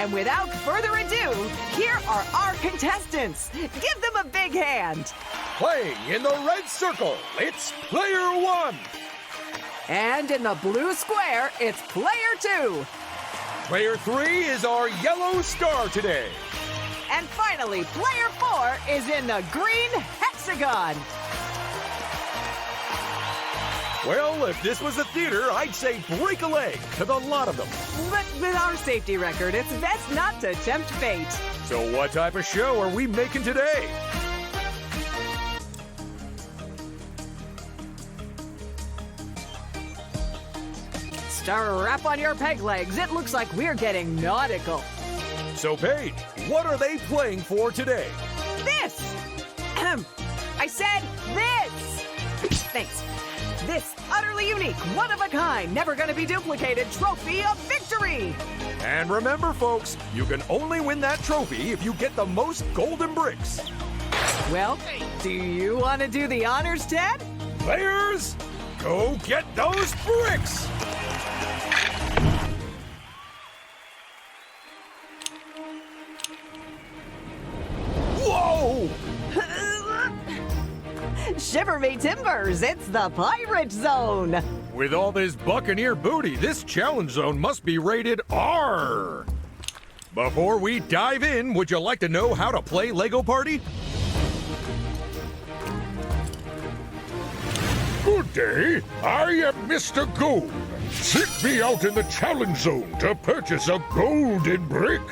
And without further ado, here are our contestants. Give them a big hand. Playing in the red circle, it's player 1. And in the blue square, it's player 2. Player 3 is our yellow star today. And finally, player 4 is in the green hexagon. Well, if this was a theater, I'd say break a leg to the lot of them. But with our safety record, it's best not to tempt fate. So what type of show are we making today? Strap on your peg legs. It looks like we're getting nautical. So, Paige, what are they playing for today? This! I said this! Thanks. This utterly unique, one-of-a-kind, never-gonna-be duplicated trophy of victory! And remember, folks, you can only win that trophy if you get the most golden bricks. Well, do you want to do the honors, Ted? Players, go get those bricks! Whoa! Shiver me timbers, it's the pirate zone! With all this buccaneer booty, this challenge zone must be rated R. Before we dive in, would you like to know how to play Lego Party? Good day, I am Mr. Gold. Seek me out in the challenge zone to purchase a golden brick.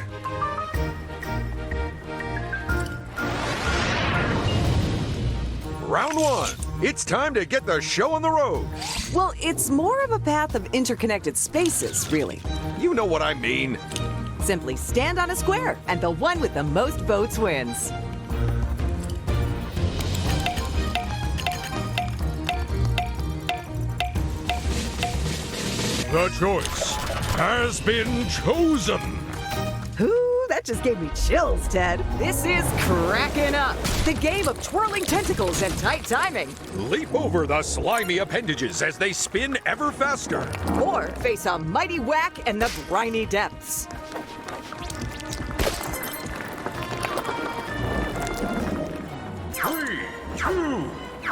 Round 1. It's time to get the show on the road. Well, it's more of a path of interconnected spaces, really. You know what I mean. Simply stand on a square, and the one with the most votes wins. The choice has been chosen. Ooh, that just gave me chills, Ted. This is Crackin' Up, the game of twirling tentacles and tight timing. Leap over the slimy appendages as they spin ever faster. Or face a mighty whack in the briny depths. Three, two,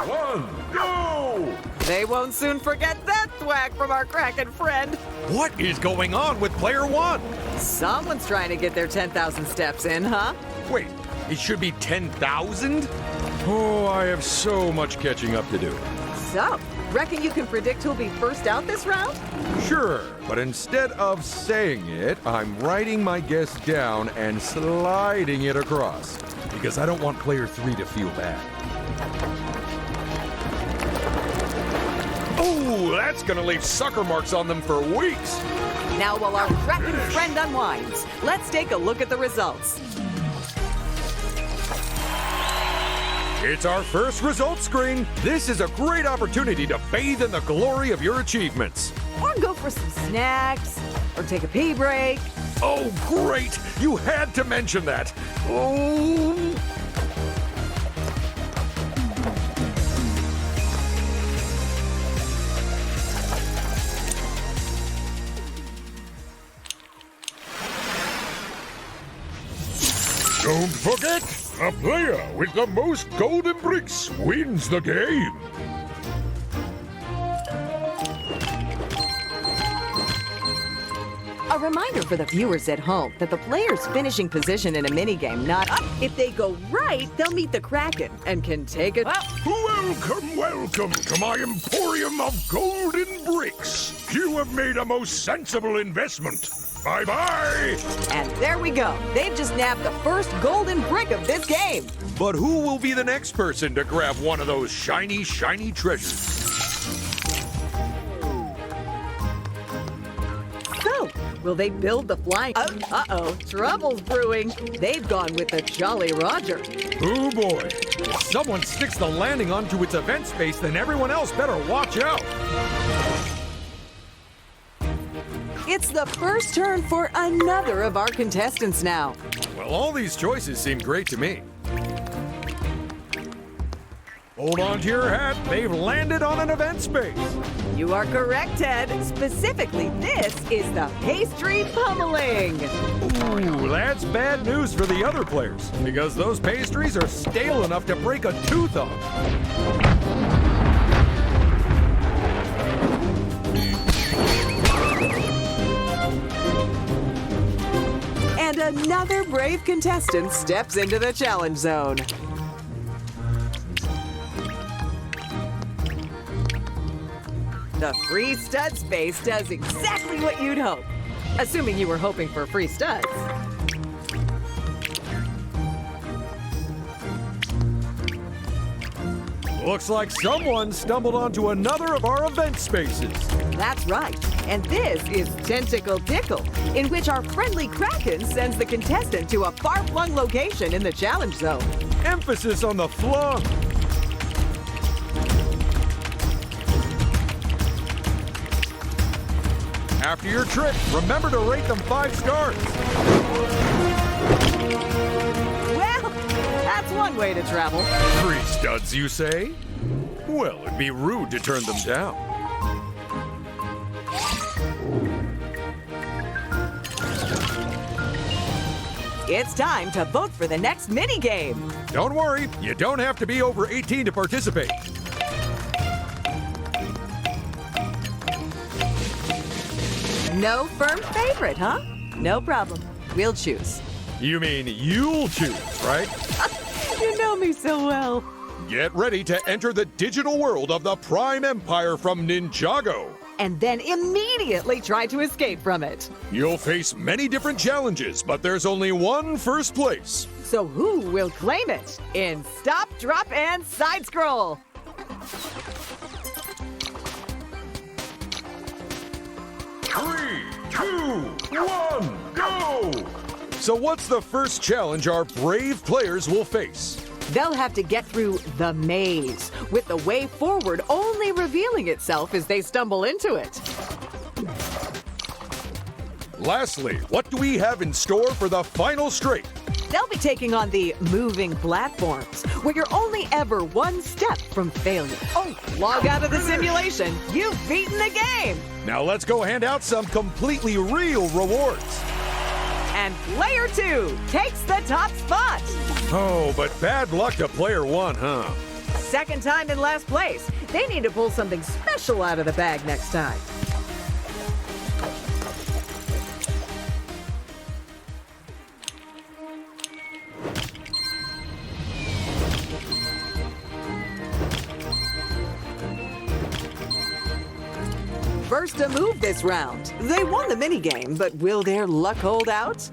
one, go! They won't soon forget that thwack from our Kraken friend. What is going on with player 1? Someone's trying to get their 10,000 steps in, huh? Wait, it should be 10,000? Oh, I have so much catching up to do. So, reckon you can predict who'll be first out this round? Sure, but instead of saying it, I'm writing my guess down and sliding it across. Because I don't want player 3 to feel bad. Oh, that's gonna leave sucker marks on them for weeks. Now, while our Kraken friend unwinds, let's take a look at the results. It's our first results screen. This is a great opportunity to bathe in the glory of your achievements. Or go for some snacks, or take a pee break. Oh, great! You had to mention that. Oh. Don't forget, a player with the most golden bricks wins the game. A reminder for the viewers at home that the player's finishing position in a minigame, not up. If they go right, they'll meet the Kraken and can take it. Welcome, welcome to my emporium of golden bricks. You have made a most sensible investment. Bye-bye. And there we go. They've just nabbed the first golden brick of this game. But who will be the next person to grab one of those shiny, shiny treasures? So, will they build the flying... Uh-oh, trouble's brewing. They've gone with the Jolly Roger. Oh boy. If someone sticks the landing onto its event space, then everyone else better watch out. It's the first turn for another of our contestants now. Well, all these choices seem great to me. Hold on to your hat, they've landed on an event space. You are correct, Ted. Specifically, this is the pastry pummeling. Ooh, that's bad news for the other players, because those pastries are stale enough to break a tooth off. And another brave contestant steps into the challenge zone. The free stud space does exactly what you'd hope. Assuming you were hoping for free studs. Looks like someone stumbled onto another of our event spaces. That's right. And this is Tentacle Tickle, in which our friendly Kraken sends the contestant to a far-flung location in the challenge zone. Emphasis on the flung. After your trip, remember to rate them 5 stars. Well, that's one way to travel. 3 studs, you say? Well, it'd be rude to turn them down. It's time to vote for the next minigame. Don't worry, you don't have to be over 18 to participate. No firm favorite, huh? No problem. We'll choose. You mean you'll choose, right? You know me so well. Get ready to enter the digital world of the Prime Empire from NINJAGO. And then immediately try to escape from it. You'll face many different challenges, but there's only one first place. So who will claim it in Stop, Drop, and Side Scroll? Three, 2, 1, go! So what's the first challenge our brave players will face? They'll have to get through the maze, with the way forward only revealing itself as they stumble into it. Lastly, what do we have in store for the final straight? They'll be taking on the moving platforms, where you're only ever one step from failure. Oh, log out of the simulation. You've beaten the game. Now let's go hand out some completely real rewards. And player 2 takes the top spot. Oh, but bad luck to player 1, huh? Second time in last place. They need to pull something special out of the bag next time. First to move this round. They won the minigame, but will their luck hold out?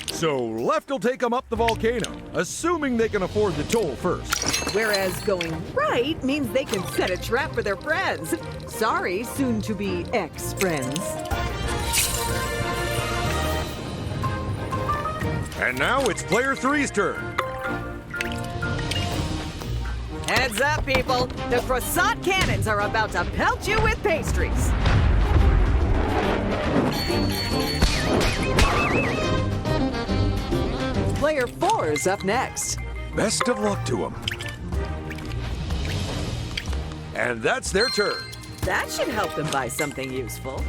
So left will take them up the volcano, assuming they can afford the toll first. Whereas going right means they can set a trap for their friends. Sorry, soon-to-be ex-friends. And now it's player 3's turn. Heads up, people. The croissant cannons are about to pelt you with pastries. Player 4's up next. Best of luck to them. And that's their turn. That should help them buy something useful.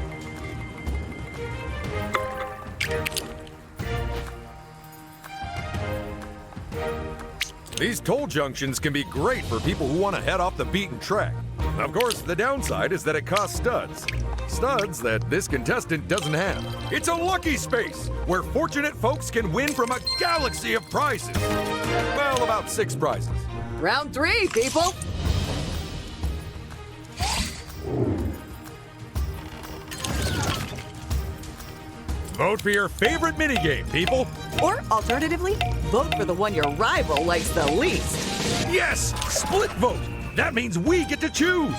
These toll junctions can be great for people who want to head off the beaten track. Of course, the downside is that it costs studs. Studs that this contestant doesn't have. It's a lucky space where fortunate folks can win from a galaxy of prizes. Well, about 6 prizes. Round 3, people. Vote for your favorite minigame, people. Or alternatively, vote for the one your rival likes the least. Yes! Split vote! That means we get to choose!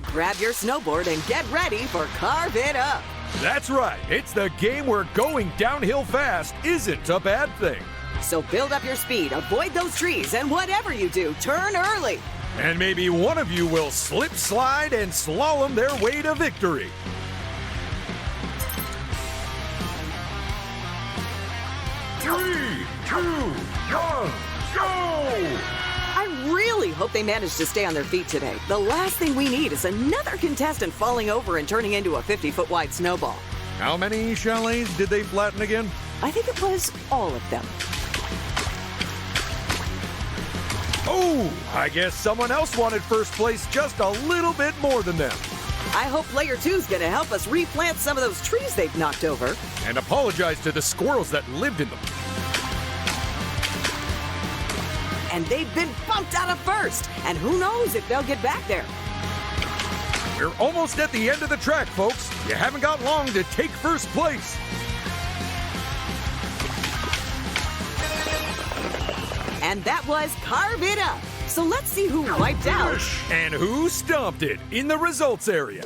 Grab your snowboard and get ready for Carve It Up. That's right. It's the game where going downhill fast isn't a bad thing. So build up your speed, avoid those trees, and whatever you do, turn early. And maybe one of you will slip, slide, and slalom their way to victory. Three, 2, 1, go! I really hope they manage to stay on their feet today. The last thing we need is another contestant falling over and turning into a 50-foot wide snowball. How many chalets did they flatten again? I think it was all of them. Oh, I guess someone else wanted first place just a little bit more than them. I hope Player 2's gonna help us replant some of those trees they've knocked over. And apologize to the squirrels that lived in them. And they've been bumped out of first. And who knows if they'll get back there. We're almost at the end of the track, folks. You haven't got long to take first place. And that was Carve It Up. So let's see who wiped out. And who stomped it in the results area.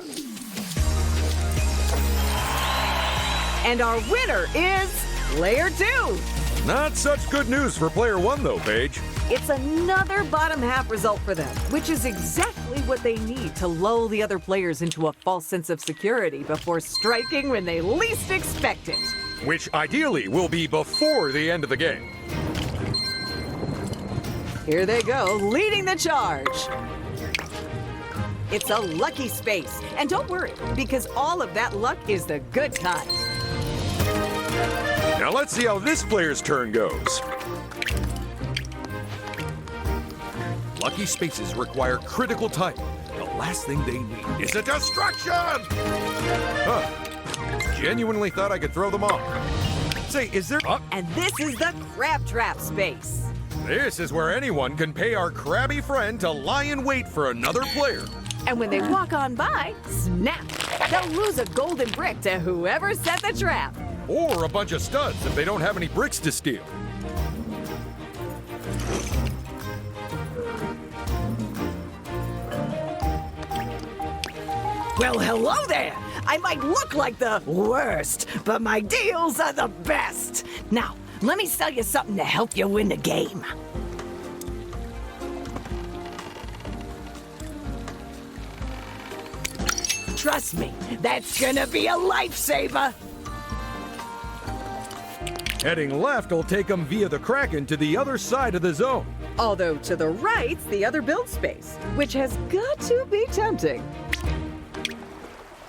And our winner is Player 2. Not such good news for Player 1, though, Paige. It's another bottom half result for them, which is exactly what they need to lull the other players into a false sense of security before striking when they least expect it. Which ideally will be before the end of the game. Here they go, leading the charge. It's a lucky space. And don't worry, because all of that luck is the good kind. Now let's see how this player's turn goes. Lucky spaces require critical timing. The last thing they need is a distraction! Huh. Genuinely thought I could throw them off. Say, is there... And this is the Crab Trap space. This is where anyone can pay our crabby friend to lie in wait for another player. And when they walk on by, snap! They'll lose a golden brick to whoever set the trap. Or a bunch of studs if they don't have any bricks to steal. Well, hello there! I might look like the worst, but my deals are the best. Now, let me sell you something to help you win the game. Trust me, that's gonna be a lifesaver. Heading left will take them via the Kraken to the other side of the zone. Although to the right's the other build space, which has got to be tempting.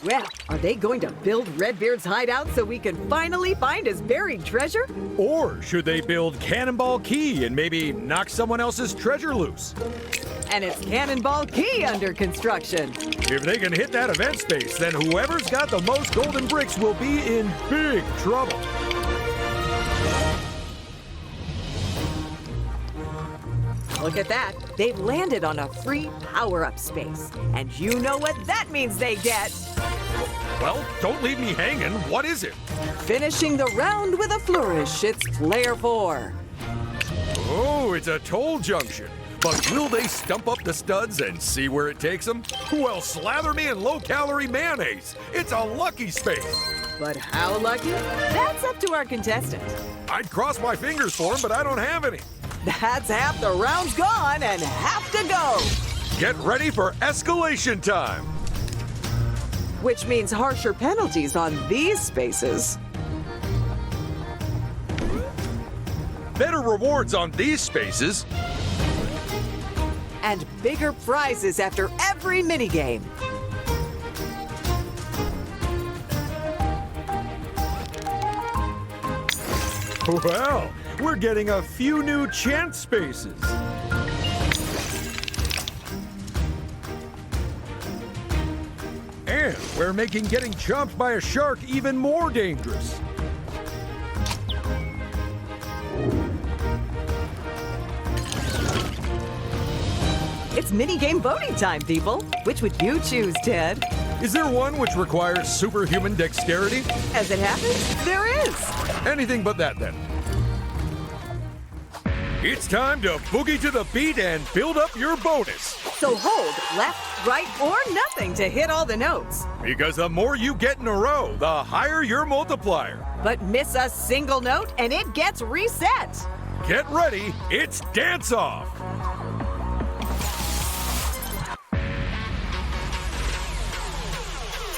Well, are they going to build Redbeard's hideout so we can finally find his buried treasure? Or should they build Cannonball Key and maybe knock someone else's treasure loose? And it's Cannonball Key under construction. If they can hit that event space, then whoever's got the most golden bricks will be in big trouble. Look at that. They've landed on a free power-up space. And you know what that means they get. Well, don't leave me hanging. What is it? Finishing the round with a flourish, it's Player 4. Oh, it's a toll junction. But will they stump up the studs and see where it takes them? Well, slather me in low-calorie mayonnaise. It's a lucky space. But how lucky? That's up to our contestant. I'd cross my fingers for him, but I don't have any. That's half the round's gone and half to go. Get ready for escalation time. Which means harsher penalties on these spaces. Better rewards on these spaces. And bigger prizes after every minigame. Well, we're getting a few new chance spaces. And we're making getting chomped by a shark even more dangerous. It's minigame voting time, people. Which would you choose, Ted? Is there one which requires superhuman dexterity? As it happens, there is. Anything but that, then. It's time to boogie to the beat and build up your bonus. So hold left, right, or nothing to hit all the notes. Because the more you get in a row, the higher your multiplier. But miss a single note and it gets reset. Get ready, it's dance off.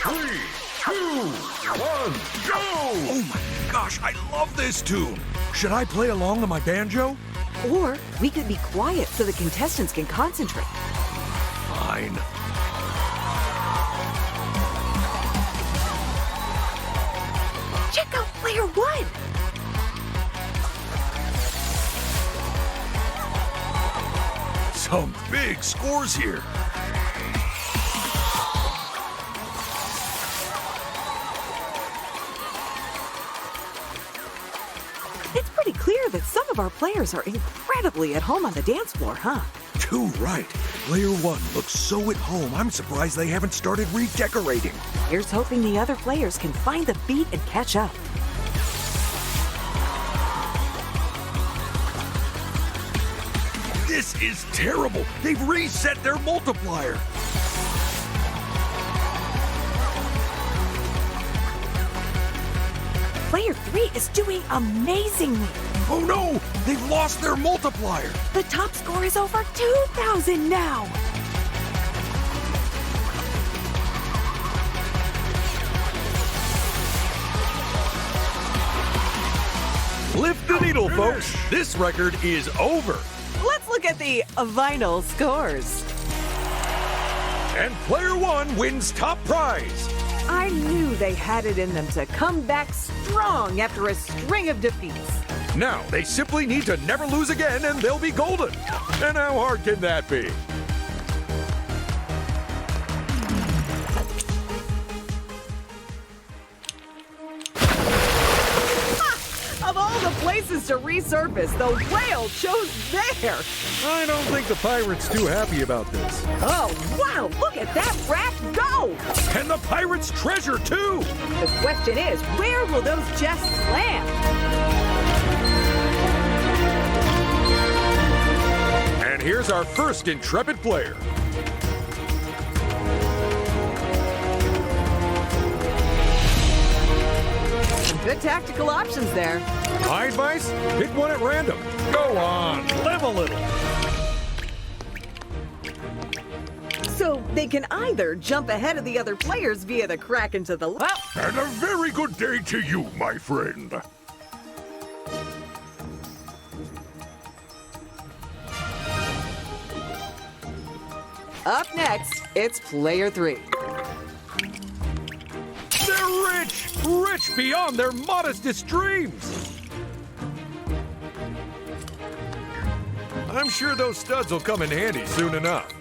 Three, two, one, go! Oh my gosh, I love this tune. Should I play along on my banjo? Or we could be quiet so the contestants can concentrate. Fine. Check out player one! Some big scores here. It's pretty clear that some of our players are incredibly at home on the dance floor, huh? Too right. Player one looks so at home, I'm surprised they haven't started redecorating. Here's hoping the other players can find the beat and catch up. This is terrible. They've reset their multiplier. Player three is doing amazingly. Oh no, they've lost their multiplier. The top score is over 2,000 now. Lift the needle, folks. This record is over. Let's look at the vinyl scores. And player one wins top prize. I knew they had it in them to come back strong after a string of defeats. Now they simply need to never lose again and they'll be golden. And how hard can that be? Of all the places to resurface, the whale chose there. I don't think the pirate's too happy about this. Oh, wow, look at that raft go! And the pirate's treasure, too! The question is, where will those chests land? And here's our first intrepid player. Some good tactical options there. My advice? Pick one at random. Go on, live a little. So they can either jump ahead of the other players via the crack into the... Well, And a very good day to you, my friend. up next, it's player three. They're rich! Rich beyond their modestest dreams! I'm sure those studs will come in handy soon enough.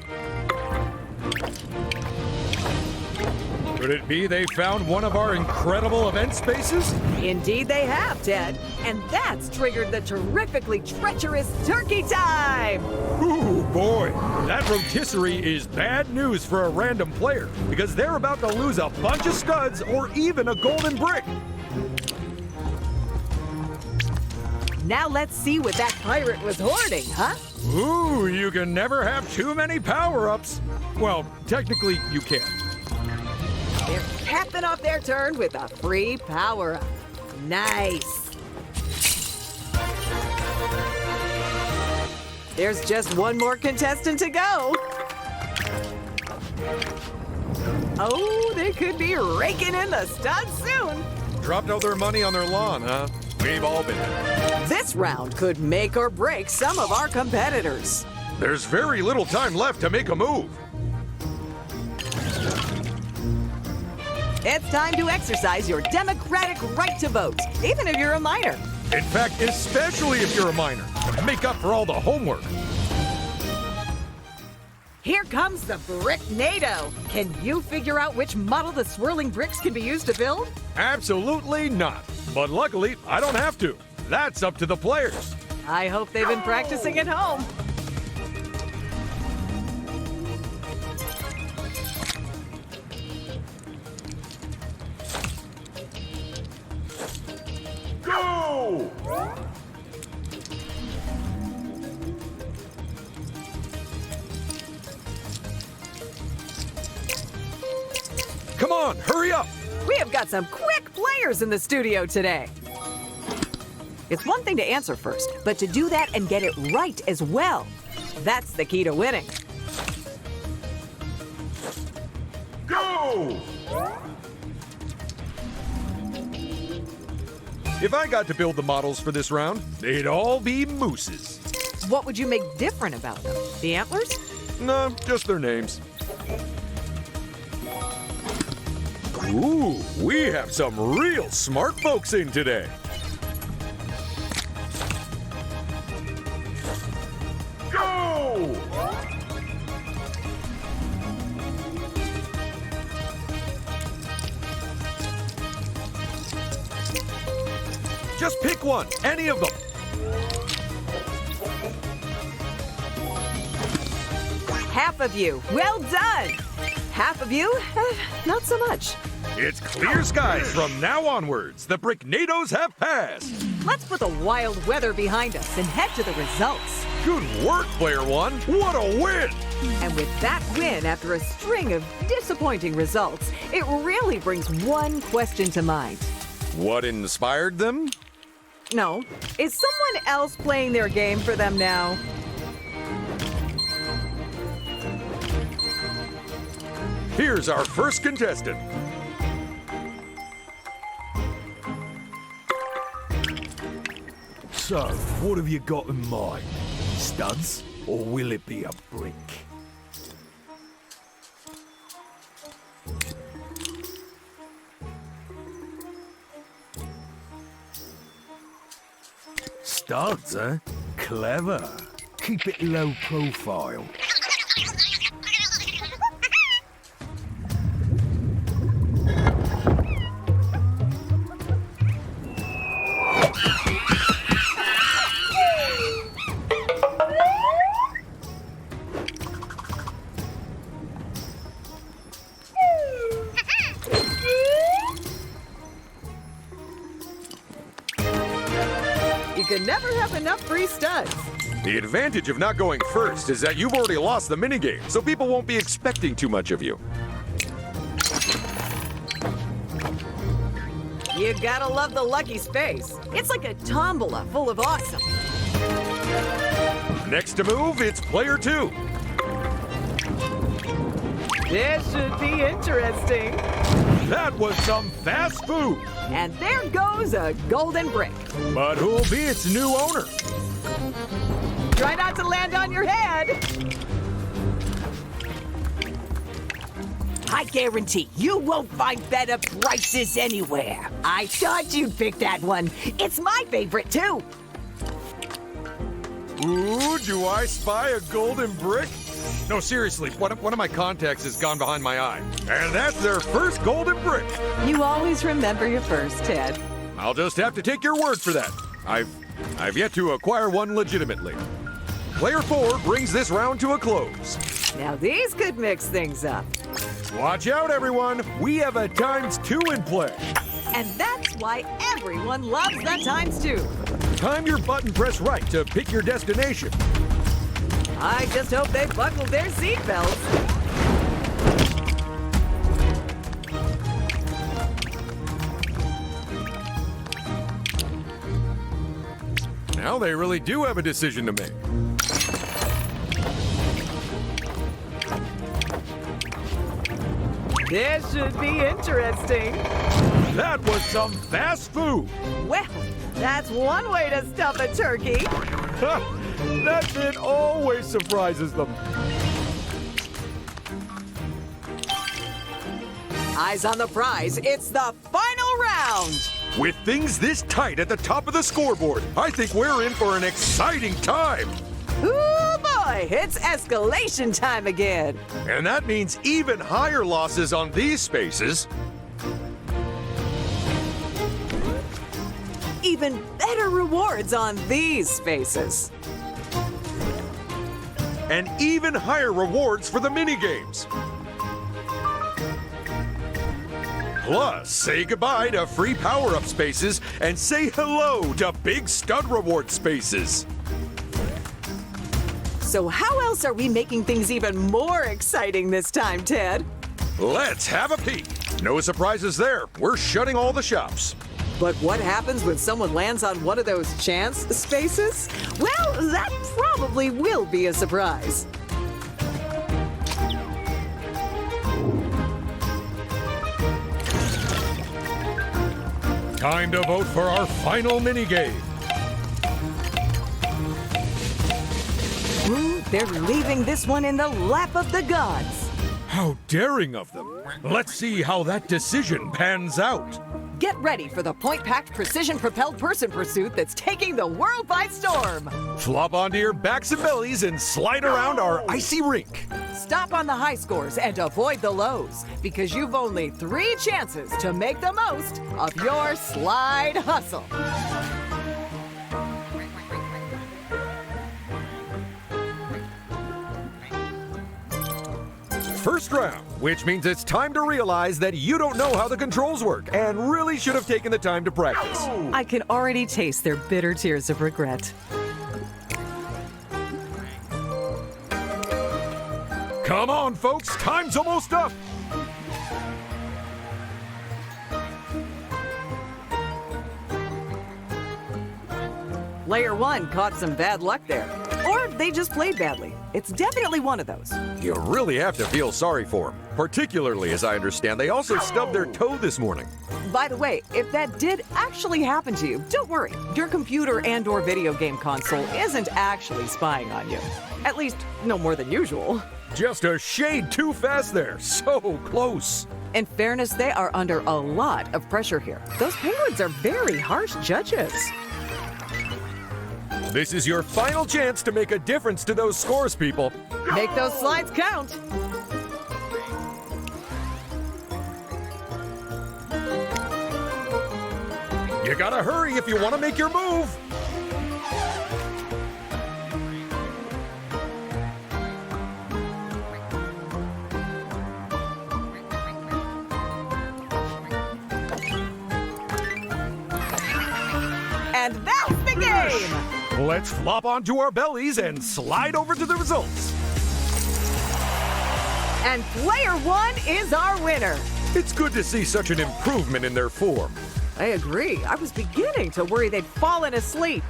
Could it be they found one of our incredible event spaces? Indeed they have, Ted. And that's triggered the terrifically treacherous turkey time! Ooh, boy. That rotisserie is bad news for a random player because they're about to lose a bunch of studs or even a golden brick. Now let's see what that pirate was hoarding, huh? Ooh, you can never have too many power-ups. Well, technically, you can. They're capping off their turn with a free power-up. Nice. There's just one more contestant to go. Oh, they could be raking in the studs soon. Dropped all their money on their lawn, huh? We've all been there. This round could make or break some of our competitors. There's very little time left to make a move. It's time to exercise your democratic right to vote, even if you're a minor. In fact, especially if you're a minor. Make up for all the homework. Here comes the Brick-nado. Can you figure out which model the swirling bricks can be used to build? Absolutely not. But luckily, I don't have to. That's up to the players. I hope they've been practicing at home. Go! Come on, hurry up. We have got some quick players in the studio today. It's one thing to answer first, but to do that and get it right as well. That's the key to winning. Go! If I got to build the models for this round, they'd all be mooses. What would you make different about them? The antlers? No, just their names. Ooh, we have some real smart folks in today. Go! Just pick one, any of them. Half of you. Well done. Half of you, not so much. It's clear skies from now onwards. The Bricknados have passed. Let's put the wild weather behind us and head to the results. Good work, Player One. What a win! And with that win after a string of disappointing results, it really brings one question to mind. What inspired them? No, is someone else playing their game for them now? Here's our first contestant. So, what have you got in mind? Studs, or will it be a brick? Studs, eh? Clever. Keep it low profile. You can never have enough free studs. The advantage of not going first is that you've already lost the minigame, so people won't be expecting too much of you. You gotta love the lucky space. It's like a tombola full of awesome. Next to move, it's Player Two. This should be interesting. That was some fast food. And there goes a golden brick. But who'll be its new owner? Try not to land on your head. I guarantee you won't find better prices anywhere. I thought you'd pick that one. It's my favorite, too. Ooh, do I spy a golden brick? No, seriously, one of my contacts has gone behind my eye. And that's their first golden brick. You always remember your first, Ted. I'll just have to take your word for that. I've yet to acquire one legitimately. Player 4 brings this round to a close. Now these could mix things up. Watch out, everyone. We have a ×2 in play. And that's why everyone loves the ×2. Time your button press right to pick your destination. I just hope they buckled their seatbelts. Now they really do have a decision to make. This should be interesting. That was some fast food. Well, that's one way to stuff a turkey. That bit always surprises them. Eyes on the prize. It's the final round. With things this tight at the top of the scoreboard, I think we're in for an exciting time. Ooh, boy, it's escalation time again. And that means even higher losses on these spaces. Even better rewards on these spaces. And even higher rewards for the minigames. Plus, say goodbye to free power-up spaces and say hello to big stud reward spaces. So how else are we making things even more exciting this time, Ted? Let's have a peek. No surprises there. We're shutting all the shops. But what happens when someone lands on one of those chance spaces? Well, that probably will be a surprise. Time to vote for our final minigame. Ooh, they're leaving this one in the lap of the gods. How daring of them. Let's see how that decision pans out. Get ready for the point-packed, precision-propelled person pursuit that's taking the world by storm. Flop onto your backs and bellies and slide around our icy rink. Stop on the high scores and avoid the lows, because you've only 3 chances to make the most of your slide hustle. First round, which means it's time to realize that you don't know how the controls work and really should have taken the time to practice. I can already taste their bitter tears of regret. Come on, folks, time's almost up. Player 1 caught some bad luck there. Or they just played badly. It's definitely one of those. You really have to feel sorry for them, particularly as I understand they also stubbed their toe this morning. By the way, if that did actually happen to you, don't worry. Your computer and/or video game console isn't actually spying on you. At least, no more than usual. Just a shade too fast there, so close. In fairness, they are under a lot of pressure here. Those penguins are very harsh judges. This is your final chance to make a difference to those scores, people. Make those slides count. You gotta hurry if you want to make your move. And that's the game! Let's flop onto our bellies and slide over to the results. And player 1 is our winner. It's good to see such an improvement in their form. I agree. I was beginning to worry they'd fallen asleep.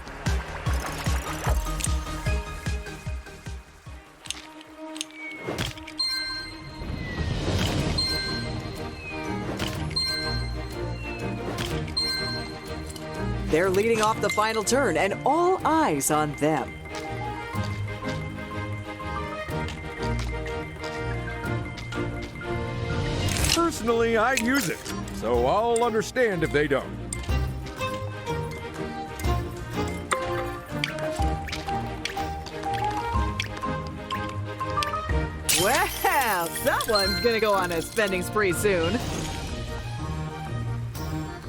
They're leading off the final turn, and all eyes on them. Personally, I'd use it, so I'll understand if they don't. Well, someone's gonna go on a spending spree soon.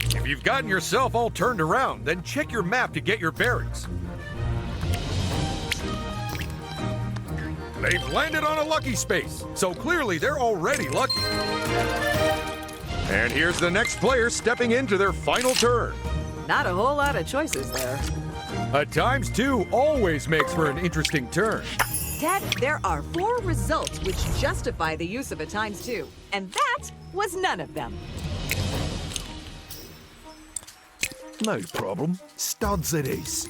If you've gotten yourself all turned around, then check your map to get your bearings. They've landed on a lucky space, so clearly they're already lucky. And here's the next player stepping into their final turn. Not a whole lot of choices there. A ×2 always makes for an interesting turn. Dad, there are 4 results which justify the use of a ×2, and that was none of them. No problem. Studs it is.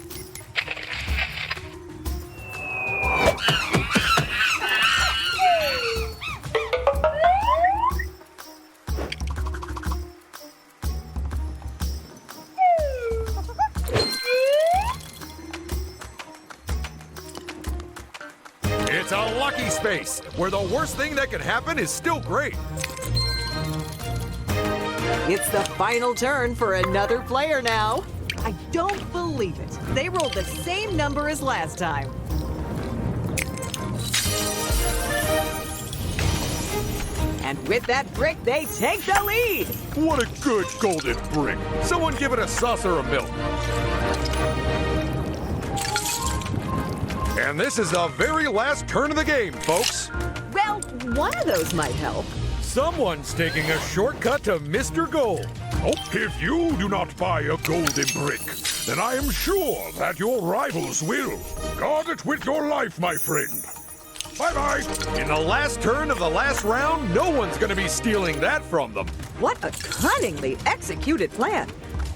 It's a lucky space, where the worst thing that could happen is still great. It's the final turn for another player now. I don't believe it. They rolled the same number as last time. And with that brick, they take the lead. What a good golden brick. Someone give it a saucer of milk. And this is the very last turn of the game, folks. Well, one of those might help. Someone's taking a shortcut to Mr. Gold. Oh, if you do not buy a golden brick, then I am sure that your rivals will. Guard it with your life, my friend. Bye-bye. In the last turn of the last round, no one's going to be stealing that from them. What a cunningly executed plan,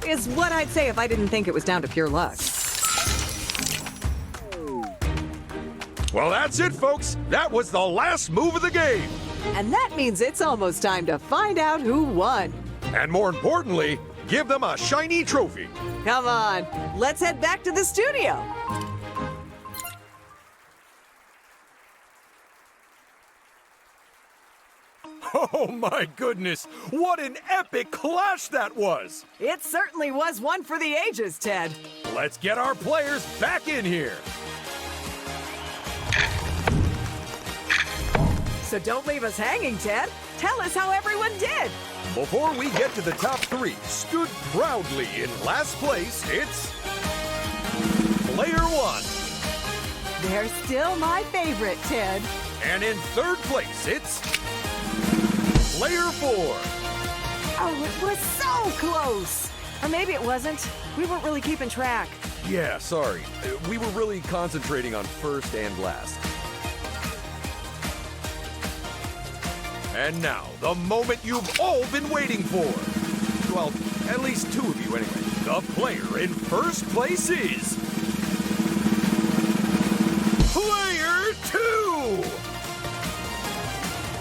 is what I'd say if I didn't think it was down to pure luck. Well, that's it, folks. That was the last move of the game. And that means it's almost time to find out who won. And more importantly, give them a shiny trophy. Come on, let's head back to the studio. Oh my goodness! What an epic clash that was! It certainly was one for the ages, Ted. Let's get our players back in here! So don't leave us hanging, Ted. Tell us how everyone did. Before we get to the top three, stood proudly in last place, it's... Player 1. They're still my favorite, Ted. And in third place, it's... Player 4. Oh, it was so close. Or maybe it wasn't. We weren't really keeping track. Yeah, sorry. We were really concentrating on first and last. And now, the moment you've all been waiting for. Well, at least two of you anyway. The player in first place is... Player 2!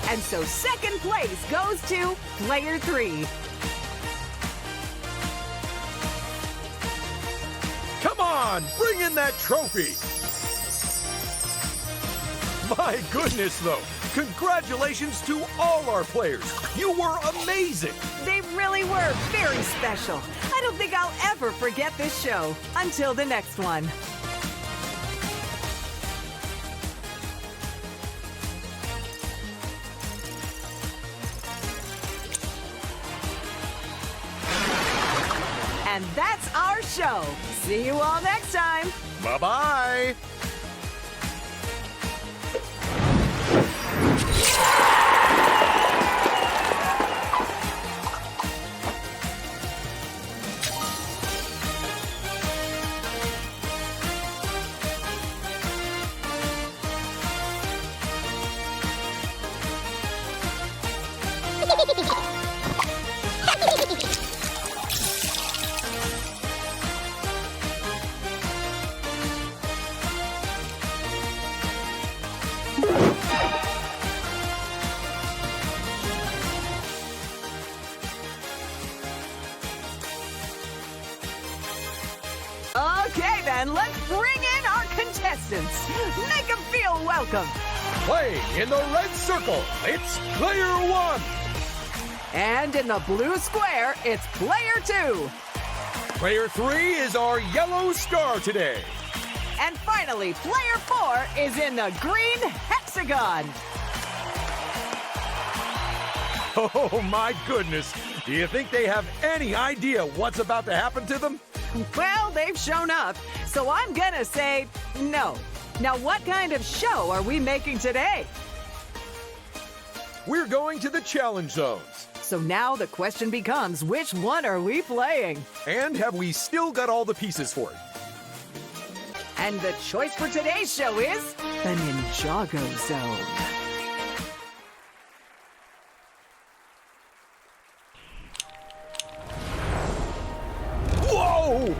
And so second place goes to Player 3. Come on, bring in that trophy! My goodness, though. Congratulations to all our players. You were amazing. They really were very special. I don't think I'll ever forget this show. Until the next one. And that's our show. See you all next time. Bye-bye. Okay, then, let's bring in our contestants. Make them feel welcome. Playing in the red circle, it's Player 1. And in the blue square, it's Player 2. Player 3 is our yellow star today. And finally, Player 4 is in the green hexagon. Oh my goodness. Do you think they have any idea what's about to happen to them? Well, they've shown up, so I'm gonna say no. Now, what kind of show are we making today? We're going to the challenge zones. So now the question becomes, which one are we playing? And have we still got all the pieces for it? And the choice for today's show is the Ninjago Zone. Whoa!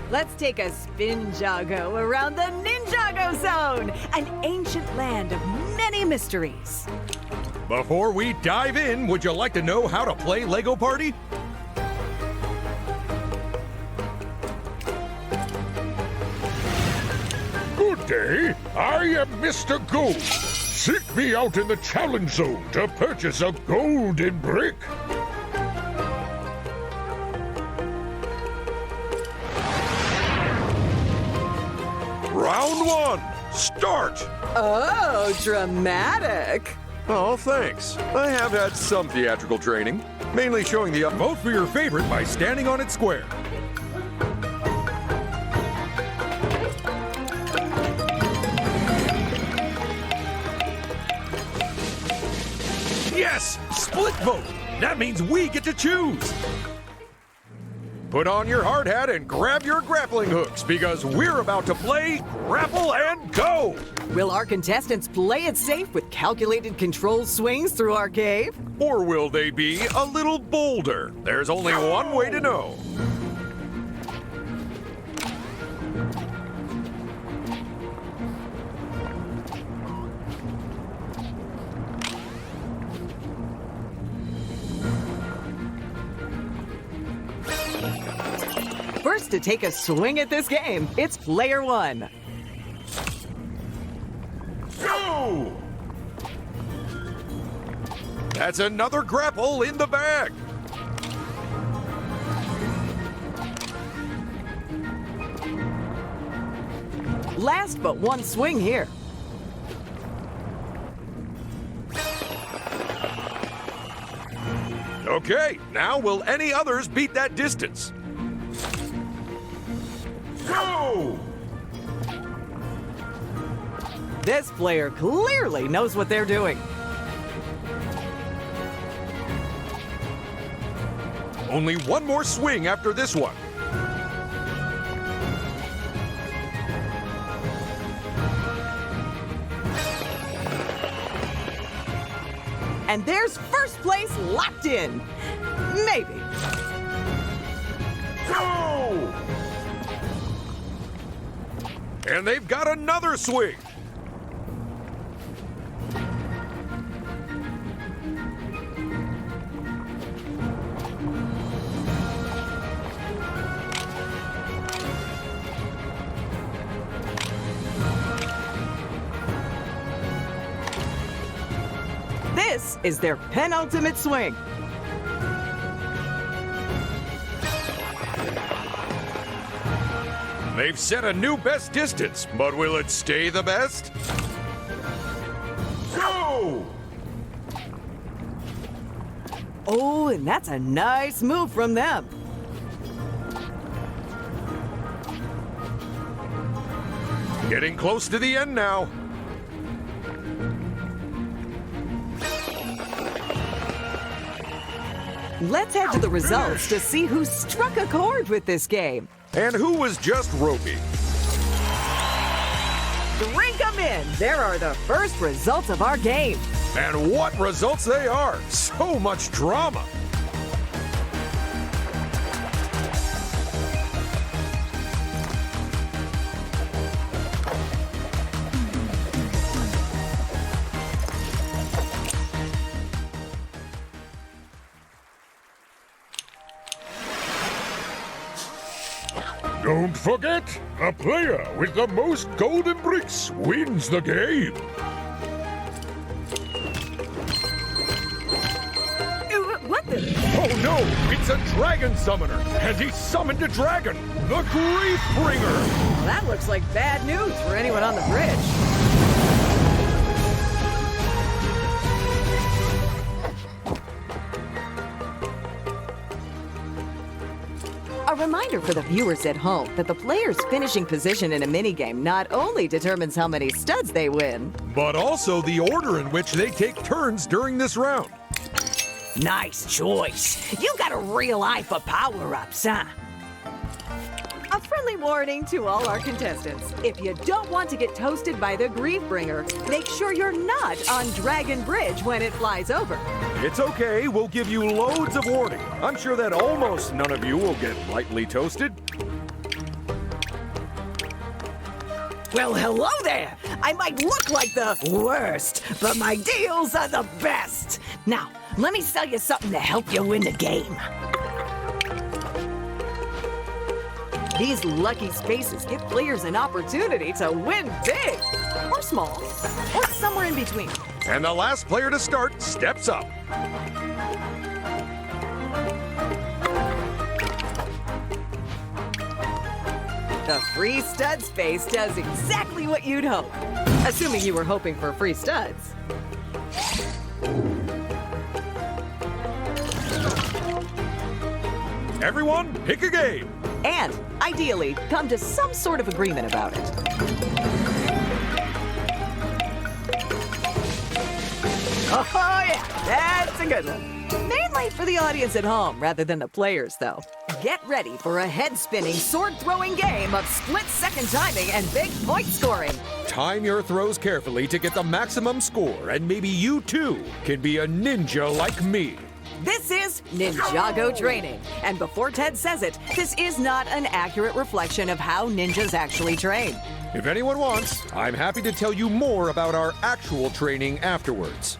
Let's take a spin-jago around the Ninjago Zone, an ancient land of many mysteries. Before we dive in, would you like to know how to play Lego Party? Good day. I am Mr. Gold. Seek me out in the challenge zone to purchase a golden brick. Round 1, start! Oh, dramatic. Oh, thanks. I have had some theatrical training, mainly showing the vote for your favorite by standing on its square. Yes! Split vote! That means we get to choose! Put on your hard hat and grab your grappling hooks because we're about to play Grapple and Go! Will our contestants play it safe with calculated control swings through our cave? Or will they be a little bolder? There's only one way to know. First to take a swing at this game, it's Player 1. Go! That's another grapple in the bag. Last but one swing here. Okay, now will any others beat that distance? Go! This player clearly knows what they're doing. Only one more swing after this one. And there's first place locked in. Maybe. Go! And they've got another swing. This is their penultimate swing. They've set a new best distance, but will it stay the best? Go! Oh, and that's a nice move from them. Getting close to the end now. Let's head to the results to see who struck a chord with this game. And who was just ropey? Drink 'em in. There are the first results of our game. And what results they are! So much drama! Don't forget, the player with the most golden bricks wins the game. What the? Oh no! It's a dragon summoner! And he summoned a dragon! The Grief Bringer! That looks like bad news for anyone on the bridge. A reminder for the viewers at home that the player's finishing position in a minigame not only determines how many studs they win, But also the order in which they take turns during this round. Nice choice. You got a real eye for power-ups, huh? a friendly warning to all our contestants. If you don't want to get toasted by the Grief Bringer, make sure you're not on Dragon Bridge when it flies over. It's okay, we'll give you loads of warning. I'm sure that almost none of you will get lightly toasted. Well, hello there. I might look like the worst, but my deals are the best. Now, let me sell you something to help you win the game. These lucky spaces give players an opportunity to win big, or small, or somewhere in between. And the last player to start steps up. The free stud space does exactly what you'd hope, assuming you were hoping for free studs. Everyone, pick a game. And, ideally, come to some sort of agreement about it. Oh yeah, that's a good one. Mainly for the audience at home rather than the players, though. Get ready for a head-spinning, sword-throwing game of split-second timing and big point scoring. Time your throws carefully to get the maximum score, and maybe you too can be a ninja like me. This is Ninjago training. And before Ted says it, this is not an accurate reflection of how ninjas actually train. If anyone wants, I'm happy to tell you more about our actual training afterwards.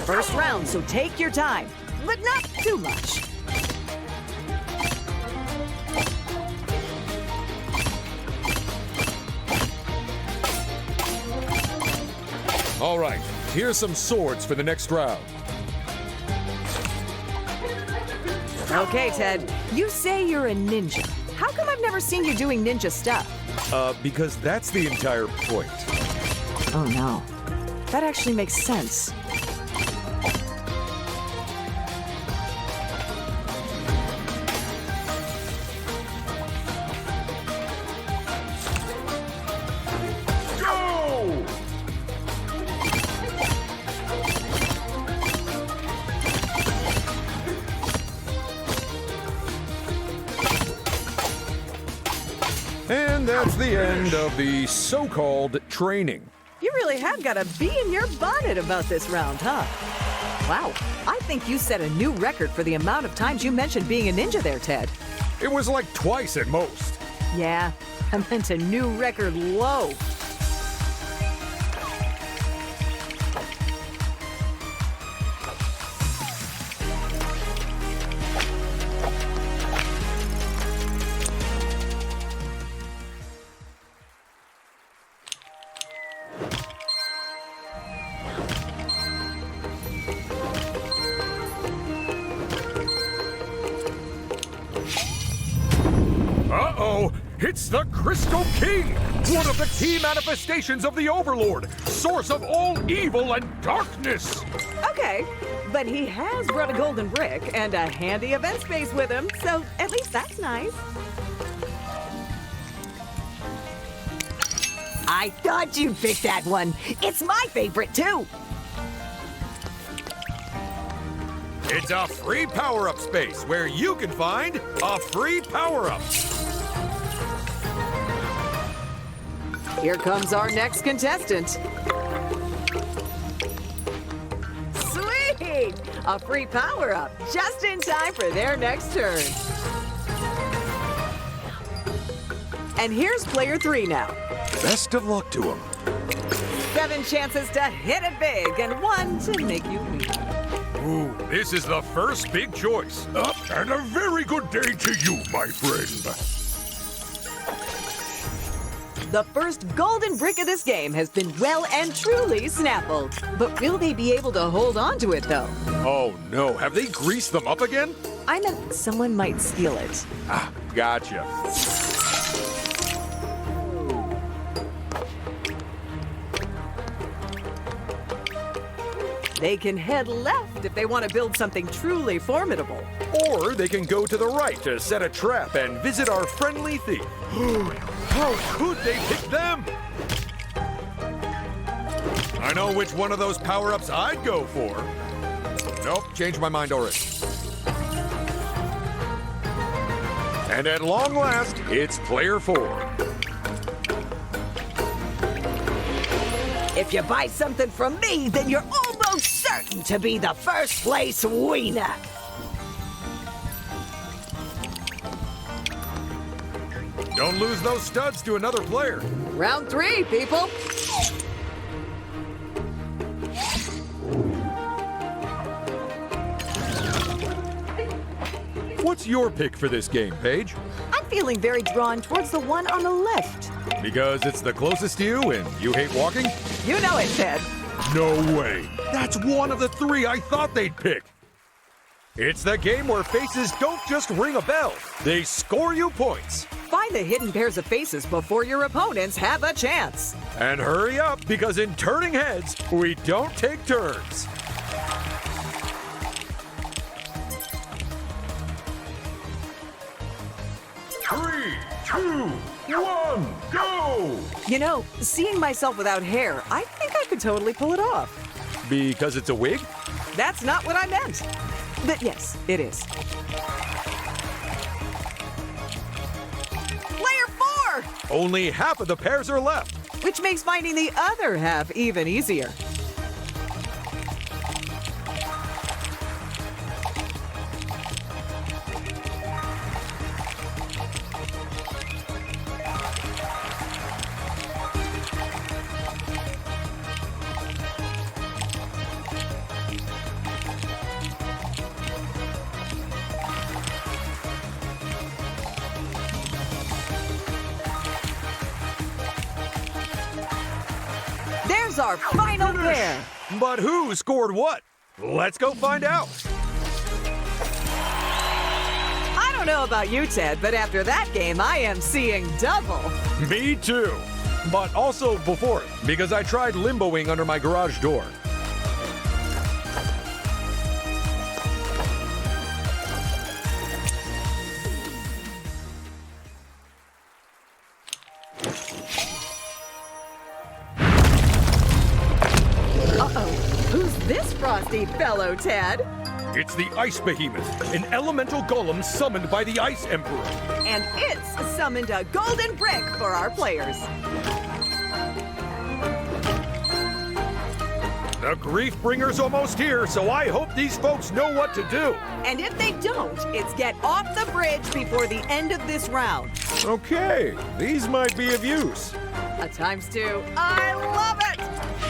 First round, so take your time, but not too much. All right, here's some swords for the next round. Okay, Ted, you say you're a ninja. How come I've never seen you doing ninja stuff? Because that's the entire point. Oh no. That actually makes sense. Go! And that's the end of the so-called training. You really have got a bee in your bonnet about this round, huh? Wow, I think you set a new record for the amount of times you mentioned being a ninja there, Ted. It was like twice at most. Yeah, I meant a new record low. Uh-oh! It's the Crystal King! One of the key manifestations of the Overlord! Source of all evil and darkness! Okay, but he has brought a golden brick and a handy event space with him, so at least that's nice. I thought you'd pick that one. It's my favorite, too. It's a free power-up space where you can find a free power-up. Here comes our next contestant. Sweet! A free power-up just in time for their next turn. And here's player 3 now. Best of luck to him. 7 chances to hit it big and 1 to make you weep. Ooh, this is the first big choice. And a very good day to you, my friend. The first golden brick of this game has been well and truly snaffled. But will they be able to hold on to it, though? Oh no, have they greased them up again? I meant someone might steal it. Ah, gotcha. They can head left if they want to build something truly formidable. Or they can go to the right to set a trap and visit our friendly thief. How could they pick them? I know which one of those power-ups I'd go for. Nope, changed my mind already. And at long last, it's player 4. If you buy something from me, then you're almost certain to be the first place winner. Don't lose those studs to another player. Round 3, people. What's your pick for this game, Paige? I'm feeling very drawn towards the one on the left. Because it's the closest to you and you hate walking? You know it, Ted. No way. That's one of the 3 I thought they'd pick. It's the game where faces don't just ring a bell. They score you points. Find the hidden pairs of faces before your opponents have a chance. And hurry up, because in turning heads, we don't take turns. Three, two, one, go! You know, seeing myself without hair, I think I could totally pull it off. Because it's a wig? That's not what I meant. But yes, it is. Player 4! Only half of the pairs are left. Which makes finding the other half even easier. reveals our final pair. But who scored what? Let's go find out. I don't know about you, Ted, but after that game, I am seeing double. Me too. But also before it, because I tried limboing under my garage door. Uh-oh. Who's this frosty fellow, Ted? It's the Ice Behemoth, an elemental golem summoned by the Ice Emperor. And it's summoned a golden brick for our players. The Grief Bringer's almost here, so I hope these folks know what to do. And if they don't, it's get off the bridge before the end of this round. Okay, these might be of use. A ×2. I love it!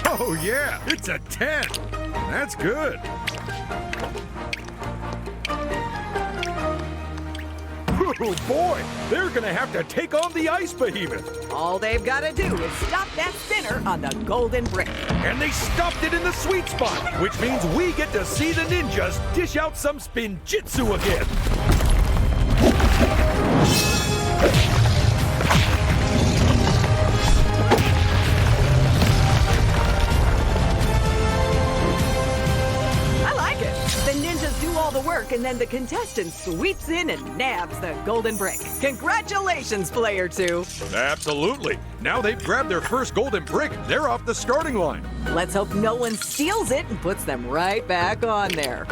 Oh yeah, it's a 10. That's good. Oh boy, they're gonna have to take on the Ice Behemoth. All they've got to do is stop that spinner on the golden brick. And they stopped it in the sweet spot, which means we get to see the ninjas dish out some spinjitzu again. I like it. The ninjas do all the work, and then the contestant sweeps in and nabs the golden brick. Congratulations, player 2. Absolutely. Now they've grabbed their first golden brick. They're off the starting line. Let's hope no one steals it and puts them right back on there.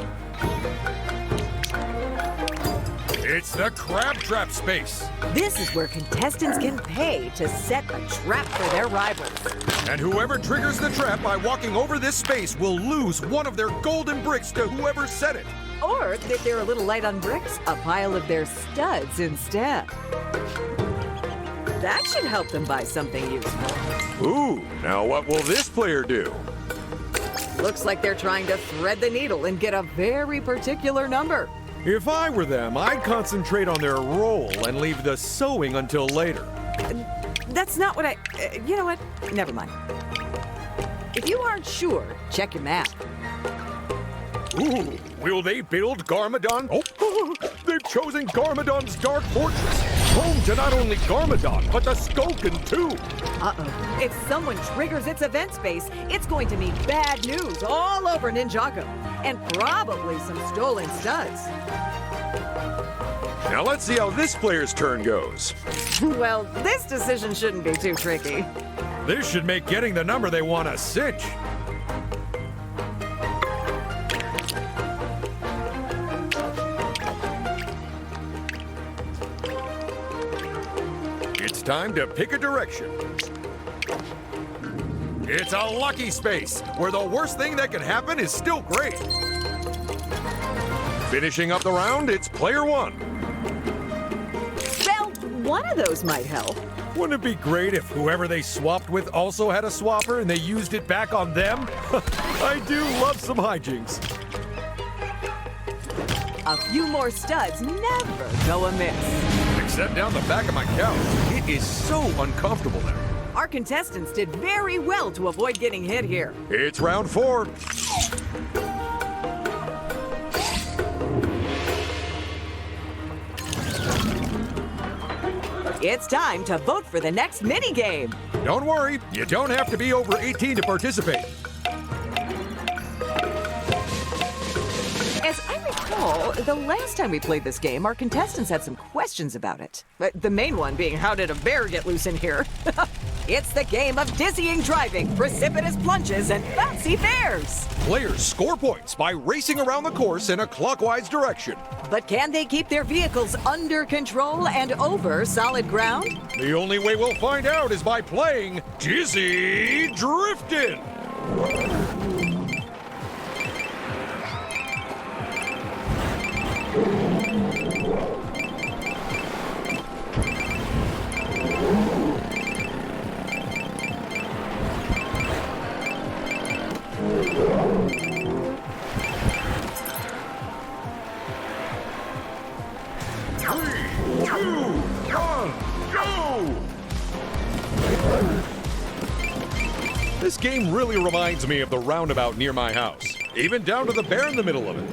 It's the Crab Trap space. This is where contestants can pay to set a trap for their rivals. And whoever triggers the trap by walking over this space will lose one of their golden bricks to whoever set it. Or, if they're a little light on bricks, a pile of their studs instead. That should help them buy something useful. Ooh, now what will this player do? Looks like they're trying to thread the needle and get a very particular number. If I were them, I'd concentrate on their roll and leave the sewing until later. That's not what you know what? Never mind. If you aren't sure, check your map. Ooh, will they build Garmadon? Oh, they've chosen Garmadon's Dark Fortress, home to not only Garmadon, but the Skulkin too. Uh-oh. If someone triggers its event space, it's going to mean bad news all over NINJAGO, and probably some stolen studs. Now let's see how this player's turn goes. Well, this decision shouldn't be too tricky. This should make getting the number they want a cinch. It's time to pick a direction. It's a lucky space, where the worst thing that can happen is still great. Finishing up the round, it's player 1. Well, one of those might help. Wouldn't it be great if whoever they swapped with also had a swapper and they used it back on them? I do love some hijinks. A few more studs never go amiss. Except down the back of my couch. It is so uncomfortable there. Our contestants did very well to avoid getting hit here. It's round 4. It's time to vote for the next minigame. Don't worry, you don't have to be over 18 to participate. As I recall, the last time we played this game, our contestants had some questions about it. The main one being, how did a bear get loose in here? It's the game of dizzying driving, precipitous plunges, and bouncy bears. Players score points by racing around the course in a clockwise direction. But can they keep their vehicles under control and over solid ground? The only way we'll find out is by playing Dizzy Driftin'. This game really reminds me of the roundabout near my house, even down to the bear in the middle of it.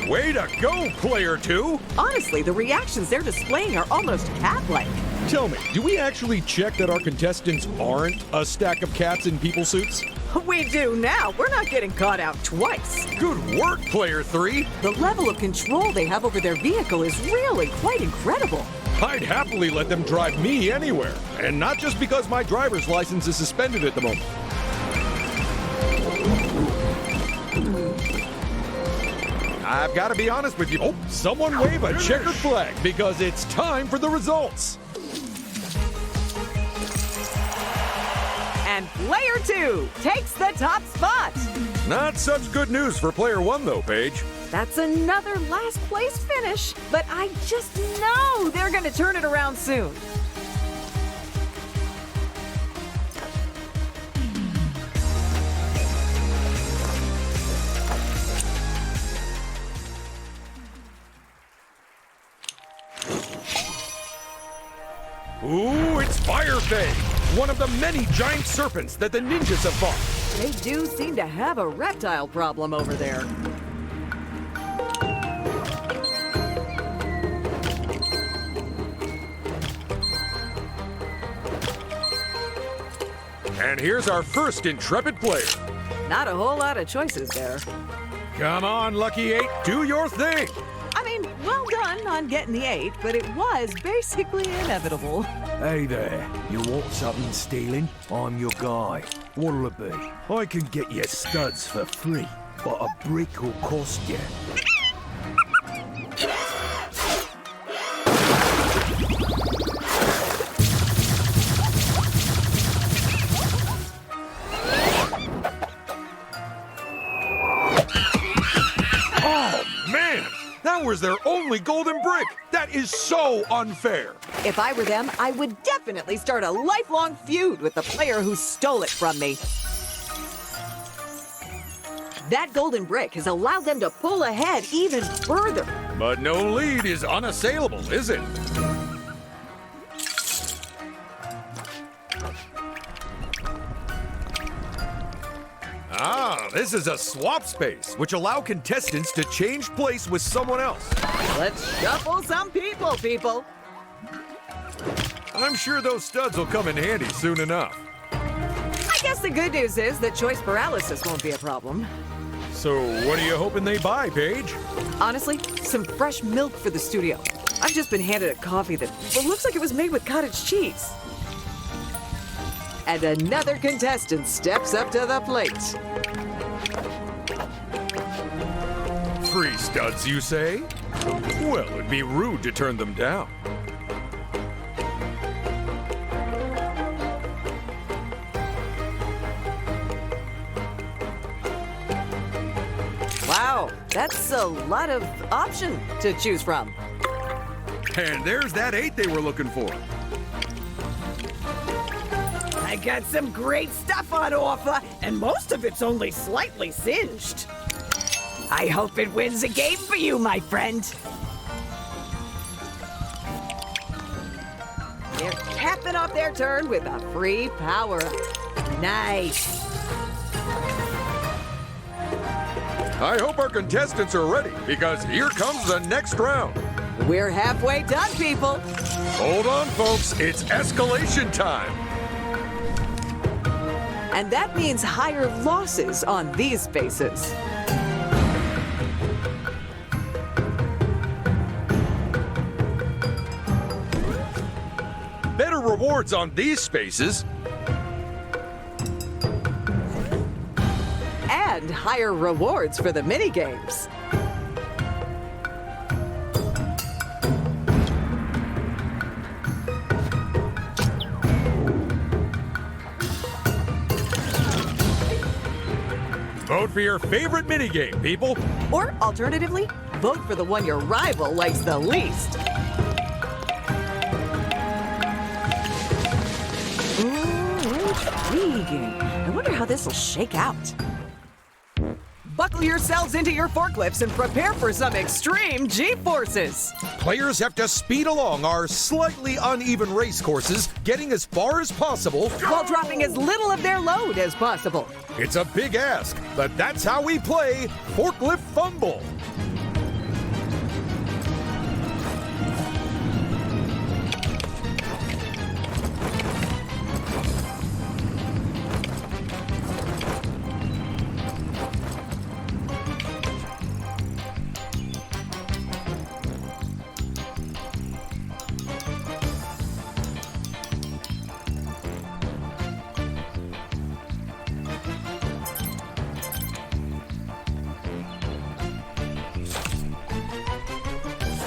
Way to go, Player 2! Honestly, the reactions they're displaying are almost cat-like. Tell me, do we actually check that our contestants aren't a stack of cats in people suits? We do now. We're not getting caught out twice. Good work, Player 3! The level of control they have over their vehicle is really quite incredible. I'd happily let them drive me anywhere, and not just because my driver's license is suspended at the moment. I've got to be honest with you. Oh, someone wave a checkered flag because it's time for the results. And Player 2 takes the top spot. Not such good news for Player 1, though, Paige. That's another last place finish, but I just know they're going to turn it around soon. Ooh, it's Fire Faye, one of the many giant serpents that the ninjas have fought. They do seem to have a reptile problem over there. And here's our first intrepid player. Not a whole lot of choices there. Come on, Lucky 8, do your thing. I mean, well done on getting the 8, but it was basically inevitable. Hey there, you want something stealing? I'm your guy. What'll it be? I can get you studs for free, but a brick will cost you. That was their only golden brick. That is so unfair. If I were them, I would definitely start a lifelong feud with the player who stole it from me. That golden brick has allowed them to pull ahead even further. But no lead is unassailable, is it? Ah, this is a swap space, which allow contestants to change place with someone else. Let's shuffle some people. I'm sure those studs will come in handy soon enough. I guess the good news is that choice paralysis won't be a problem. So what are you hoping they buy, Paige? Honestly, some fresh milk for the studio. I've just been handed a coffee that looks like it was made with cottage cheese. And another contestant steps up to the plate. Free studs, you say? Well, it'd be rude to turn them down. Wow, that's a lot of option to choose from. And there's that 8 they were looking for. I got some great stuff on offer, and most of it's only slightly singed. I hope it wins a game for you, my friend. They're capping off their turn with a free power-up. Nice. I hope our contestants are ready, because here comes the next round. We're halfway done, people. Hold on, folks. It's escalation time. And that means higher losses on these spaces. Better rewards on these spaces. And higher rewards for the minigames. Vote for your favorite minigame, people. Or alternatively, vote for the one your rival likes the least. Ooh, intriguing. I wonder how this will shake out. Buckle yourselves into your forklifts and prepare for some extreme G-forces. Players have to speed along our slightly uneven race courses, getting as far as possible While dropping as little of their load as possible. It's a big ask, but that's how we play Forklift Fumble.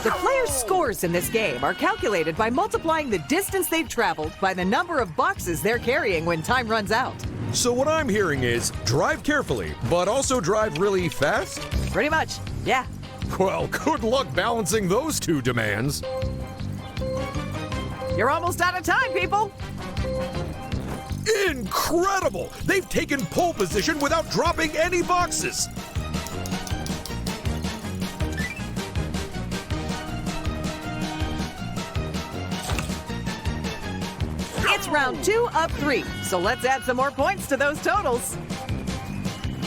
The players' scores in this game are calculated by multiplying the distance they've traveled by the number of boxes they're carrying when time runs out. So what I'm hearing is drive carefully, but also drive really fast? Pretty much, yeah. Well, good luck balancing those two demands. You're almost out of time, people. Incredible! They've taken pole position without dropping any boxes. It's round 2 of 3, so let's add some more points to those totals.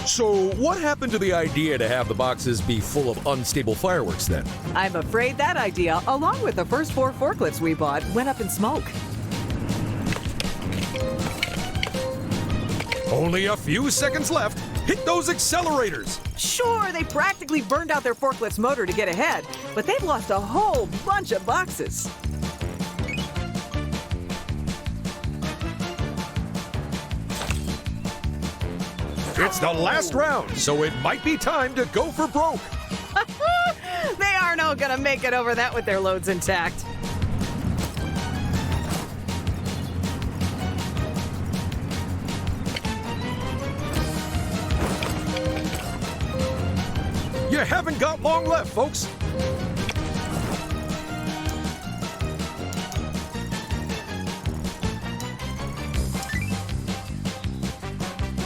So what happened to the idea to have the boxes be full of unstable fireworks then? I'm afraid that idea, along with the first 4 forklifts we bought, went up in smoke. Only a few seconds left. Hit those accelerators. Sure, they practically burned out their forklift's motor to get ahead, but they've lost a whole bunch of boxes. It's the last round, so it might be time to go for broke. They aren't all gonna make it over that with their loads intact. You haven't got long left, folks.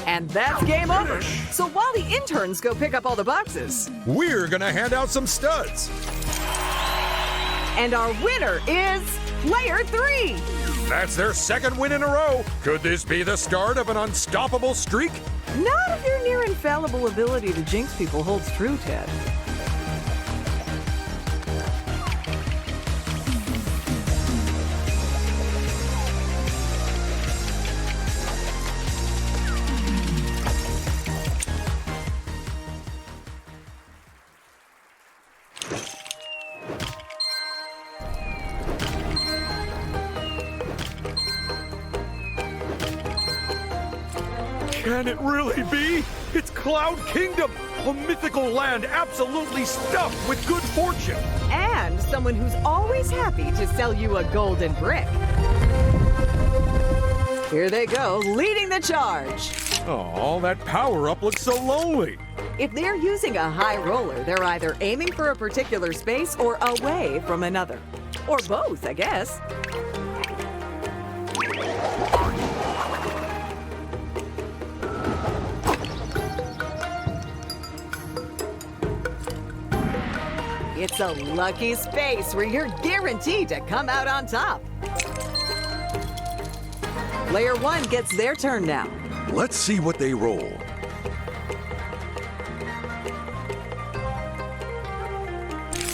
And that's game over. So while the interns go pick up all the boxes, We're gonna hand out some studs. and our winner is Player 3. That's their second win in a row. Could this be the start of an unstoppable streak? Not if your near infallible ability to jinx people holds true, Ted. Can it really be? It's Cloud Kingdom, a mythical land absolutely stuffed with good fortune. And someone who's always happy to sell you a golden brick. Here they go, leading the charge. Oh, that power-up looks so lonely. If they're using a high roller, they're either aiming for a particular space or away from another. Or both, I guess. It's a lucky space where you're guaranteed to come out on top. Player 1 gets their turn now. Let's see what they roll.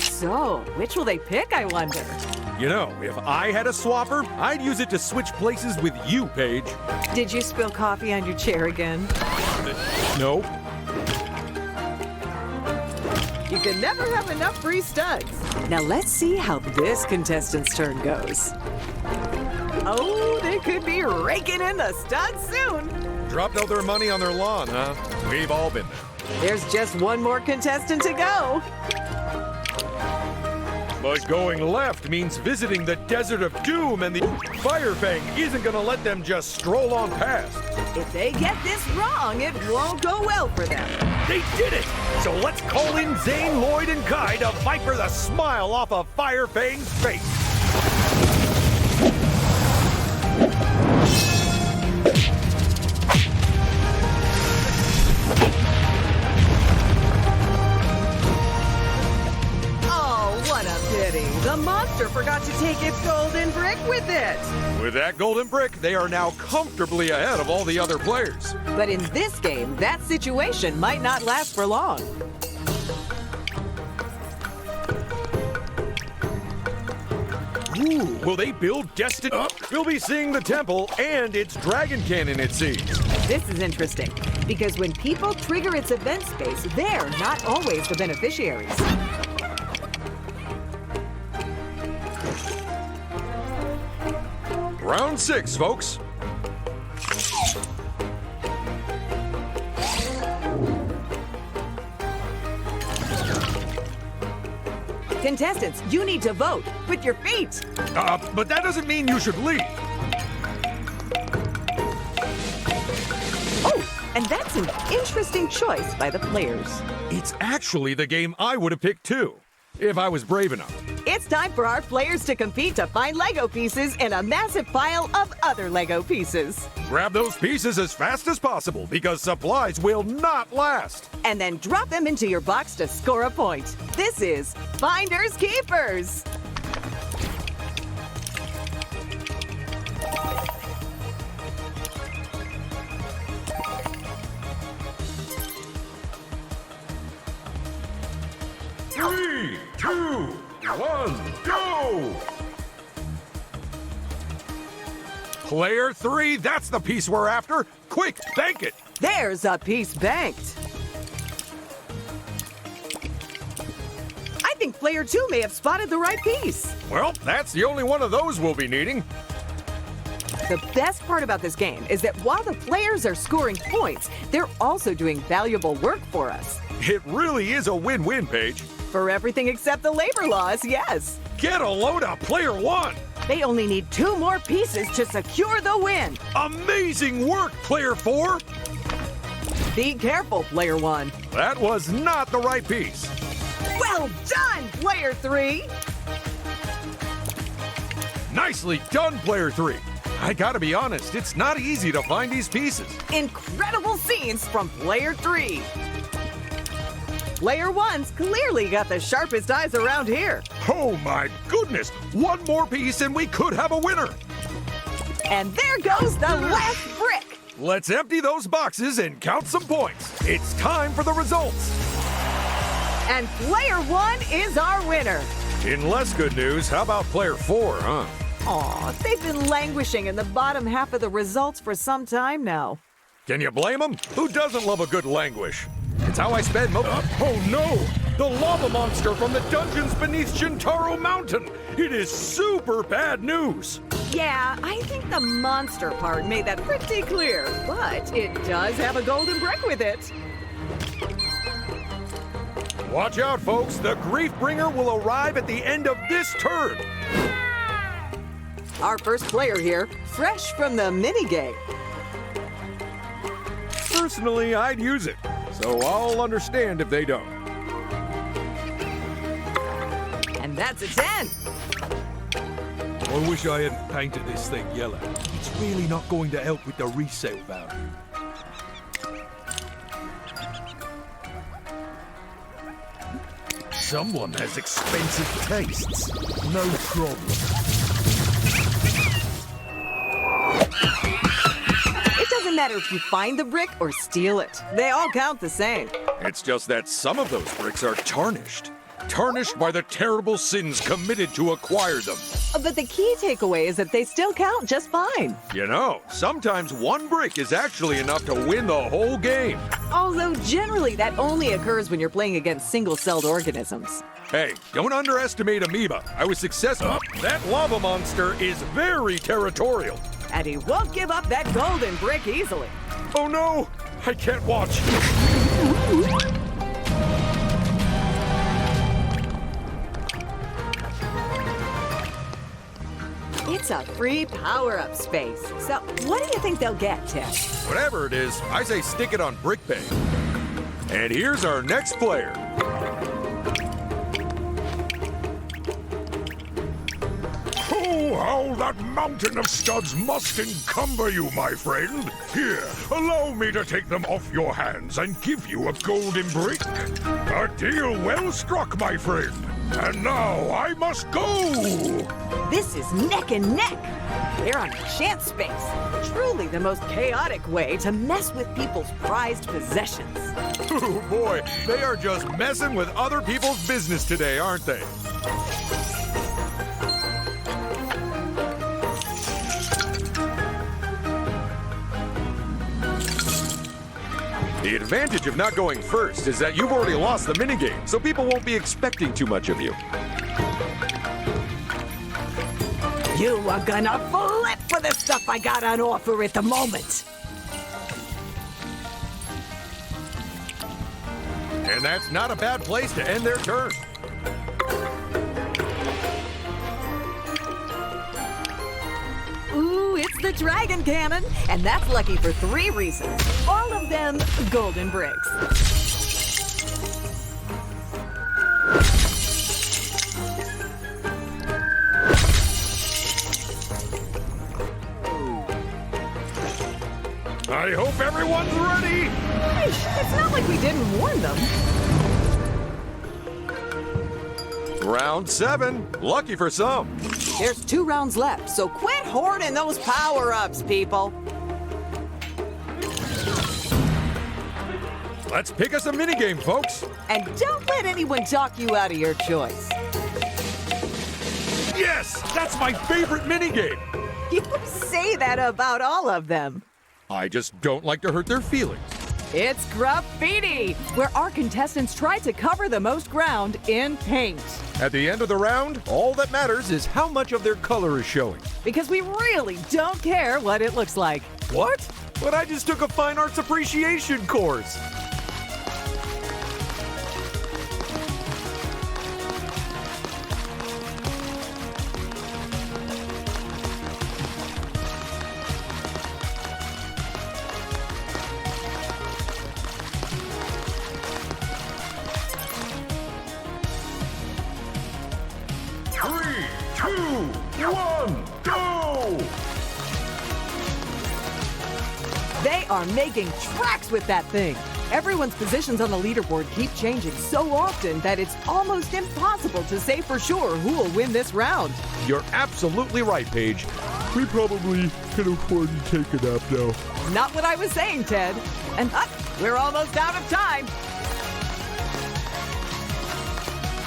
So, which will they pick, I wonder? You know, if I had a swapper, I'd use it to switch places with you, Paige. Did you spill coffee on your chair again? No. You can never have enough free studs. Now let's see how this contestant's turn goes. Oh, they could be raking in the studs soon. Dropped all their money on their lawn, huh? We've all been there. There's just one more contestant to go. But going left means visiting the Desert of Doom, and the Firefang isn't gonna let them just stroll on past. If they get this wrong, it won't go well for them. They did it! So let's call in Zane, Lloyd, and Kai to viper the smile off of Firefang's face. monster forgot to take its golden brick with it. With that golden brick, they are now comfortably ahead of all the other players. But in this game, that situation might not last for long. Ooh, will they build Destiny? We'll be seeing the temple and its dragon cannon, it seems. This is interesting, because when people trigger its event space, they're not always the beneficiaries. Round 6, folks. Contestants, you need to vote with your feet. But that doesn't mean you should leave. Oh, and that's an interesting choice by the players. It's actually the game I would have picked too, if I was brave enough. It's time for our players to compete to find Lego pieces in a massive pile of other Lego pieces. Grab those pieces as fast as possible because supplies will not last. And then drop them into your box to score a point. This is Finders Keepers. Three, two, one, go! Player 3, that's the piece we're after. Quick, bank it. There's a piece banked. I think player 2 may have spotted the right piece. Well, that's the only one of those we'll be needing. The best part about this game is that while the players are scoring points, they're also doing valuable work for us. It really is a win-win, Paige. For everything except the labor laws, yes. Get a load of player 1. They only need 2 more pieces to secure the win. Amazing work, player 4. Be careful, player 1. That was not the right piece. Well done, player 3. Nicely done, player 3. I gotta be honest, it's not easy to find these pieces. Incredible scenes from player 3. Player 1's clearly got the sharpest eyes around here. Oh my goodness, one more piece and we could have a winner. And there goes the last brick. Let's empty those boxes and count some points. It's time for the results. And player 1 is our winner. In less good news, how about player 4, huh? Aw, they've been languishing in the bottom half of the results for some time now. Can you blame them? Who doesn't love a good languish? It's how I spend oh no! The lava monster from the dungeons beneath Shintaro Mountain! It is super bad news! Yeah, I think the monster part made that pretty clear, but it does have a golden brick with it. Watch out, folks! The Grief Bringer will arrive at the end of this turn! Our first player here, fresh from the minigame. Personally, I'd use it, so I'll understand if they don't. And that's a 10. I wish I hadn't painted this thing yellow. It's really not going to help with the resale value. Someone has expensive tastes. No problem. It doesn't matter if you find the brick or steal it. They all count the same. It's just that some of those bricks are tarnished. Tarnished by the terrible sins committed to acquire them. But the key takeaway is that they still count just fine. You know, sometimes one brick is actually enough to win the whole game. Although generally that only occurs when you're playing against single-celled organisms. Hey, don't underestimate Amoeba. I was successful. That lava monster is very territorial. And he won't give up that golden brick easily. Oh no! I can't watch. It's a free power-up space. So what do you think they'll get, Tim? Whatever it is, I say stick it on Brick Bay. And here's our next player. Oh, how that mountain of studs must encumber you, my friend. Here, allow me to take them off your hands and give you a golden brick. A deal well struck, my friend. And now I must go! This is neck and neck. They're on a chance space. Truly the most chaotic way to mess with people's prized possessions. Oh boy, they are just messing with other people's business today, aren't they? The advantage of not going first is that you've already lost the minigame, so people won't be expecting too much of you. You are gonna flip for the stuff I got on offer at the moment. And that's not a bad place to end their turn. Ooh, it's the Dragon Cannon, and that's lucky for 3 reasons. All of them golden bricks. I hope everyone's ready! Hey, it's not like we didn't warn them. Round 7, lucky for some. There's 2 rounds left, so quit hoarding those power-ups, people. Let's pick us a minigame, folks. And don't let anyone talk you out of your choice. Yes, that's my favorite minigame. You say that about all of them. I just don't like to hurt their feelings. It's graffiti, where our contestants try to cover the most ground in paint. At the end of the round, all that matters is how much of their color is showing. Because we really don't care what it looks like. What? But I just took a fine arts appreciation course. They are making tracks with that thing. Everyone's positions on the leaderboard keep changing so often that it's almost impossible to say for sure who will win this round. You're absolutely right, Paige. We probably can afford to take a nap now. Not what I was saying, Ted. And we're almost out of time.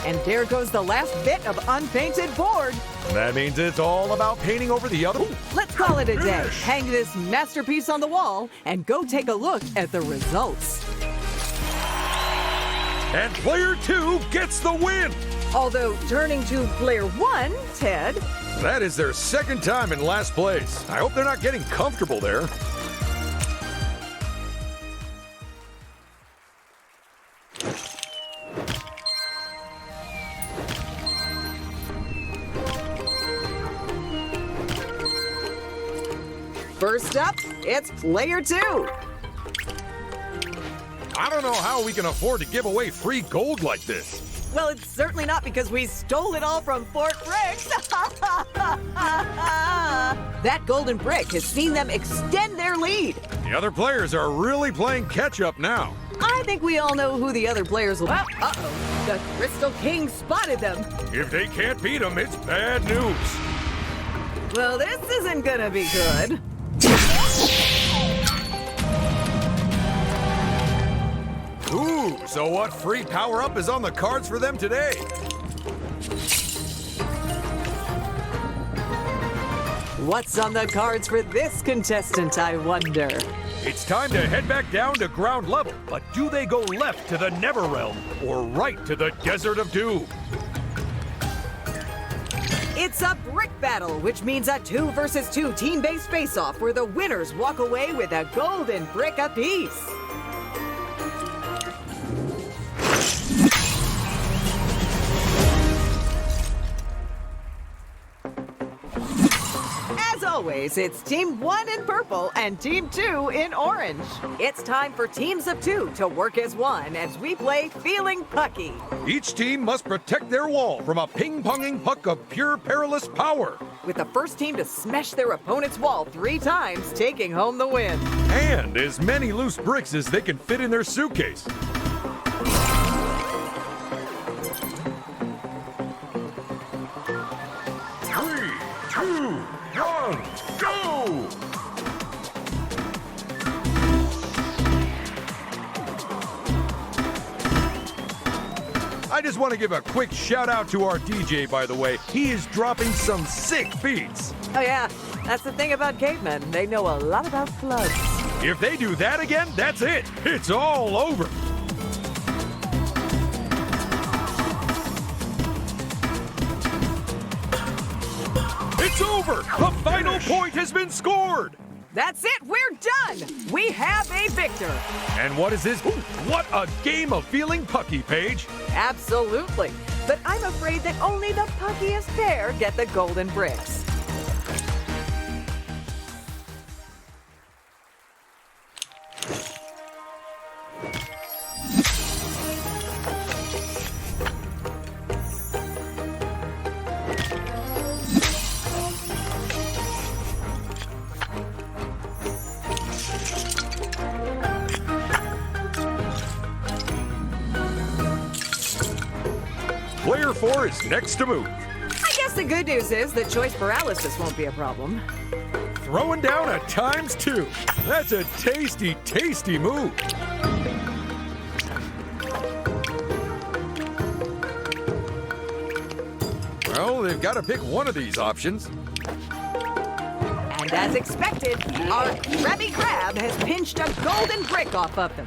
And there goes the last bit of unpainted board. That means it's all about painting over the other. Let's call it a day. Hang this masterpiece on the wall and go take a look at the results. And player 2 gets the win. Although turning to player 1, Ted. That is their second time in last place. I hope they're not getting comfortable there. First up, it's player 2. I don't know how we can afford to give away free gold like this. Well, it's certainly not because we stole it all from Fort Bricks. That golden brick has seen them extend their lead. The other players are really playing catch up now. I think we all know who the other players will be. Uh-oh, the Crystal King spotted them. If they can't beat them, it's bad news. Well, this isn't gonna be good. Ooh, so what free power-up is on the cards for them today? What's on the cards for this contestant, I wonder? It's time to head back down to ground level. But do they go left to the Never Realm Or right to the Desert of Doom. It's a brick battle, which means a 2 versus 2 team-based face-off where the winners walk away with a golden brick apiece. As always, it's Team 1 in purple and Team 2 in orange. It's time for teams of 2 to work as one as we play Feeling Pucky. Each team must protect their wall from a ping-ponging puck of pure perilous power. With the first team to smash their opponent's wall 3 times, taking home the win. And as many loose bricks as they can fit in their suitcase. I just want to give a quick shout out to our DJ, by the way. He is dropping some sick beats. Oh yeah, that's the thing about cavemen. They know a lot about floods. If they do that again, that's it. It's all over. It's over. The final point has been scored. That's it, we're done! We have a victor! And what is this? Ooh, what a game of feeling pucky, Paige. Absolutely. But I'm afraid that only the puckiest pair get the golden bricks. Player 4 is next to move. I guess the good news is that choice paralysis won't be a problem. Throwing down a ×2. That's a tasty, tasty move. Well, they've got to pick one of these options. And as expected, our Krabby Crab has pinched a golden brick off of them.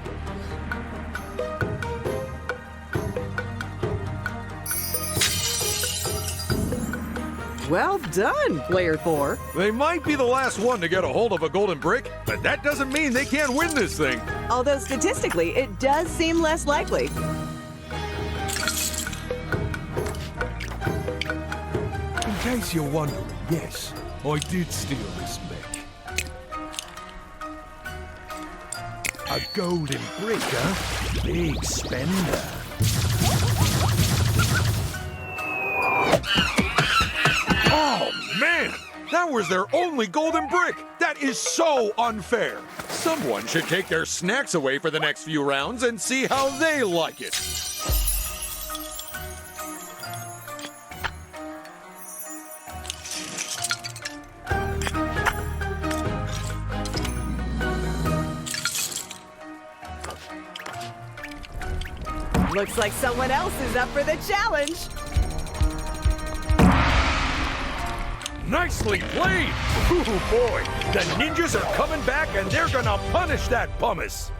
Well done, Player 4. They might be the last one to get a hold of a golden brick, but that doesn't mean they can't win this thing. Although statistically, it does seem less likely. In case you're wondering, yes, I did steal this mech. A golden brick, huh? Big spender. Oh, man! That was their only golden brick! That is so unfair! Someone should take their snacks away for the next few rounds and see how they like it. Looks like someone else is up for the challenge. Nicely played! Ooh, boy, the ninjas are coming back and they're gonna punish that pumice!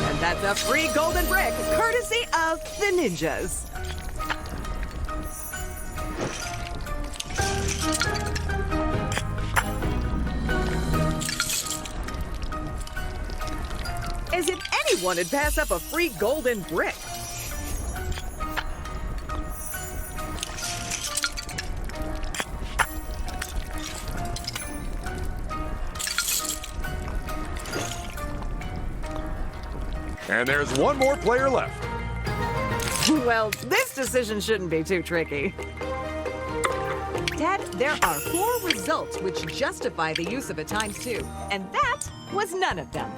And that's a free golden brick, courtesy of the ninjas. As if anyone would pass up a free golden brick. And there's one more player left. Well, this decision shouldn't be too tricky. Ted, there are 4 results which justify the use of a ×2, and that was none of them.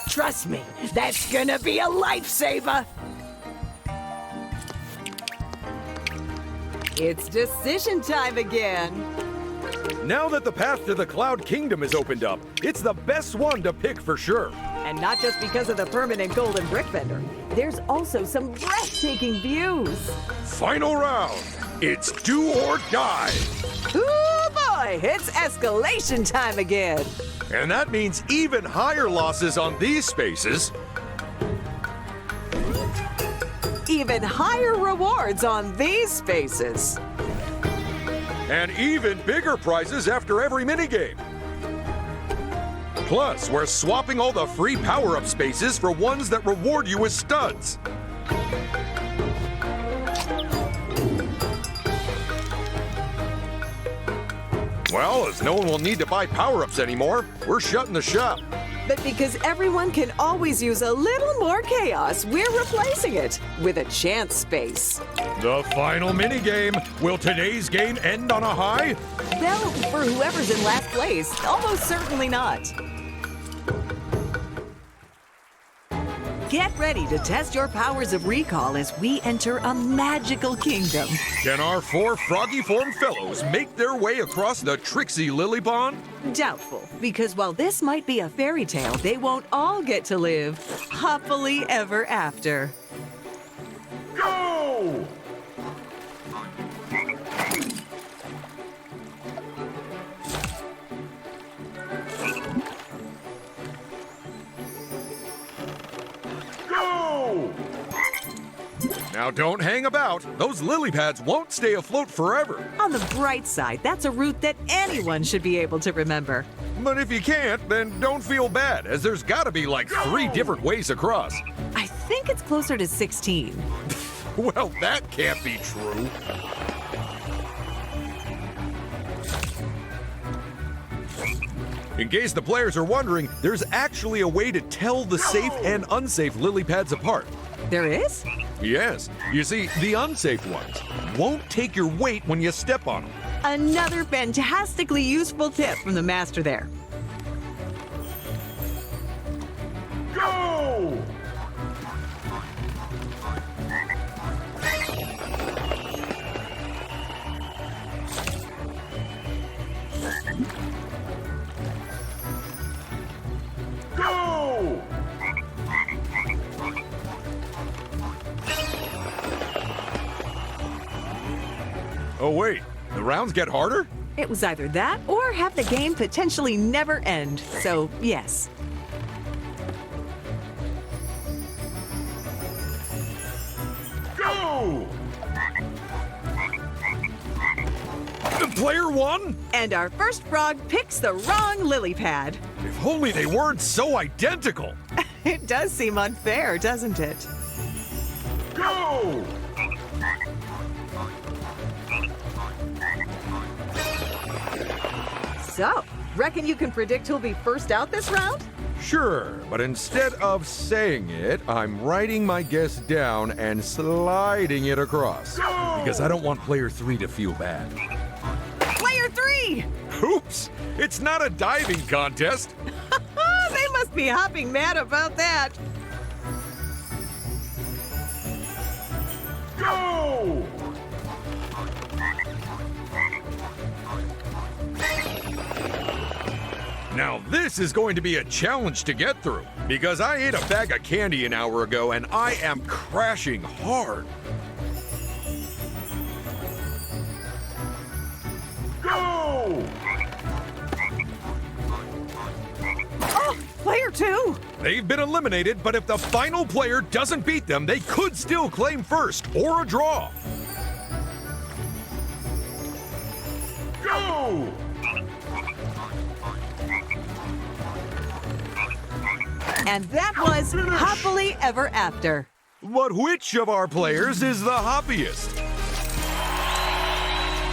Trust me, that's gonna be a lifesaver. It's decision time again. Now that the path to the Cloud Kingdom is opened up, it's the best one to pick for sure. And not just because of the permanent golden brick vendor. There's also some breathtaking views. Final round. It's do or die. Ooh boy, it's escalation time again. And that means even higher losses on these spaces. Even higher rewards on these spaces. And even bigger prizes after every minigame. Plus, we're swapping all the free power-up spaces for ones that reward you with studs. Well, as no one will need to buy power-ups anymore, we're shutting the shop. But because everyone can always use a little more chaos, we're replacing it with a chance space. The final minigame. Will today's game end on a high? Well, for whoever's in last place, almost certainly not. Get ready to test your powers of recall as we enter a magical kingdom. Can our 4 froggy-formed fellows make their way across the tricksy lily pond? Doubtful, because while this might be a fairy tale, they won't all get to live happily ever after. Go! Go! Now don't hang about. Those lily pads won't stay afloat forever. On the bright side, that's a route that anyone should be able to remember. But if you can't, then don't feel bad, as there's gotta be like 3 different ways across. I think it's closer to 16. Well, that can't be true. In case the players are wondering, there's actually a way to tell the safe and unsafe lily pads apart. There is? Yes, you see, the unsafe ones won't take your weight when you step on them. Another fantastically useful tip from the master there. Go! Go! Oh wait, the rounds get harder? It was either that or have the game potentially never end. So, yes. Go! Player 1? And our first frog picks the wrong lily pad. If only they weren't so identical. It does seem unfair, doesn't it? Go! So, reckon you can predict who'll be first out this round? Sure, but instead of saying it, I'm writing my guess down and sliding it across. Because I don't want player 3 to feel bad. Player 3! Oops! It's not a diving contest! They must be hopping mad about that. Go! Now this is going to be a challenge to get through, because I ate a bag of candy an hour ago and I am crashing hard. Go! Oh, player 2! They've been eliminated, but if the final player doesn't beat them, they could still claim first or a draw. Go! And that was happily ever after. But which of our players is the happiest?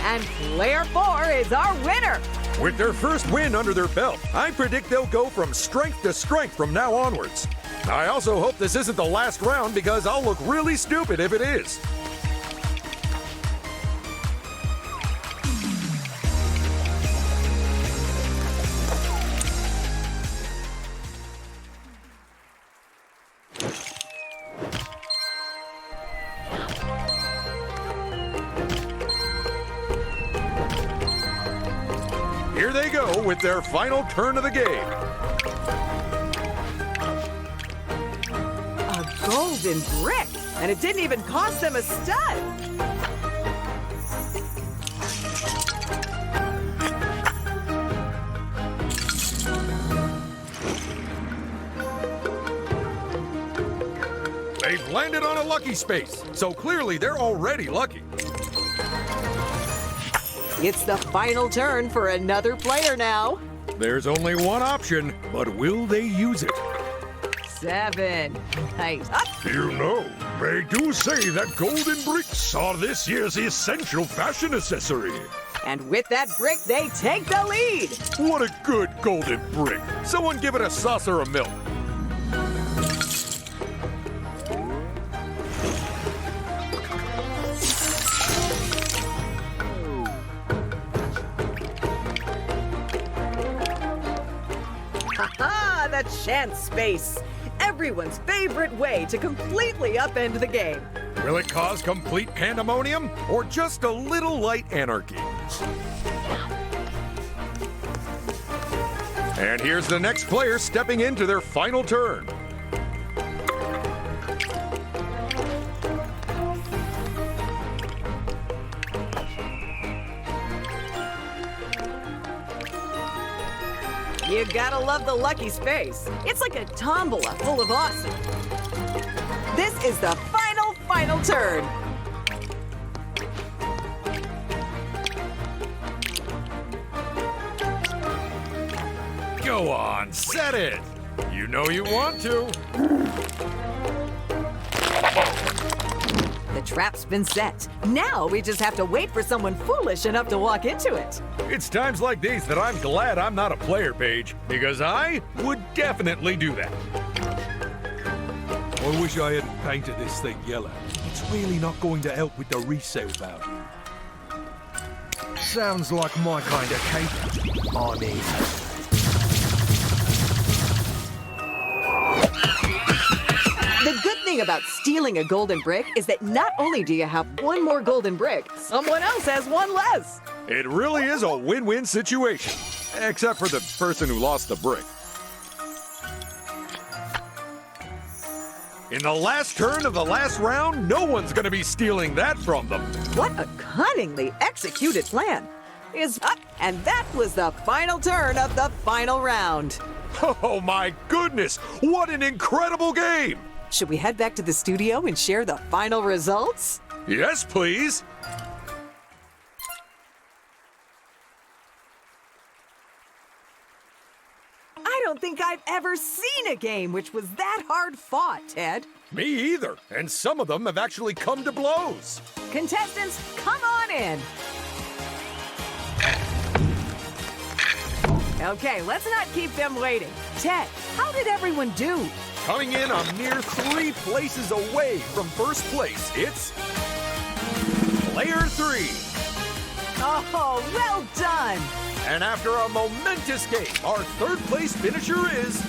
And player 4 is our winner. With their first win under their belt, I predict they'll go from strength to strength from now onwards. I also hope this isn't the last round because I'll look really stupid if it is. Here they go with their final turn of the game. A golden brick, and it didn't even cost them a stud. They've landed on a lucky space, so clearly they're already lucky. It's the final turn for another player now. There's only one option, but will they use it? 7. Nice. Up. You know, they do say that golden bricks are this year's essential fashion accessory. And with that brick, they take the lead. What a good golden brick. Someone give it a saucer of milk. Ha! The chance space. everyone's favorite way to completely upend the game. Will it cause complete pandemonium or just a little light anarchy? And here's the next player stepping into their final turn. You gotta love the lucky space. It's like a tombola full of awesome. This is the final turn. Go on, set it. You know you want to. The trap's been set. Now we just have to wait for someone foolish enough to walk into it. It's times like these that I'm glad I'm not a player, Paige, because I would definitely do that. I wish I hadn't painted this thing yellow. It's really not going to help with the resale value. Sounds like my kind of cake. I'm in. The good thing about stealing a golden brick is that not only do you have one more golden brick, someone else has one less. It really is a win-win situation, except for the person who lost the brick. In the last turn of the last round, no one's going to be stealing that from them. What a cunningly executed plan. Is up, and that was the final turn of the final round. Oh my goodness, what an incredible game! Should we head back to the studio and share the final results? Yes, please. I don't think I've ever seen a game which was that hard fought, Ted. Me either, and some of them have actually come to blows. Contestants, come on in. Okay, let's not keep them waiting. Ted, how did everyone do? Coming in a mere 3 places away from first place, it's Player 3. Oh, well done. And after a momentous game, our third place finisher is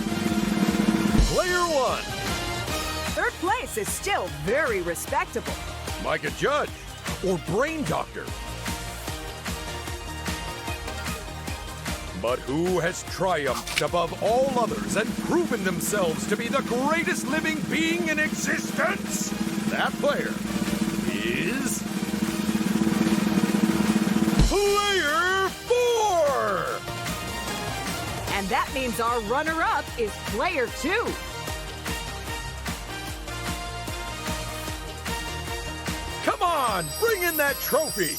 Player 1. Third place is still very respectable. Like a judge or brain doctor. But who has triumphed above all others and proven themselves to be the greatest living being in existence? That player is Player 4! And that means our runner-up is Player 2. Come on, bring in that trophy!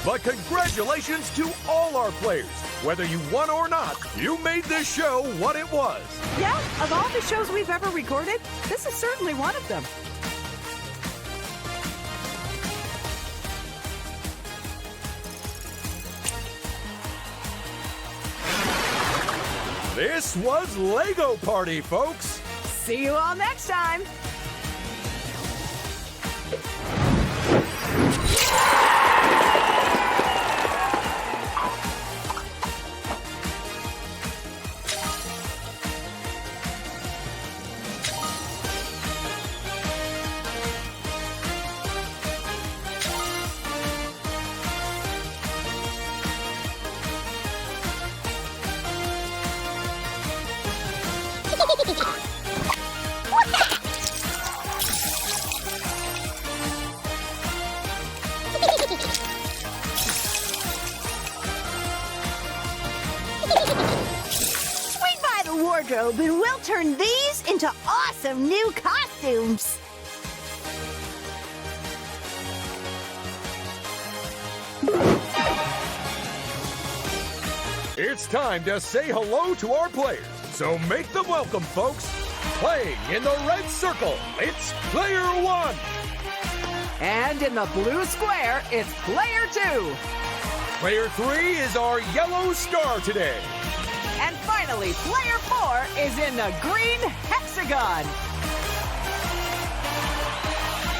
But congratulations to all our players. Whether you won or not, you made this show what it was. Yeah, of all the shows we've ever recorded, this is certainly one of them. This was Lego Party, folks. See you all next time. wardrobe and we'll turn these into awesome new costumes. It's time to say hello to our players, so make them welcome, folks. Playing in the red circle, it's Player 1. And in the blue square, it's Player 2. Player 3 is our yellow star today. And finally, Player 4 is in the green hexagon.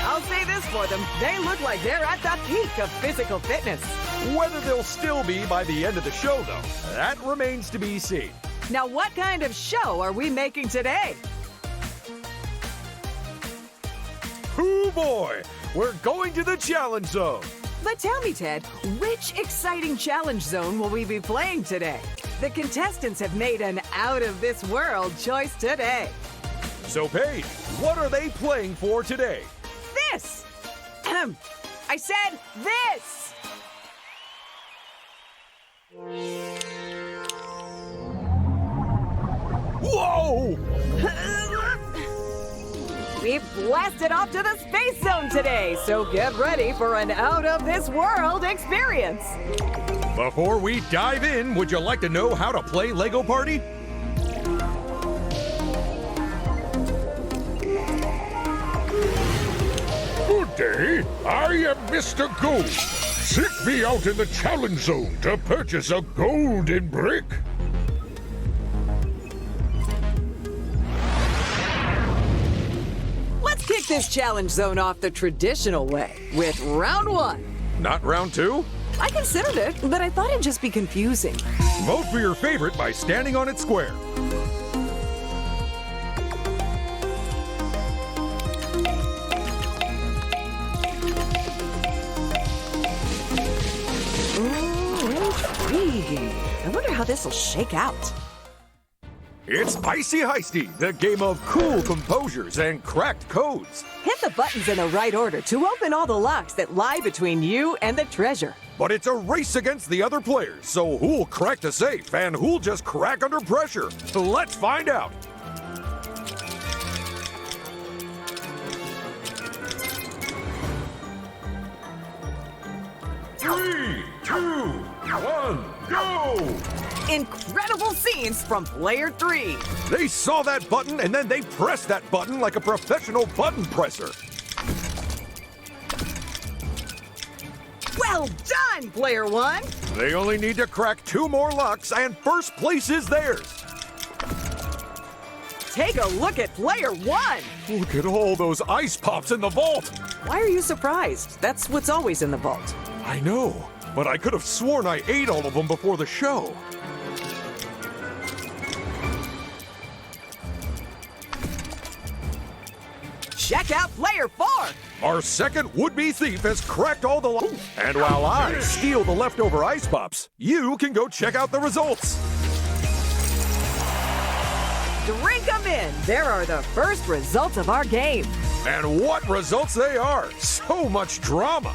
I'll say this for them, they look like they're at the peak of physical fitness. Whether they'll still be by the end of the show, though, that remains to be seen. Now, what kind of show are we making today? Oh boy, we're going to the challenge zone. But tell me, Ted, which exciting challenge zone will we be playing today? The contestants have made an out-of-this-world choice today. So, Paige, what are they playing for today? This! I said this! Whoa! We've blasted off to the space zone today, so get ready for an out-of-this-world experience. Before we dive in, would you like to know how to play Lego Party? Good day. I am Mr. Gold. Seek me out in the challenge zone to purchase a golden brick. Let's kick this challenge zone off the traditional way with round one. Not round two? I considered it, but I thought it'd just be confusing. Vote for your favorite by standing on its square. Intriguing. I wonder how this will shake out. It's Icy Heisty, the game of cool composures and cracked codes. Hit the buttons in the right order to open all the locks that lie between you and the treasure. But it's a race against the other players, so who'll crack the safe and who'll just crack under pressure? Let's find out. Three, two, one, go! Incredible scenes from player 3. They saw that button and then they pressed that button like a professional button presser. Well done, player 1. They only need to crack 2 more locks and first place is theirs. Take a look at player 1. Look at all those ice pops in the vault. Why are you surprised? That's what's always in the vault. I know, but I could have sworn I ate all of them before the show. Check out player 4. Our second would-be thief has cracked all the locks. And while I steal the leftover ice pops, you can go check out the results. Drink them in. There are the first results of our game. And what results they are! So much drama!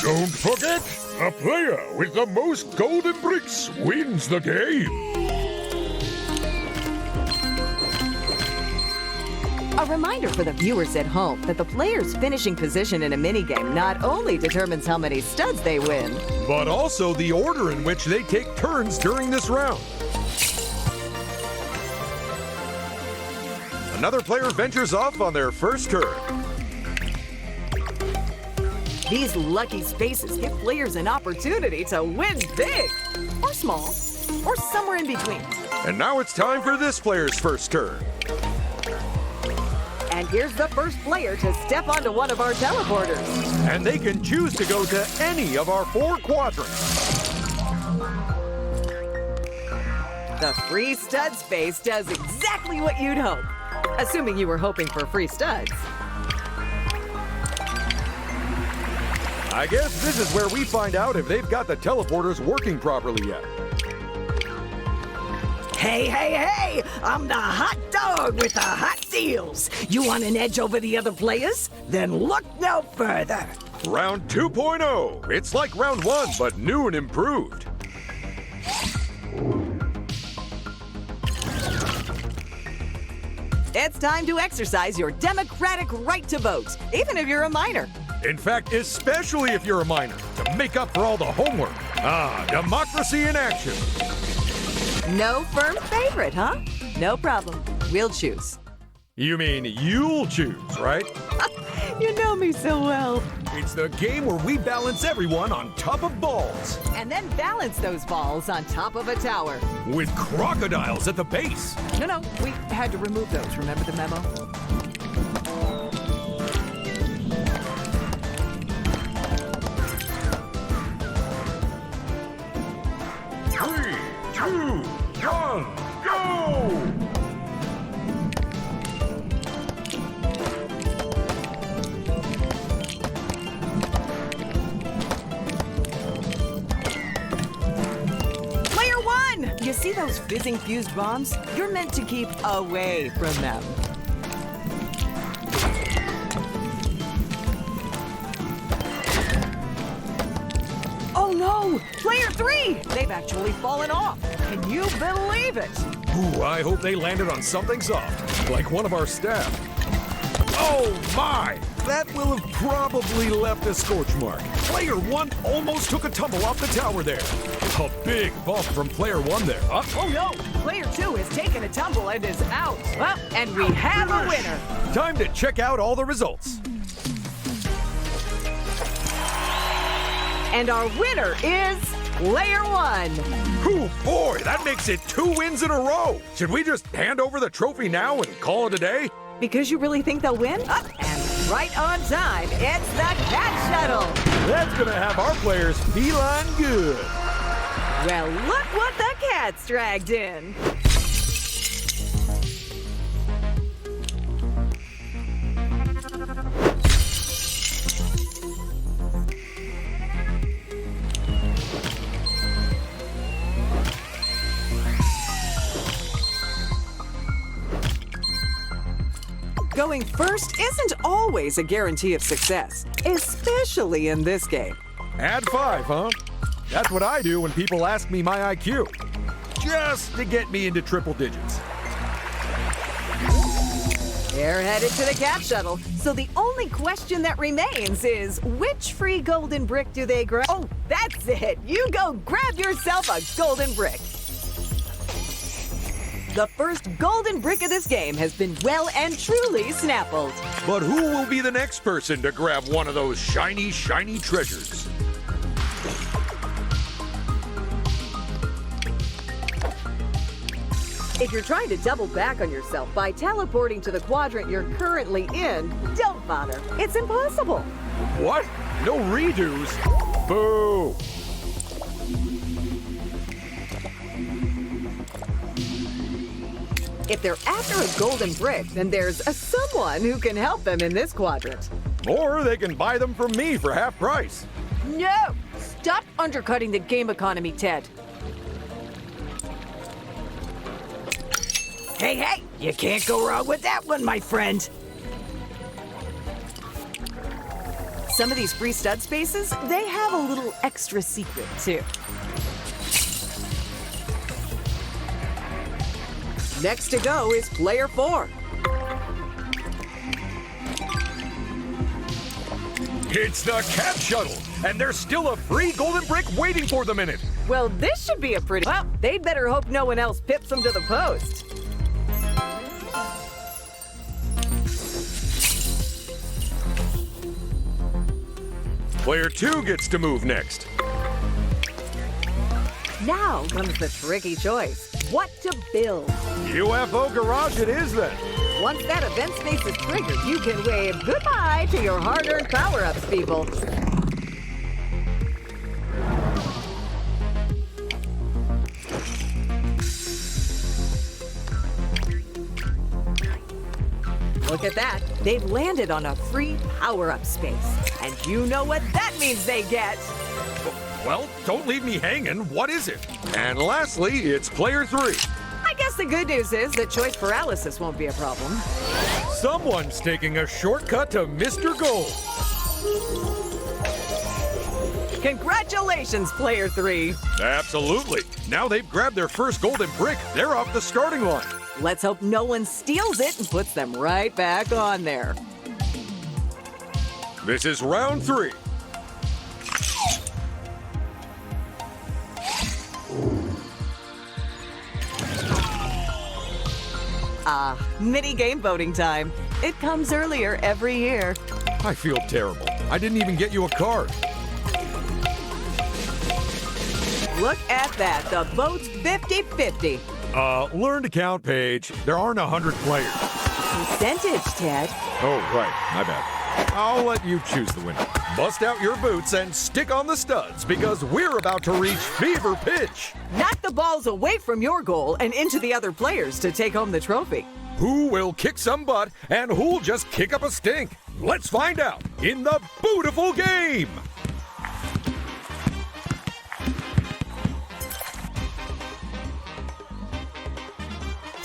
Don't forget, a player with the most golden bricks wins the game. A reminder for the viewers at home that the player's finishing position in a minigame not only determines how many studs they win, But also the order in which they take turns during this round. Another player ventures off on their first turn. these lucky spaces give players an opportunity to win big, or small, or somewhere in between. And now it's time for this player's first turn. And here's the first player to step onto one of our teleporters. And they can choose to go to any of our 4 quadrants. The free stud space does exactly what you'd hope. Assuming you were hoping for free studs. I guess this is where we find out if they've got the teleporters working properly yet. Hey, hey, hey! I'm the hot dog with the hot deals. You want an edge over the other players? Then look no further. Round 2.0. It's like round 1, but new and improved. It's time to exercise your democratic right to vote, even if you're a minor. In fact, especially if you're a minor, to make up for all the homework. Ah, democracy in action. No firm favorite, huh? No problem. We'll choose. You mean you'll choose, right? You know me so well. It's the game where we balance everyone on top of balls, And then balance those balls on top of a tower. with crocodiles at the base. No, we had to remove those. Remember the memo? 3, 2, 1, go! Player one! You see those fizzing fused bombs? You're meant to keep away from them. Oh no! Player three! They've actually fallen off. Can you believe it? Ooh, I hope they landed on something soft, like one of our staff. Oh my! That will have probably left a scorch mark. Player one almost took a tumble off the tower there. A big bump from player one there, huh? Oh no! Player two has taken a tumble and is out. Well, and we have a winner. Time to check out all the results. And our winner is player one. Ooh, boy, that makes it 2 wins in a row. Should we just hand over the trophy now and call it a day? Because you really think they'll win? And right on time, it's the cat shuttle. That's gonna have our players feeling good. Well, look what the cat's dragged in. Going first isn't always a guarantee of success, especially in this game. Add 5, huh? That's what I do when people ask me my IQ. Just to get me into triple digits. They're headed to the cat shuttle, so the only question that remains is which free golden brick do they grab? Oh, that's it! You go grab yourself a golden brick! The first golden brick of this game has been well and truly snappled. But who will be the next person to grab one of those shiny, shiny treasures? If you're trying to double back on yourself by teleporting to the quadrant you're currently in, don't bother. It's impossible. What? No redos? Boo! If they're after a golden brick, then there's someone who can help them in this quadrant. Or they can buy them from me for half price. No! Stop undercutting the game economy, Ted. Hey, you can't go wrong with that one, my friend. Some of these free stud spaces, they have a little extra secret, too. Next to go is player 4. It's the cat shuttle, and there's still a free golden brick waiting for them in it. Well, this should be a pretty... Well, they'd better hope no one else pips them to the post. Player 2 gets to move next. Now comes the tricky choice. What to build? UFO garage it is then. Once that event space is triggered, you can wave goodbye to your hard-earned power-ups, people. Look at that. They've landed on a free power-up space. And you know what that means they get. Well, don't leave me hanging. What is it? And lastly, it's player 3. I guess the good news is that choice paralysis won't be a problem. Someone's taking a shortcut to Mr. Gold. Congratulations, player 3. Absolutely. Now they've grabbed their first golden brick. They're off the starting line. Let's hope no one steals it and puts them right back on there. This is round 3. Mini game voting time. It comes earlier every year. I feel terrible. I didn't even get you a card. Look at that. The vote's 50-50. Learn to count, Paige. There aren't 100 players. Percentage, Ted. Oh, right. My bad. I'll let you choose the winner. Bust out your boots and stick on the studs because we're about to reach fever pitch. Knock the balls away from your goal and into the other players to take home the trophy. Who will kick some butt and who'll just kick up a stink? Let's find out in the Bootiful game.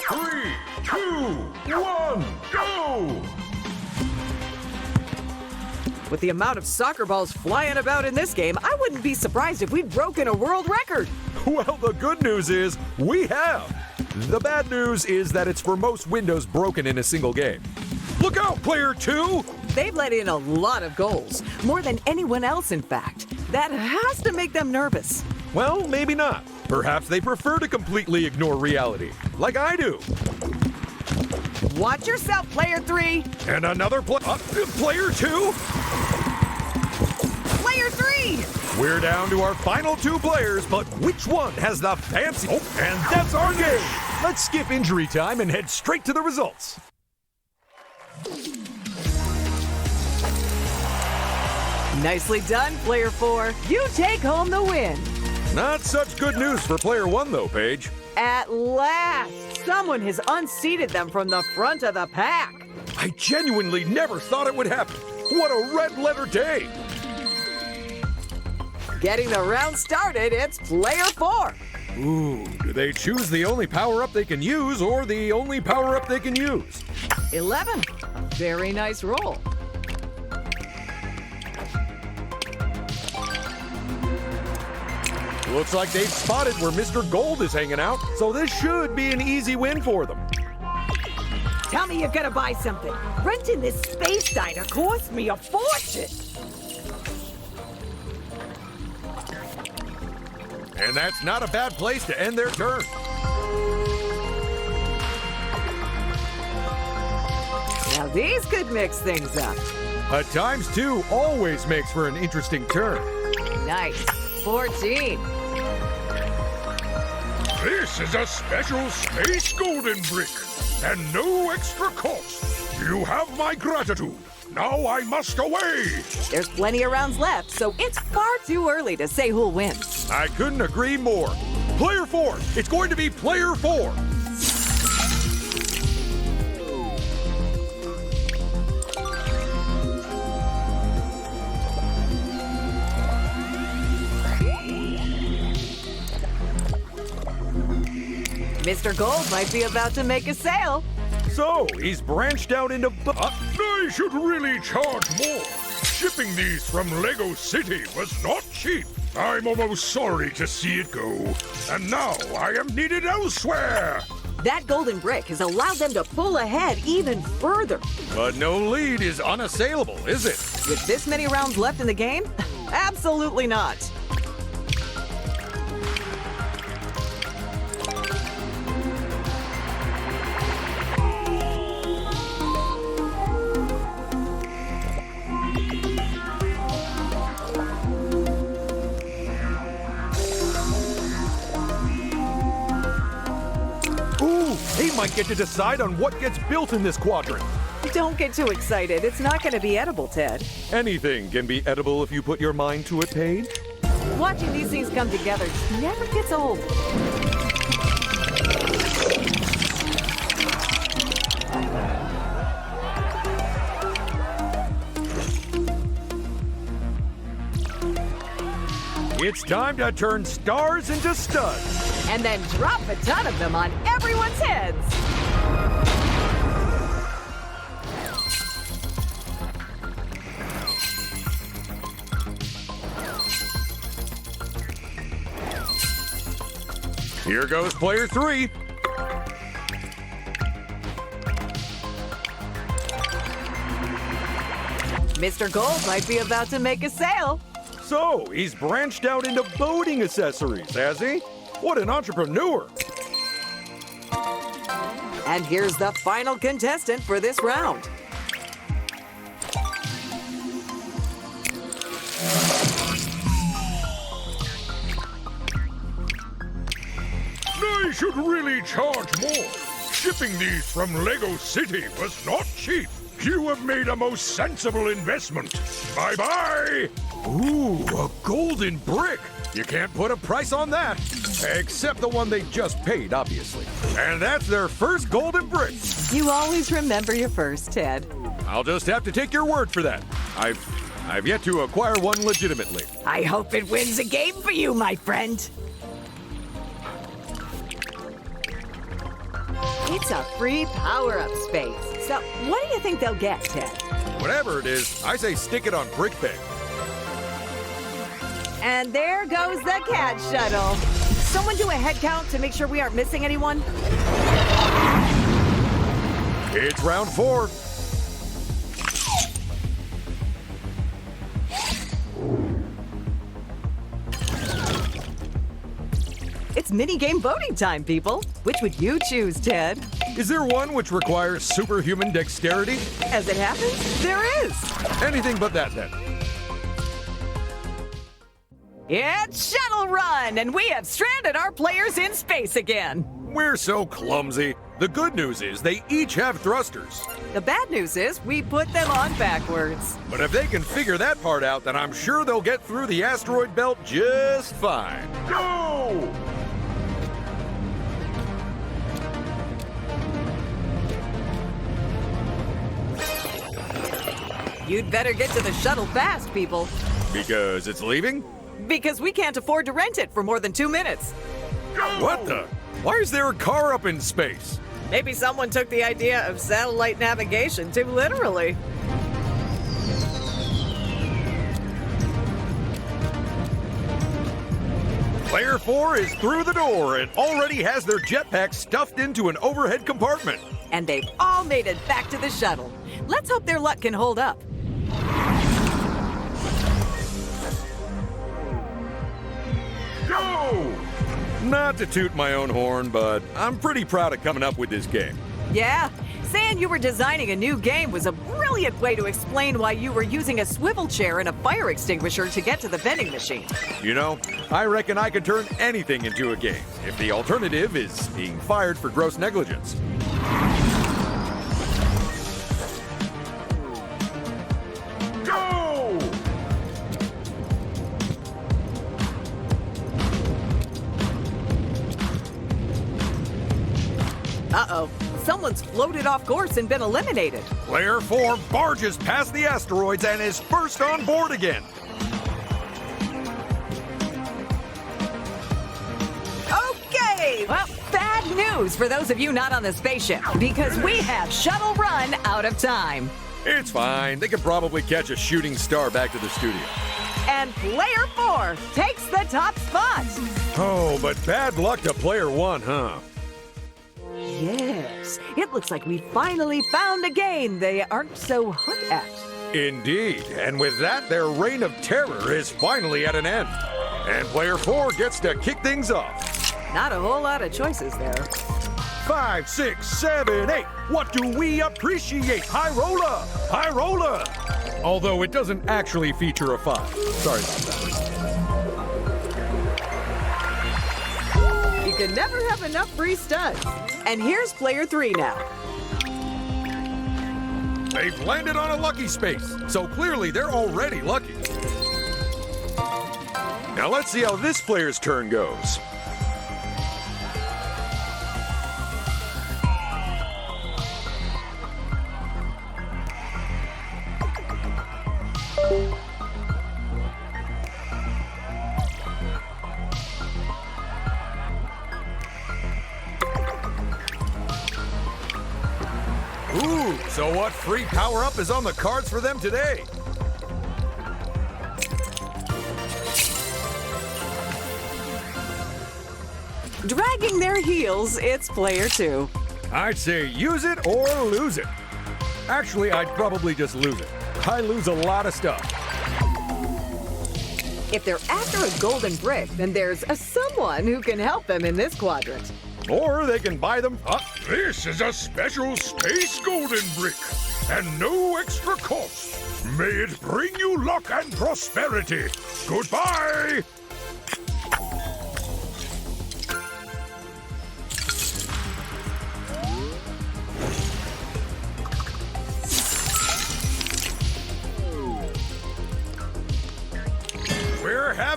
3, 2, 1, go! With the amount of soccer balls flying about in this game, I wouldn't be surprised if we'd broken a world record. Well, the good news is we have. The bad news is that it's for most windows broken in a single game. Look out, player 2! They've let in a lot of goals, more than anyone else, in fact. That has to make them nervous. Well, maybe not. Perhaps they prefer to completely ignore reality, like I do. Watch yourself, player 3. And another player 2? Player 3! We're down to our final 2 players, but which one has the fancy? Oh, and that's our game! Let's skip injury time and head straight to the results. Nicely done, player 4. You take home the win. Not such good news for player 1, though, Paige. At last, someone has unseated them from the front of the pack. I genuinely never thought it would happen. What a red-letter day! Getting the round started, it's player 4. Ooh, do they choose the only power-up they can use or the only power-up they can use? 11. Very nice roll. Looks like they've spotted where Mr. Gold is hanging out, so this should be an easy win for them. Tell me you're gonna buy something. Renting this space diner cost me a fortune. And that's not a bad place to end their turn. Now these could mix things up. A ×2 always makes for an interesting turn. Nice. 14. This is a special space golden brick, and no extra cost. You have my gratitude. Now I must away. There's plenty of rounds left, so it's far too early to say who'll win. I couldn't agree more. Player 4, it's going to be player 4. Mr. Gold might be about to make a sale. So, he's branched out into... I should really charge more. Shipping these from Lego City was not cheap. I'm almost sorry to see it go. And now I am needed elsewhere. That golden brick has allowed them to pull ahead even further. But no lead is unassailable, is it? With this many rounds left in the game? Absolutely not. He might get to decide on what gets built in this quadrant. Don't get too excited. It's not going to be edible, Ted. Anything can be edible if you put your mind to it, Paige. Watching these things come together never gets old. It's time to turn stars into studs. And then drop a ton of them on everyone's heads. Here goes player 3. Mr. Gold might be about to make a sale. So, he's branched out into boating accessories, has he? What an entrepreneur! And here's the final contestant for this round. should really charge more. Shipping these from Lego City was not cheap. You have made a most sensible investment. Bye-bye! Ooh, a golden brick! You can't put a price on that. Except the one they just paid, obviously. And that's their first golden brick. You always remember your first, Ted. I'll just have to take your word for that. I've yet to acquire one legitimately. I hope it wins a game for you, my friend. It's a free power-up space. So, what do you think they'll get, Ted? Whatever it is, I say stick it on brick peg. And there goes the cat shuttle. Someone do a head count to make sure we aren't missing anyone. It's round 4. It's mini-game voting time, people. Which would you choose, Ted? Is there one which requires superhuman dexterity? As it happens, there is. Anything but that, then. It's Shuttle Run, and we have stranded our players in space again. We're so clumsy. The good news is they each have thrusters. The bad news is we put them on backwards. But if they can figure that part out, then I'm sure they'll get through the asteroid belt just fine. Go! You'd better get to the shuttle fast, people. Because it's leaving? Because we can't afford to rent it for more than 2 minutes. What the? Why is there a car up in space? Maybe someone took the idea of satellite navigation too literally. Player 4 is through the door and already has their jetpack stuffed into an overhead compartment. And they've all made it back to the shuttle. Let's hope their luck can hold up. Go! Not to toot my own horn, but I'm pretty proud of coming up with this game. Yeah, saying you were designing a new game was a brilliant way to explain why you were using a swivel chair and a fire extinguisher to get to the vending machine. You know, I reckon I can turn anything into a game if the alternative is being fired for gross negligence. Go! Uh-oh, someone's floated off course and been eliminated. Player 4 barges past the asteroids and is first on board again. Okay, well, bad news for those of you not on the spaceship, because we have Shuttle Run out of time. It's fine. They could probably catch a shooting star back to the studio. And Player 4 takes the top spot. Oh, but bad luck to Player 1, huh? Yes, it looks like we finally found a game they aren't so hot at. Indeed, and with that, their reign of terror is finally at an end. And Player 4 gets to kick things off. Not a whole lot of choices there. 5, 6, 7, 8. What do we appreciate? High roller! High roller! Although it doesn't actually feature a 5. Sorry about that. You can never have enough free studs. And here's Player 3 now. They've landed on a lucky space, so clearly they're already lucky. Now let's see how this player's turn goes. Ooh, so what free power-up is on the cards for them today? Dragging their heels, it's Player 2. I'd say use it or lose it. Actually, I'd probably just lose it. I lose a lot of stuff. If they're after a golden brick, then there's a someone who can help them in this quadrant. Or they can buy them up. This is a special space golden brick, and no extra cost. May it bring you luck and prosperity. Goodbye!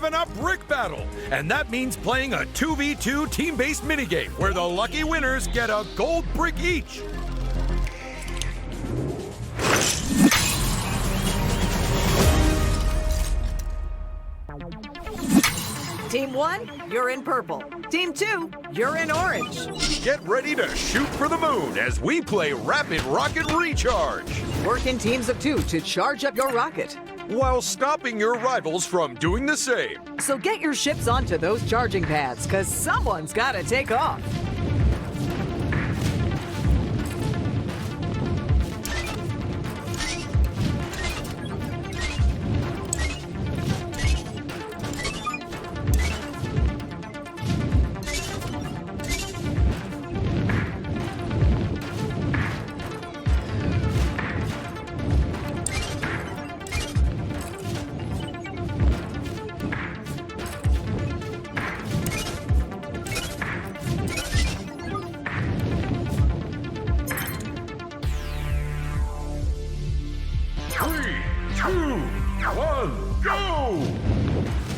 revving up brick battle. And that means playing a 2v2 team-based minigame where the lucky winners get a gold brick each. Team 1, you're in purple. Team 2, you're in orange. Get ready to shoot for the moon as we play Rapid Rocket Recharge, Work in teams of 2 to charge up your rocket. while stopping your rivals from doing the same. So get your ships onto those charging pads, because someone's got to take off.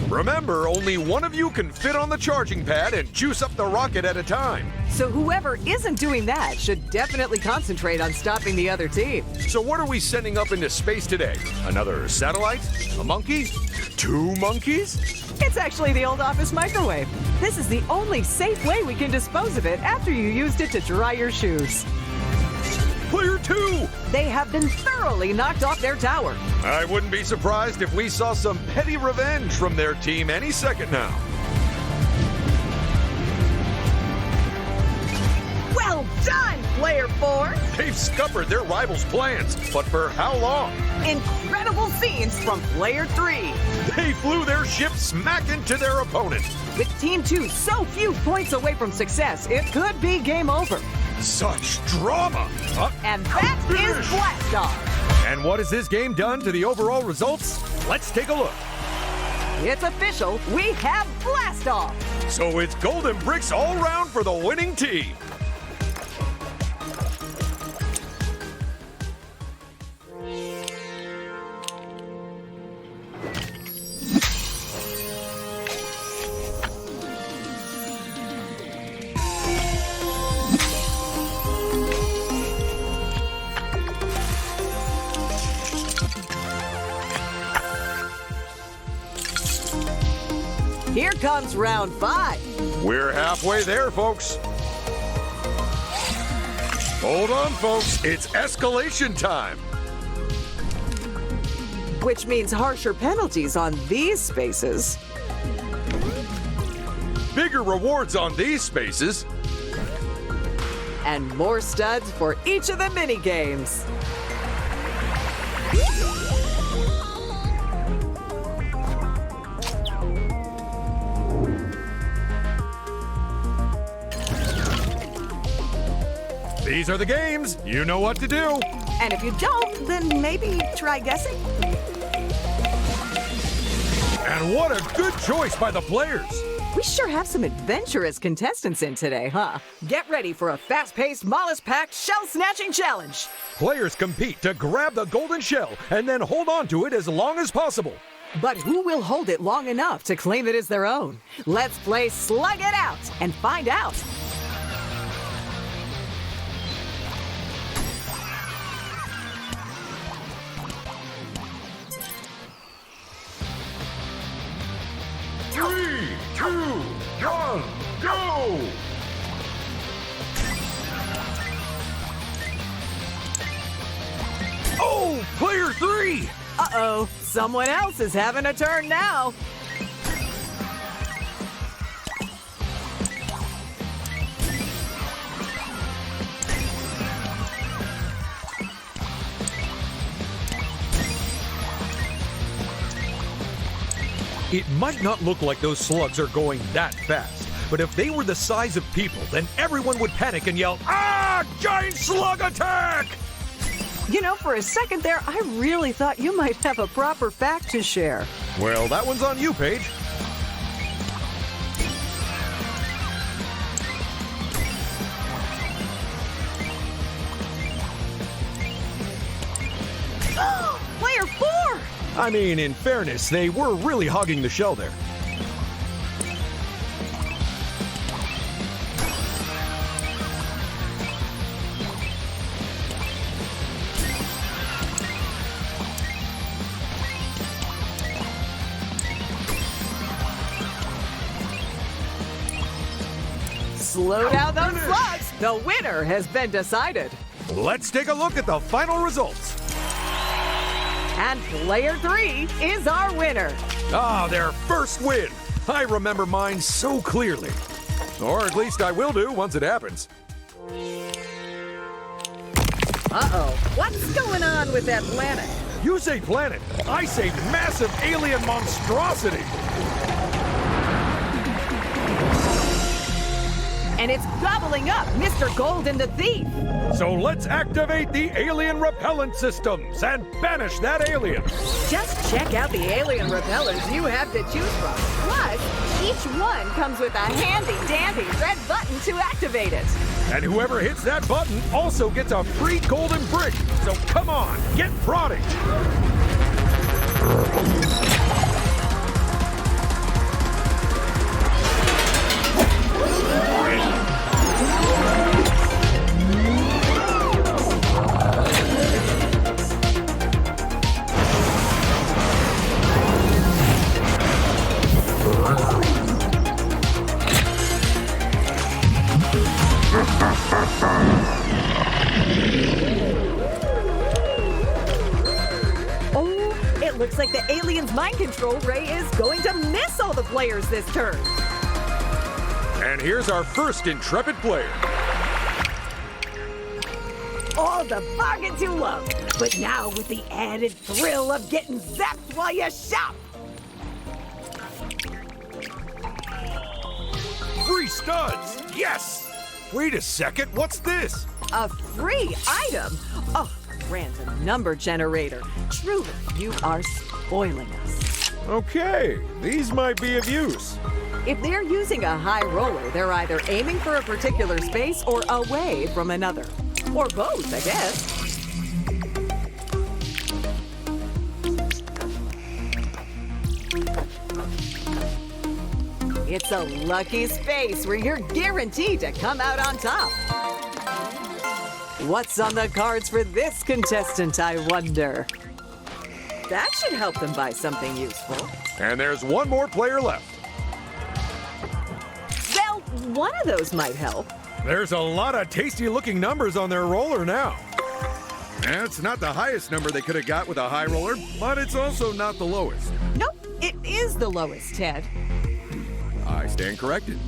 Remember, only one of you can fit on the charging pad and juice up the rocket at a time. So whoever isn't doing that should definitely concentrate on stopping the other team. So what are we sending up into space today? Another satellite? A monkey? 2 monkeys? It's actually the old office microwave. This is the only safe way we can dispose of it after you used it to dry your shoes. Player 2! They have been thoroughly knocked off their tower. I wouldn't be surprised if we saw some petty revenge from their team any second now. Well done, Player 4! They've scuppered their rivals' plans, but for how long? Incredible scenes from Player 3. They flew their ship smack into their opponent. With Team 2 so few points away from success, it could be game over. Such drama! And that is Blast Off. And what has this game done to the overall results? Let's take a look. It's official, we have Blast Off. So it's golden bricks all round for the winning team. Here comes round 5. We're halfway there, folks. Hold on, folks. It's escalation time. Which means harsher penalties on these spaces. Bigger rewards on these spaces. And more studs for each of the mini games. These are the games. You know what to do. And if you don't, then maybe try guessing. And what a good choice by the players. We sure have some adventurous contestants in today, huh? Get ready for a fast-paced, mollusk-packed, shell-snatching challenge. Players compete to grab the golden shell and then hold on to it as long as possible. But who will hold it long enough to claim it as their own? Let's play Slug It Out and find out. Three, two, one, go! Oh, player 3! Uh-oh, someone else is having a turn now. It might not look like those slugs are going that fast, but if they were the size of people, then everyone would panic and yell, "Ah! Giant slug attack!" You know, for a second there, I really thought you might have a proper fact to share. Well, that one's on you, Paige. Player 4! I mean, in fairness, they were really hogging the shell there. Slow down those slugs. The winner has been decided. Let's take a look at the final results. And player 3 is our winner. Ah, their first win. I remember mine so clearly. Or at least I will do once it happens. Uh-oh. What's going on with that planet? You say planet, I say massive alien monstrosity. And it's gobbling up Mr. Gold and the Thief. So let's activate the alien repellent systems and banish that alien. Just check out the alien repellers you have to choose from. Plus, each one comes with a handy-dandy red button to activate it. And whoever hits that button also gets a free golden brick. So come on, get prodding. Oh, it looks like the alien's mind control ray is going to miss all the players this turn. And here's our first intrepid player. All the bargains you love, but now with the added thrill of getting zapped while you shop. Free studs, yes! Wait a second, what's this? A free item? Oh, random number generator. Truly, you are spoiling us. Okay, these might be of use. If they're using a high roller, they're either aiming for a particular space or away from another. Or both, I guess. It's a lucky space where you're guaranteed to come out on top. What's on the cards for this contestant, I wonder? That should help them buy something useful. And there's one more player left. Well, one of those might help. There's a lot of tasty-looking numbers on their roller now. It's not the highest number they could have got with a high roller, but it's also not the lowest. Nope, it is the lowest, Ted. I stand corrected.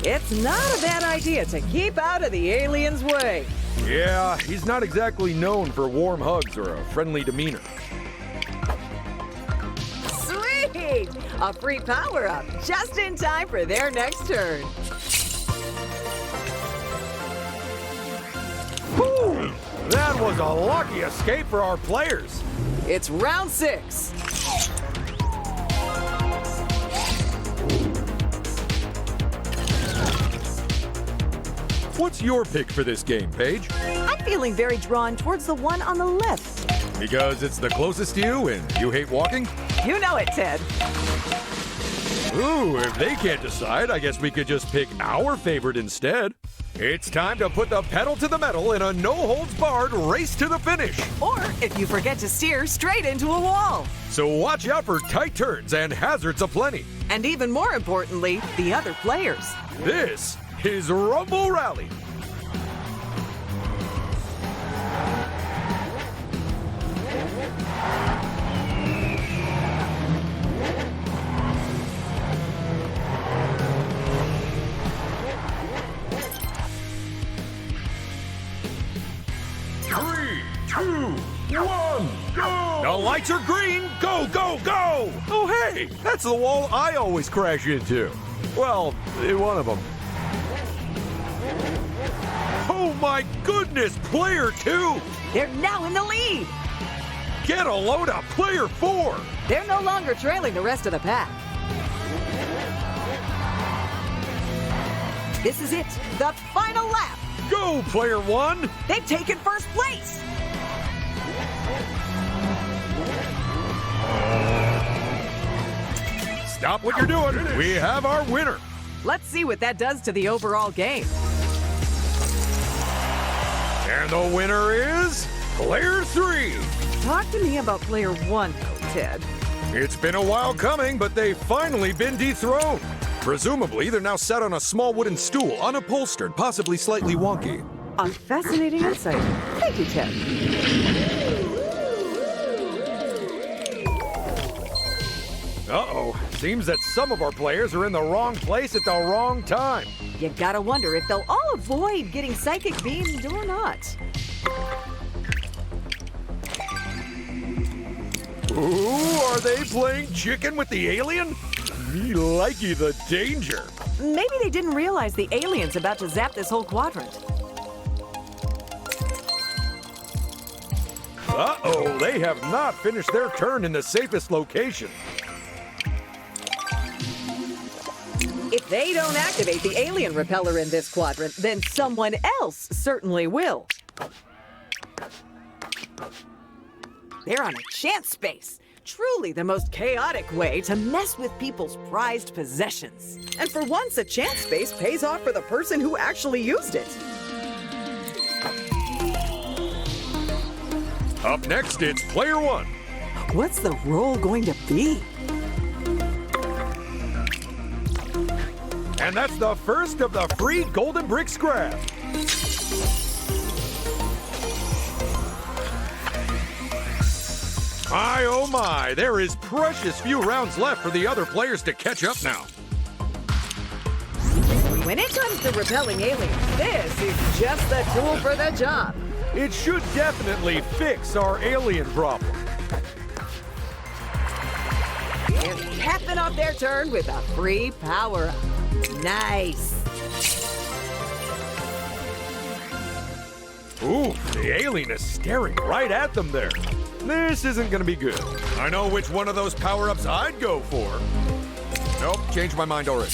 It's not a bad idea to keep out of the alien's way. Yeah, he's not exactly known for warm hugs or a friendly demeanor. Sweet! A free power-up just in time for their next turn. Whew! That was a lucky escape for our players. It's round 6. What's your pick for this game, Paige? I'm feeling very drawn towards the one on the left. Because it's the closest to you and you hate walking? You know it, Ted. Ooh, if they can't decide, I guess we could just pick our favorite instead. It's time to put the pedal to the metal in a no-holds-barred race to the finish. Or, if you forget to steer, straight into a wall. So watch out for tight turns and hazards aplenty. And even more importantly, the other players. This is Rumble Rally. Three, two, one, go! The lights are green. Go, go, go! Oh, hey, that's the wall I always crash into. Well, one of them. Oh my goodness, player 2! They're now in the lead. Get a load of player 4! They're no longer trailing the rest of the pack. This is it, the final lap. Go, player 1! They've taken first place. Stop what you're doing. We have our winner. Let's see what that does to the overall game. And the winner is player 3. Talk to me about player 1, though. Ted. It's been a while coming, but they've finally been dethroned. Presumably, they're now sat on a small wooden stool, unupholstered, possibly slightly wonky. A fascinating insight. Thank you, Ted. Uh-oh. Seems that some of our players are in the wrong place at the wrong time. You gotta wonder if they'll all avoid getting psychic beamed or not. Ooh, are they playing chicken with the alien? Me likey the danger. Maybe they didn't realize the alien's about to zap this whole quadrant. Uh-oh, they have not finished their turn in the safest location. If they don't activate the alien repeller in this quadrant, then someone else certainly will. They're on a chance space. Truly the most chaotic way to mess with people's prized possessions. And for once, a chance space pays off for the person who actually used it. Up next, it's player one. What's the role going to be? And that's the first of the free golden bricks grab. My oh my, there is precious few rounds left for the other players to catch up now. When it comes to repelling aliens, this is just the tool for the job. It should definitely fix our alien problem. And capping off their turn with a free power-up. Nice. Ooh, the alien is staring right at them there. This isn't gonna be good. I know which one of those power-ups I'd go for. Nope, changed my mind already.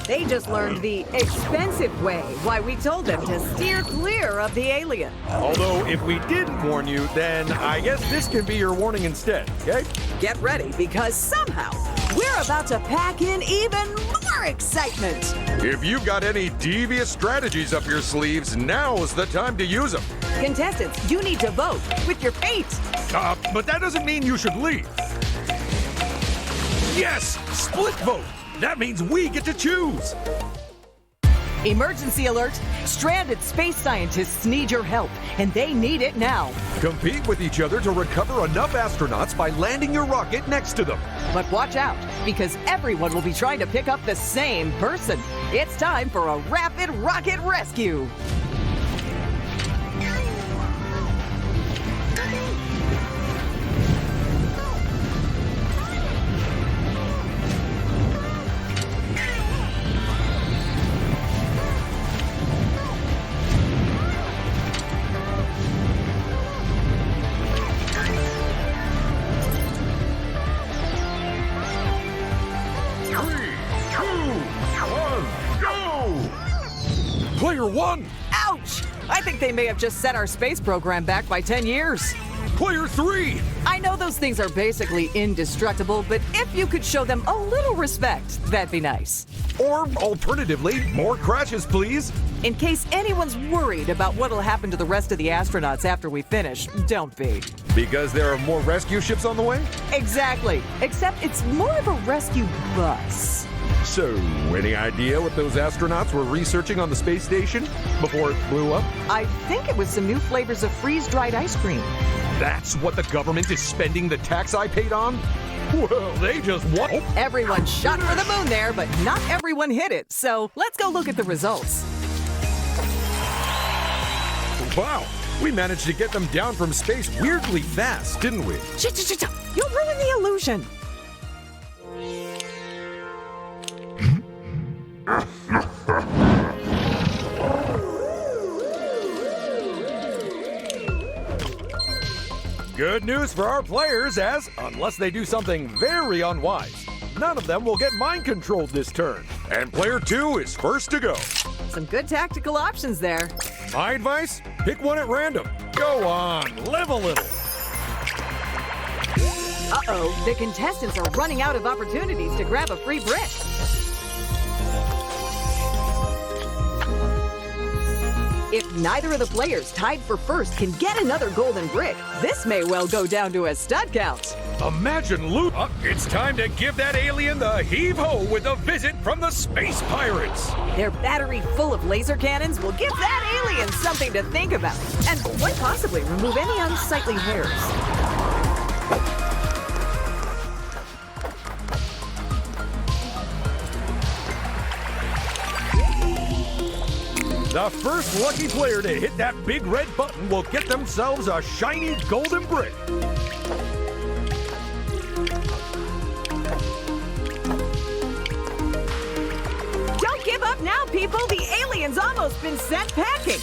They just learned the expensive way, why we told them to steer clear of the alien. Although, if we didn't warn you, then I guess this can be your warning instead, okay? Get ready, because somehow we're about to pack in even more excitement. If you've got any devious strategies up your sleeves, now is the time to use them. Contestants, you need to vote with your feet. But that doesn't mean you should leave. Yes, split vote. That means we get to choose. Emergency alert! Stranded space scientists need your help, and they need it now. Compete with each other to recover enough astronauts by landing your rocket next to them. But watch out, because everyone will be trying to pick up the same person. It's time for a rapid rocket rescue. Player one! Ouch! I think they may have just set our space program back by 10 years. Player three! I know those things are basically indestructible, but if you could show them a little respect, that'd be nice. Or alternatively, more crashes, please. In case anyone's worried about what'll happen to the rest of the astronauts after we finish, don't be. Because there are more rescue ships on the way? Exactly. Except it's more of a rescue bus. So, any idea what those astronauts were researching on the space station before it blew up? I think it was some new flavors of freeze-dried ice cream. That's what the government is spending the tax I paid on? Well, they just won. Everyone shot for the moon there, but not everyone hit it. So let's go look at the results. Wow, we managed to get them down from space weirdly fast, didn't we? You'll ruin the illusion. Good news for our players, as, unless they do something very unwise, none of them will get mind-controlled this turn. And player two is first to go. Some good tactical options there. My advice? Pick one at random. Go on, live a little. Uh-oh, the contestants are running out of opportunities to grab a free brick. If neither of the players tied for first can get another golden brick, this may well go down to a stud count. Imagine loot. It's time to give that alien the heave-ho with a visit from the space pirates. Their battery full of laser cannons will give that alien something to think about, and quite possibly remove any unsightly hairs. The first lucky player to hit that big red button will get themselves a shiny golden brick. Don't give up now, people! The alien's almost been sent packing!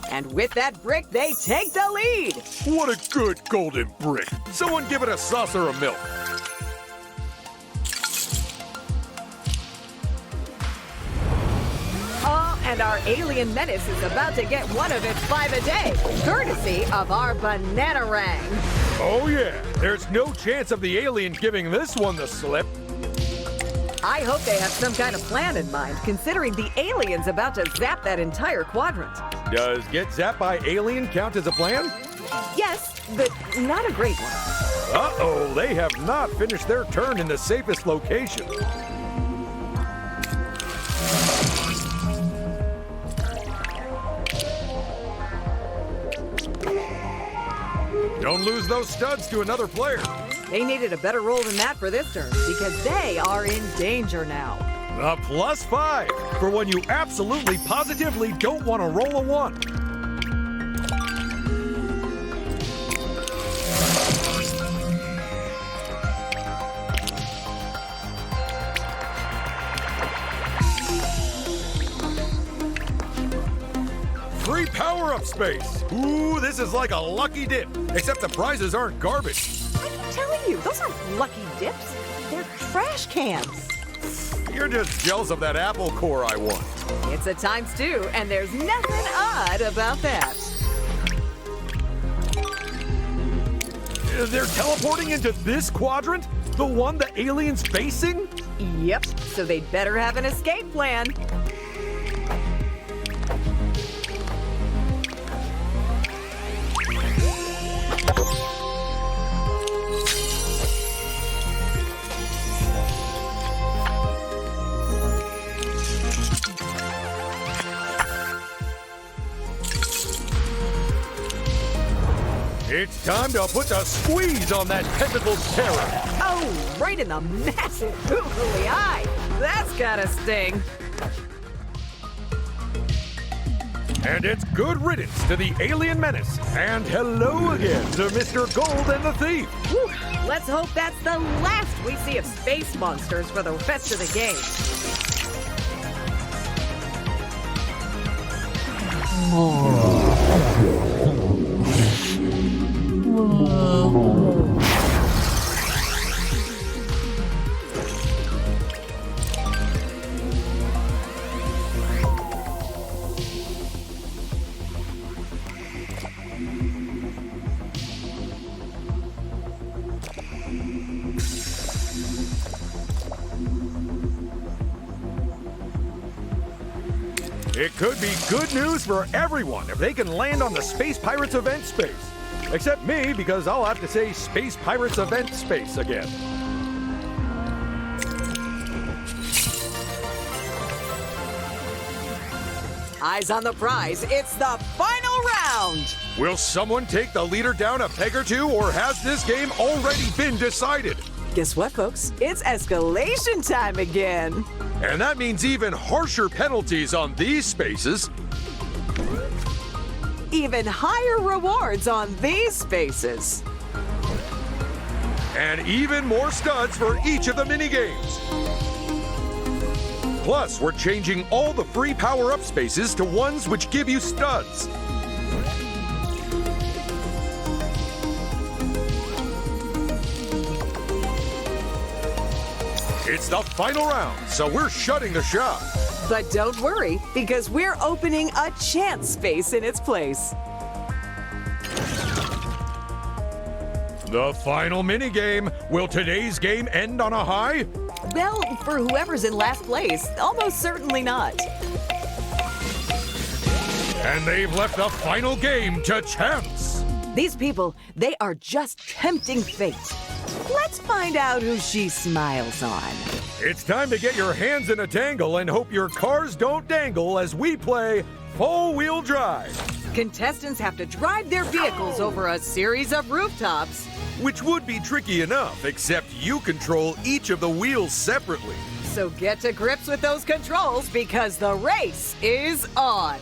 And with that brick, they take the lead! What a good golden brick. Someone give it a saucer of milk. And our alien menace is about to get one of its 5 a day, courtesy of our banana-rang. Oh yeah, there's no chance of the alien giving this one the slip. I hope they have some kind of plan in mind, considering the alien's about to zap that entire quadrant. Does get zapped by alien count as a plan? Yes, but not a great one. Uh-oh, they have not finished their turn in the safest location. Don't lose those studs to another player. They needed a better roll than that for this turn, because they are in danger now. A +5 for when you absolutely positively don't want to roll a 1. Free power-up space. Ooh, this is like a lucky dip, except the prizes aren't garbage. I'm telling you, those aren't lucky dips. They're trash cans. You're just jealous of that apple core I won. It's a ×2, and there's nothing odd about that. They're teleporting into this quadrant? The one the alien's facing? Yep, so they'd better have an escape plan. It's time to put the squeeze on that tentacle's terror. Oh, right in the massive googly eye. That's gotta sting. And it's good riddance to the alien menace. And hello again to Mr. Gold and the Thief. Whew. Let's hope that's the last we see of space monsters for the rest of the game. It could be good news for everyone if they can land on the Space Pirates event space. Except me, because I'll have to say Space Pirates event space again. Eyes on the prize. It's the final round. Will someone take the leader down a peg or two, or has this game already been decided? Guess what, folks? It's escalation time again. And that means even harsher penalties on these spaces. Even higher rewards on these spaces. And even more studs for each of the minigames. Plus, we're changing all the free power-up spaces to ones which give you studs. It's the final round, so we're shutting the shop. But don't worry, because we're opening a chance space in its place. The final minigame. Will today's game end on a high? Well, for whoever's in last place, almost certainly not. And they've left the final game to chance. These people, they are just tempting fate. Let's find out who she smiles on. It's time to get your hands in a tangle and hope your cars don't dangle as we play Four-Wheel Drive. Contestants have to drive their vehicles over a series of rooftops. Which would be tricky enough, except you control each of the wheels separately. So get to grips with those controls because the race is on.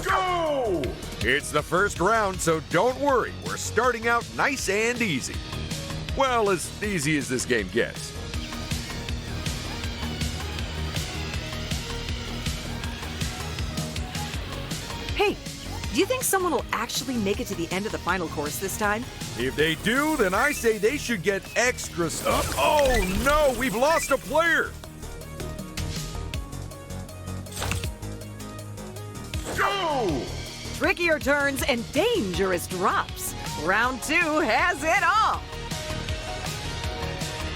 Go! It's the first round, so don't worry. We're starting out nice and easy. Well, as easy as this game gets. Hey, do you think someone will actually make it to the end of the final course this time? If they do, then I say they should get extra stuff. Oh no, we've lost a player! Go! Trickier turns and dangerous drops. Round 2 has it all.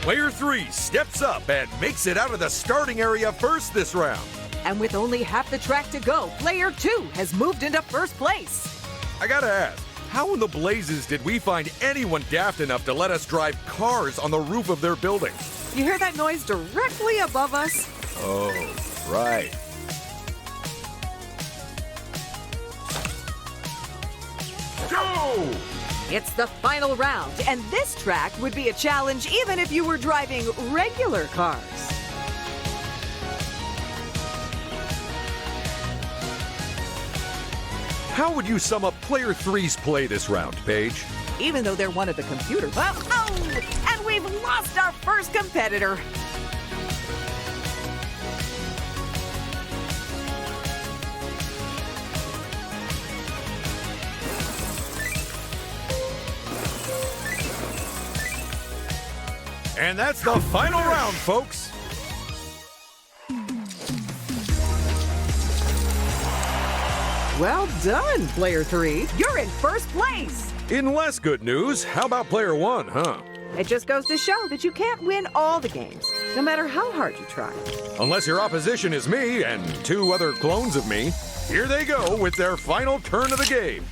Player 3 steps up and makes it out of the starting area first this round. And with only half the track to go, player 2 has moved into first place. I gotta ask, how in the blazes did we find anyone daft enough to let us drive cars on the roof of their building? You hear that noise directly above us? Oh, right. Go! It's the final round, and this track would be a challenge even if you were driving regular cars. How would you sum up player 3's play this round, Paige? Even though they're one of the computer buffs. Oh! And we've lost our first competitor. And that's the final round, folks. Well done, player 3. You're in first place. In less good news, how about player 1, huh? It just goes to show that you can't win all the games, no matter how hard you try. Unless your opposition is me and 2 other clones of me. Here they go with their final turn of the game.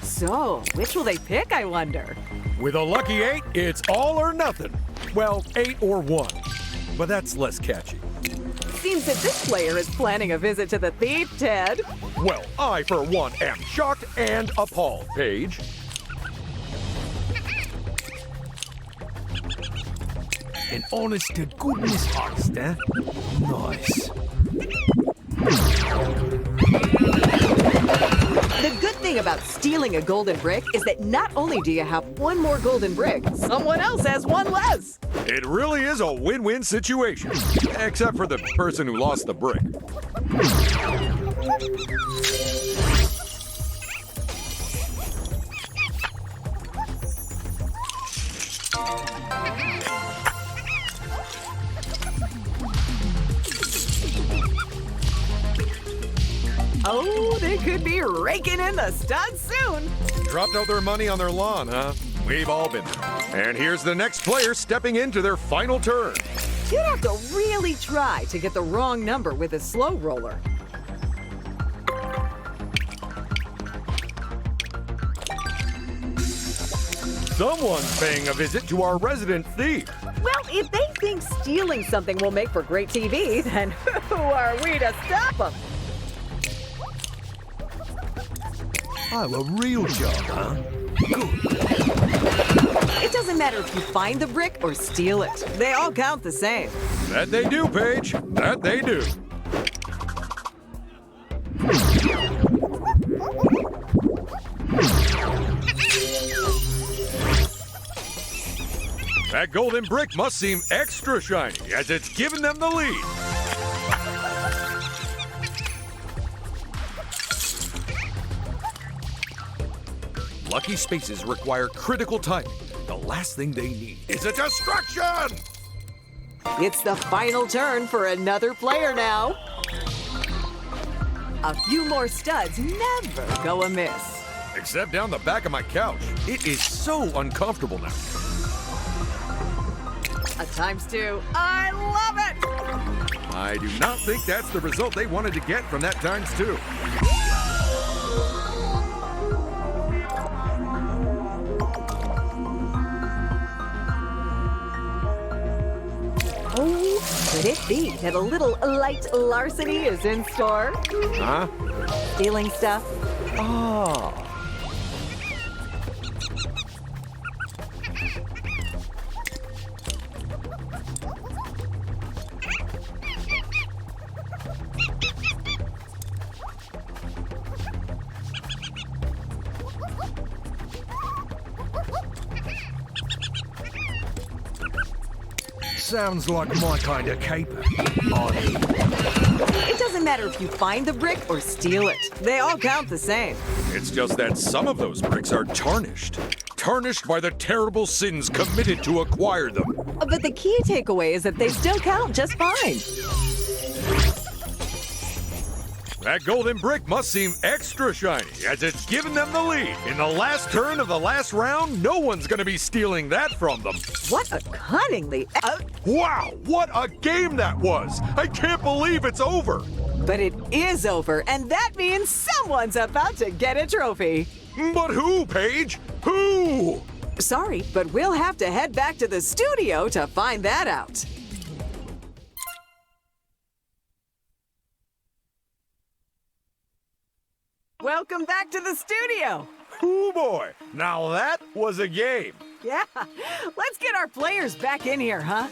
So, which will they pick, I wonder? With a lucky 8, it's all or nothing. Well, 8 or 1. But that's less catchy. Seems that this player is planning a visit to the thief, Ted. Well, I, for one, am shocked and appalled, Paige. An honest to goodness heist, eh? Nice. The good thing about stealing a golden brick is that not only do you have one more golden brick, someone else has one less. It really is a win-win situation. Except for the person who lost the brick. Oh, they could be raking in the studs soon. Dropped out their money on their lawn, huh? We've all been there. And here's the next player stepping into their final turn. You'd have to really try to get the wrong number with a slow roller. Someone's paying a visit to our resident thief. Well, if they think stealing something will make for great TV, then who are we to stop them? Oh, a real job, huh? Good. It doesn't matter if you find the brick or steal it. They all count the same. That they do, Paige. That they do. That golden brick must seem extra shiny as it's given them the lead. Lucky spaces require critical timing. The last thing they need is a distraction! It's the final turn for another player now. A few more studs never go amiss. Except down the back of my couch. It is so uncomfortable now. A ×2. I love it! I do not think that's the result they wanted to get from that ×2. Oh, could it be that a little light larceny is in store? Huh? Stealing stuff? Oh. Sounds like my kind of caper. It doesn't matter if you find the brick or steal it. They all count the same. It's just that some of those bricks are tarnished. Tarnished by the terrible sins committed to acquire them. But the key takeaway is that they still count just fine. That golden brick must seem extra shiny, as it's given them the lead. In the last turn of the last round, no one's gonna be stealing that from them. What a cunningly... Wow, what a game that was! I can't believe it's over! But it is over, and that means someone's about to get a trophy. But who, Paige? Who? Sorry, but we'll have to head back to the studio to find that out. Welcome back to the studio. Oh boy, now that was a game. Yeah, let's get our players back in here, huh?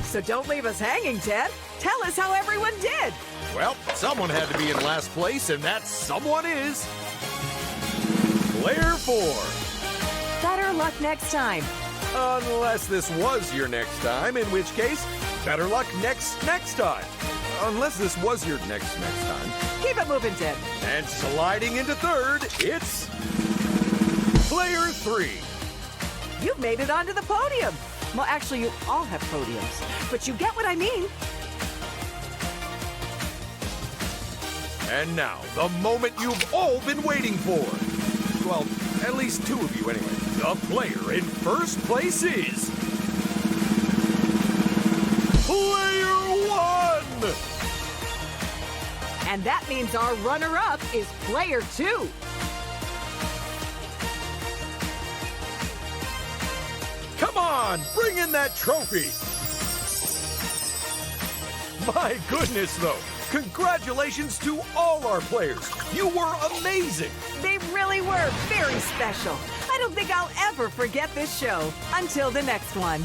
So don't leave us hanging, Ted. Tell us how everyone did. Well, someone had to be in last place, and that someone is... Player 4. Better luck next time. Unless this was your next time, in which case, better luck next time. Unless this was your next time. Keep it moving, Ted. And sliding into third, it's... Player 3. You've made it onto the podium. Well, actually, you all have podiums, but you get what I mean. And now, the moment you've all been waiting for. Well, at least two of you anyway. The player in first place is... Player 1! And that means our runner-up is Player 2. Come on, bring in that trophy! My goodness, though. Congratulations to all our players. You were amazing. They really were very special. I don't think I'll ever forget this show. Until the next one.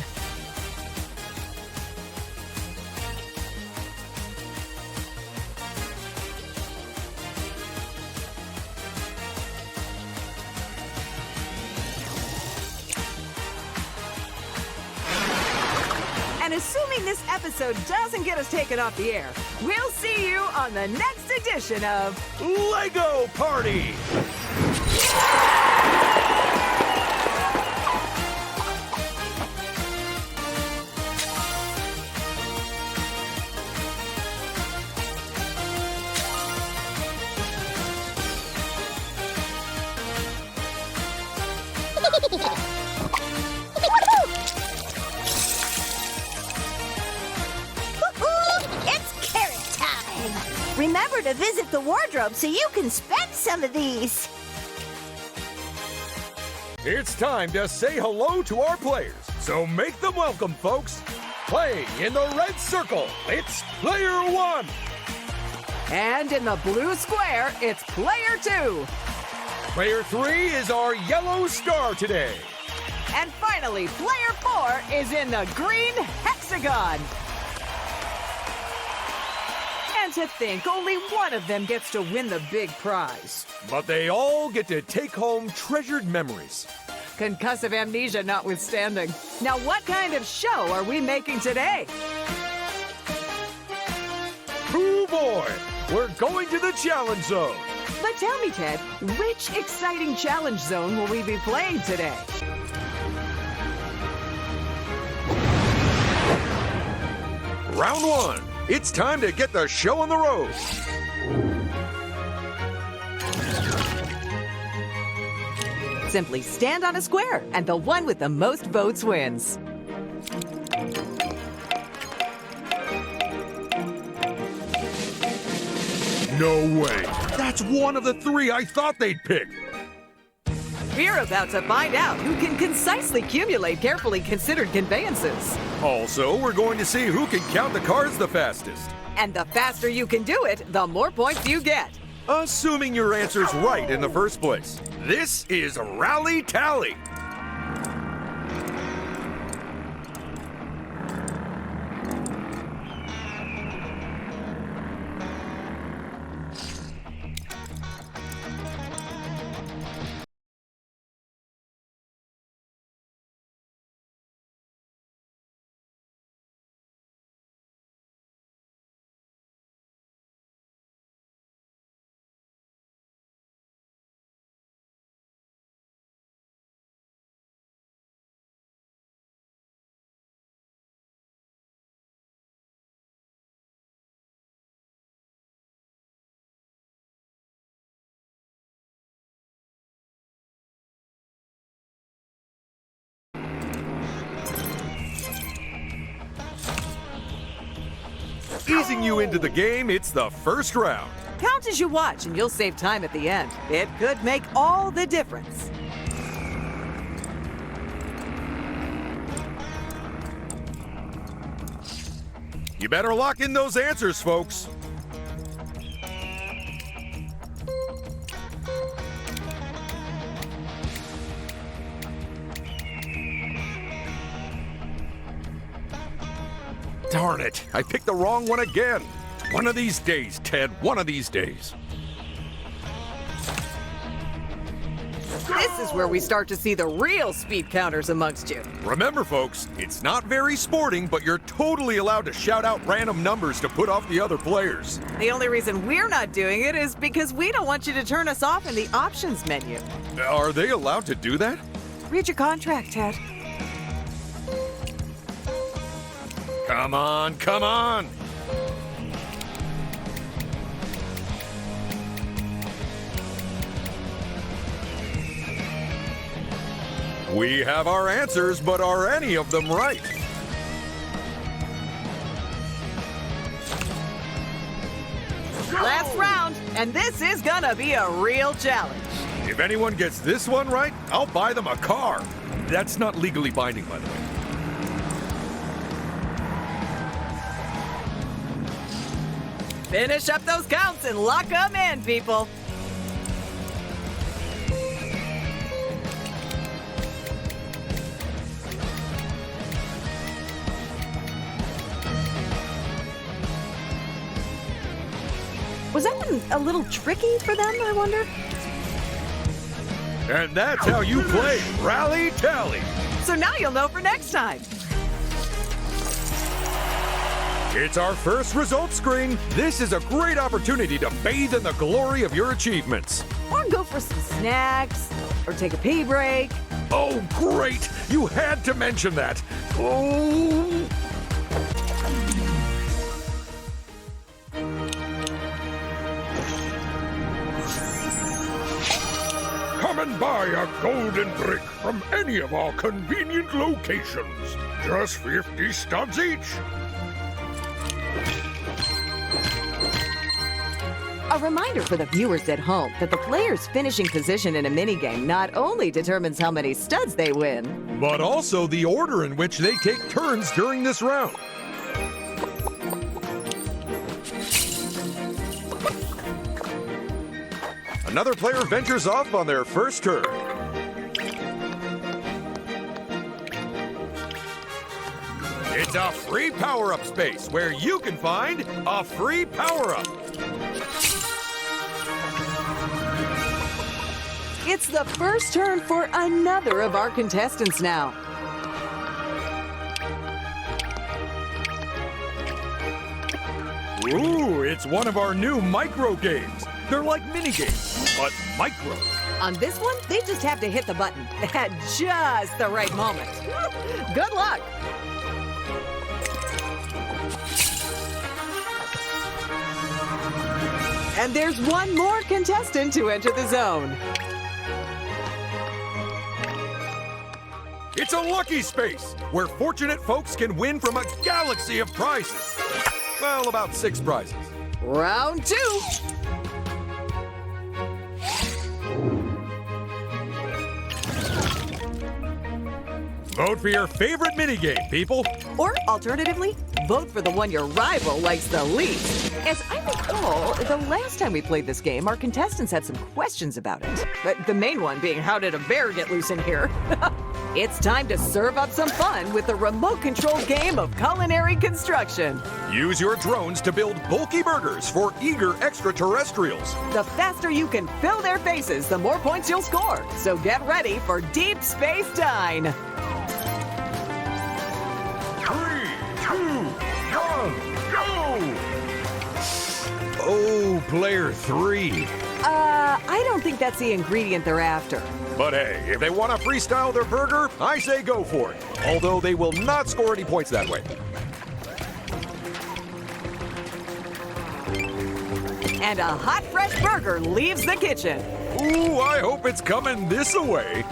And assuming this episode doesn't get us taken off the air, we'll see you on the next edition of Lego Party! It's carrot time! Remember to visit the wardrobe so you can spend some of these. It's time to say hello to our players, so make them welcome, folks. Playing in the red circle, it's Player 1. And in the blue square, it's Player 2. Player 3 is our yellow star today. And finally, Player 4 is in the green hexagon. And to think only one of them gets to win the big prize. But they all get to take home treasured memories. Concussive amnesia notwithstanding. Now, what kind of show are we making today? Oh boy, we're going to the challenge zone. But tell me, Ted, which exciting challenge zone will we be playing today? Round one. It's time to get the show on the road. Simply stand on a square, and the one with the most votes wins. No way. That's one of the three I thought they'd pick. We're about to find out who can concisely cumulate carefully considered conveyances. Also, we're going to see who can count the cards the fastest. And the faster you can do it, the more points you get. Assuming your answer's right in the first place. This is Rally Tally. Easing you into the game, it's the first round. Count as you watch, and you'll save time at the end. It could make all the difference. You better lock in those answers, folks. Darn it, I picked the wrong one again. One of these days, Ted, one of these days. This is where we start to see the real speed counters amongst you. Remember, folks, it's not very sporting, but you're totally allowed to shout out random numbers to put off the other players. The only reason we're not doing it is because we don't want you to turn us off in the options menu. Are they allowed to do that? Read your contract, Ted. Come on, come on! We have our answers, but are any of them right? Last round, and this is gonna be a real challenge. If anyone gets this one right, I'll buy them a car. That's not legally binding, by the way. Finish up those counts and lock them in, people. Was that one a little tricky for them, I wonder? And that's how you play Rally Tally. So now you'll know for next time. It's our first results screen. This is a great opportunity to bathe in the glory of your achievements. Or go for some snacks, or take a pee break. Oh, great! You had to mention that. Oh! Come and buy a golden brick from any of our convenient locations. Just 50 studs each. A reminder for the viewers at home that the player's finishing position in a minigame not only determines how many studs they win, But also the order in which they take turns during this round. Another player ventures off on their first turn. It's a free power-up space where you can find a free power-up. it's the first turn for another of our contestants now. Ooh, it's one of our new micro games. They're like mini games, but micro. On this one, they just have to hit the button at just the right moment. Good luck! And there's one more contestant to enter the zone. It's a lucky space where fortunate folks can win from a galaxy of prizes. Well, about 6 prizes. Round 2. Vote for your favorite minigame, people. Or alternatively, vote for the one your rival likes the least. As I recall, the last time we played this game, our contestants had some questions about it. But the main one being, how did a bear get loose in here? It's time to serve up some fun with the remote-controlled game of culinary construction. Use your drones to build bulky burgers for eager extraterrestrials. The faster you can fill their faces, the more points you'll score. So get ready for Deep Space Dine. 3, 2, 1, go! Oh, player 3. I don't think that's the ingredient they're after. But hey, if they want to freestyle their burger, I say go for it. Although they will not score any points that way. And a hot, fresh burger leaves the kitchen. Ooh, I hope it's coming this way.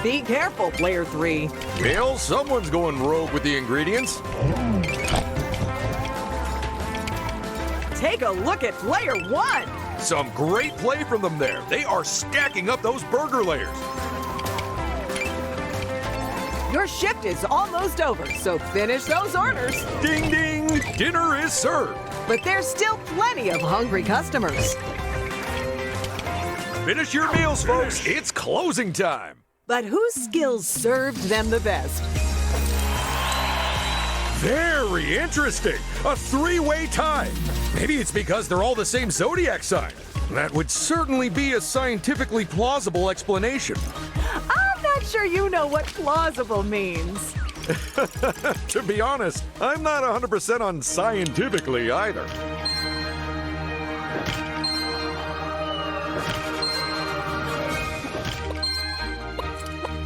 Be careful, player 3. Well, someone's going rogue with the ingredients. Take a look at player 1. Some great play from them there. They are stacking up those burger layers. Your shift is almost over, so finish those orders. Ding, ding, dinner is served. But there's still plenty of hungry customers. Finish your meals, folks. It's closing time. But whose skills served them the best? Very interesting. A 3-way tie. Maybe it's because they're all the same zodiac sign. That would certainly be a scientifically plausible explanation. I'm not sure you know what plausible means. To be honest, I'm not 100% on scientifically either.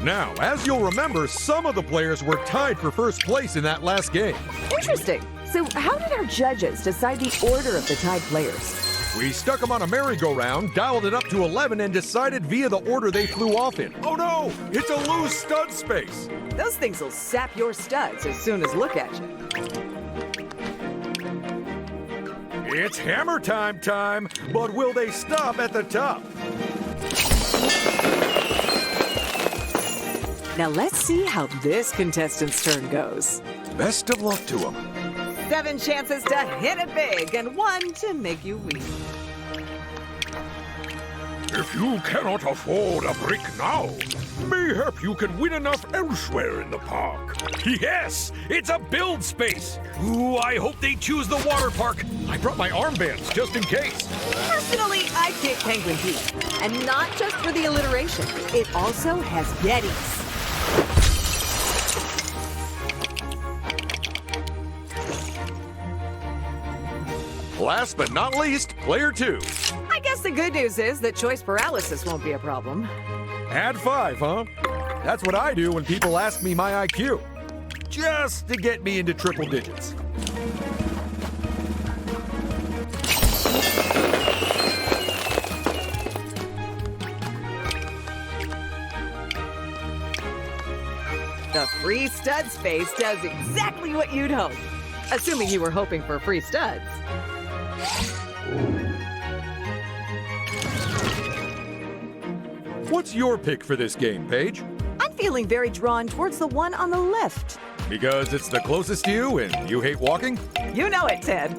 Now, as you'll remember, some of the players were tied for first place in that last game. Interesting. So how did our judges decide the order of the tied players? We stuck them on a merry-go-round, dialed it up to 11, and decided via the order they flew off in. Oh no! It's a loose stud space! Those things will sap your studs as soon as look at you. It's hammer time, but will they stop at the top? Now let's see how this contestant's turn goes. Best of luck to them. 7 chances to hit it big and 1 to make you weep. If you cannot afford a brick now, mayhap you can win enough elsewhere in the park. Yes, it's a build space. Ooh, I hope they choose the water park. I brought my armbands just in case. Personally, I pick Penguin Peak. And not just for the alliteration. It also has Yetis. Last but not least, player 2. I guess the good news is that choice paralysis won't be a problem. Add 5, huh? That's what I do when people ask me my IQ. Just to get me into triple digits. The free stud space does exactly what you'd hope. Assuming you were hoping for free studs. What's your pick for this game, Paige? I'm feeling very drawn towards the one on the left. Because it's the closest to you and you hate walking? You know it, Ted.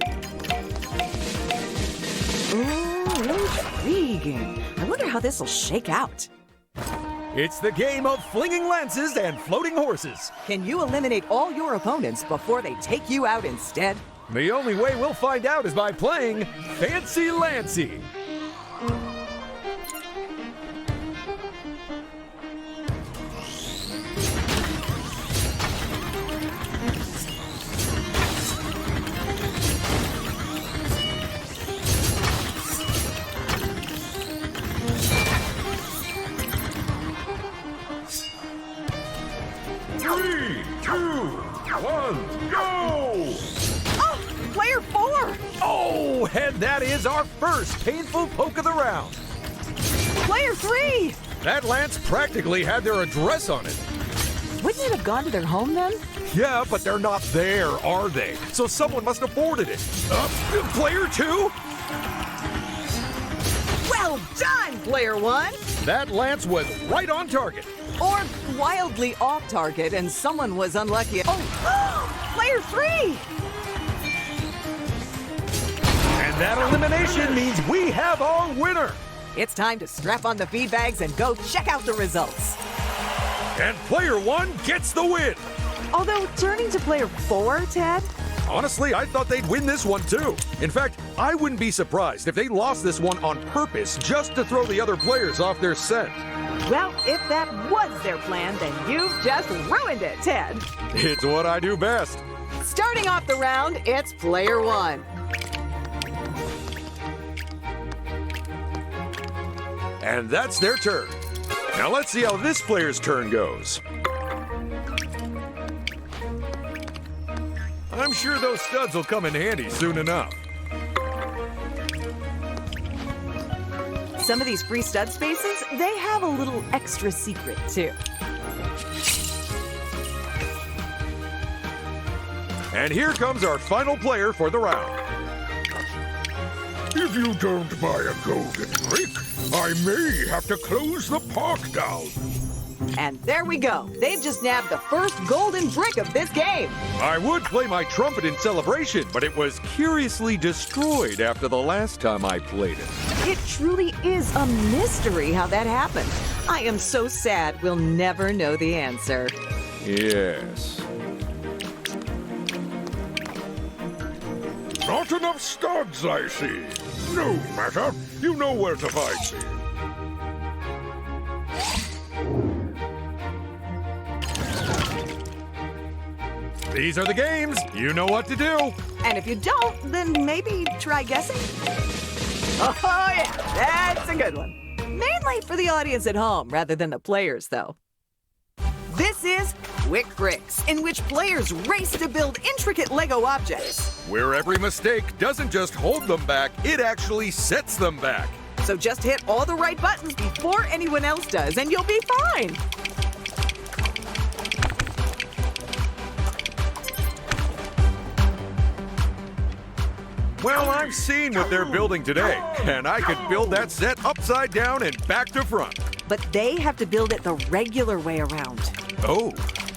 Ooh, intriguing. I wonder how this will shake out. It's the game of flinging lances and floating horses. Can you eliminate all your opponents before they take you out instead? The only way we'll find out is by playing Fancy Lancy. go ahead, that is our first painful poke of the round. Player 3! That lance practically had their address on it. Wouldn't it have gone to their home then? Yeah, but they're not there, are they? So someone must have boarded it. Player 2? Well done, Player 1! That lance was right on target. Or wildly off target and someone was unlucky. Oh, Player 3! And that elimination means we have our winner. It's time to strap on the feed bags and go check out the results. And Player 1 gets the win. Although, turning to Player 4, Ted? Honestly, I thought they'd win this one too. In fact, I wouldn't be surprised if they lost this one on purpose just to throw the other players off their scent. Well, if that was their plan, then you've just ruined it, Ted. It's what I do best. Starting off the round, it's Player 1. And that's their turn. Now let's see how this player's turn goes. I'm sure those studs will come in handy soon enough. Some of these free stud spaces, they have a little extra secret, too. And here comes our final player for the round. If you don't buy a golden brick, I may have to close the park down. And there we go. They've just nabbed the first golden brick of this game. I would play my trumpet in celebration, but it was curiously destroyed after the last time I played it. It truly is a mystery how that happened. I am so sad we'll never know the answer. Yes. Not enough studs, I see. No matter. You know where to find me. These are the games. You know what to do. And if you don't, then maybe try guessing. Oh, yeah, that's a good one. Mainly for the audience at home rather than the players, though. This is Quick Bricks, in which players race to build intricate Lego objects. Where every mistake doesn't just hold them back, it actually sets them back. So just hit all the right buttons before anyone else does, and you'll be fine. Well, I've seen what they're building today, and I could build that set upside down and back to front. But they have to build it the regular way around. Oh,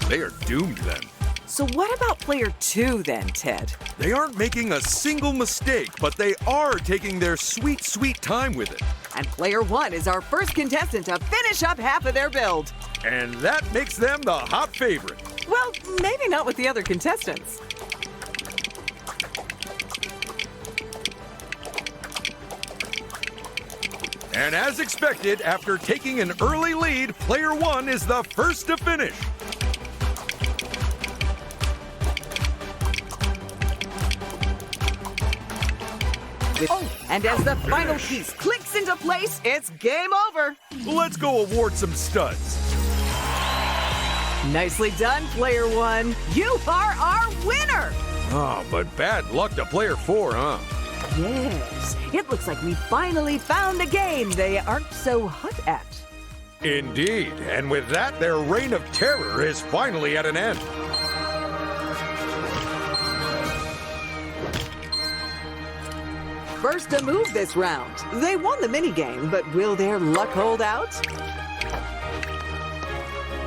they are doomed then. So what about Player 2 then, Ted? They aren't making a single mistake, but they are taking their sweet, sweet time with it. And Player 1 is our first contestant to finish up half of their build. And that makes them the hot favorite. Well, maybe not with the other contestants. And as expected, after taking an early lead, Player 1 is the first to finish. And as the final piece clicks into place, it's game over. Let's go award some studs. Nicely done, Player 1. You are our winner. Oh, but bad luck to Player 4, huh? Yes, it looks like we finally found a game they aren't so hot at. Indeed, and with that, their reign of terror is finally at an end. First to move this round. They won the minigame, but will their luck hold out?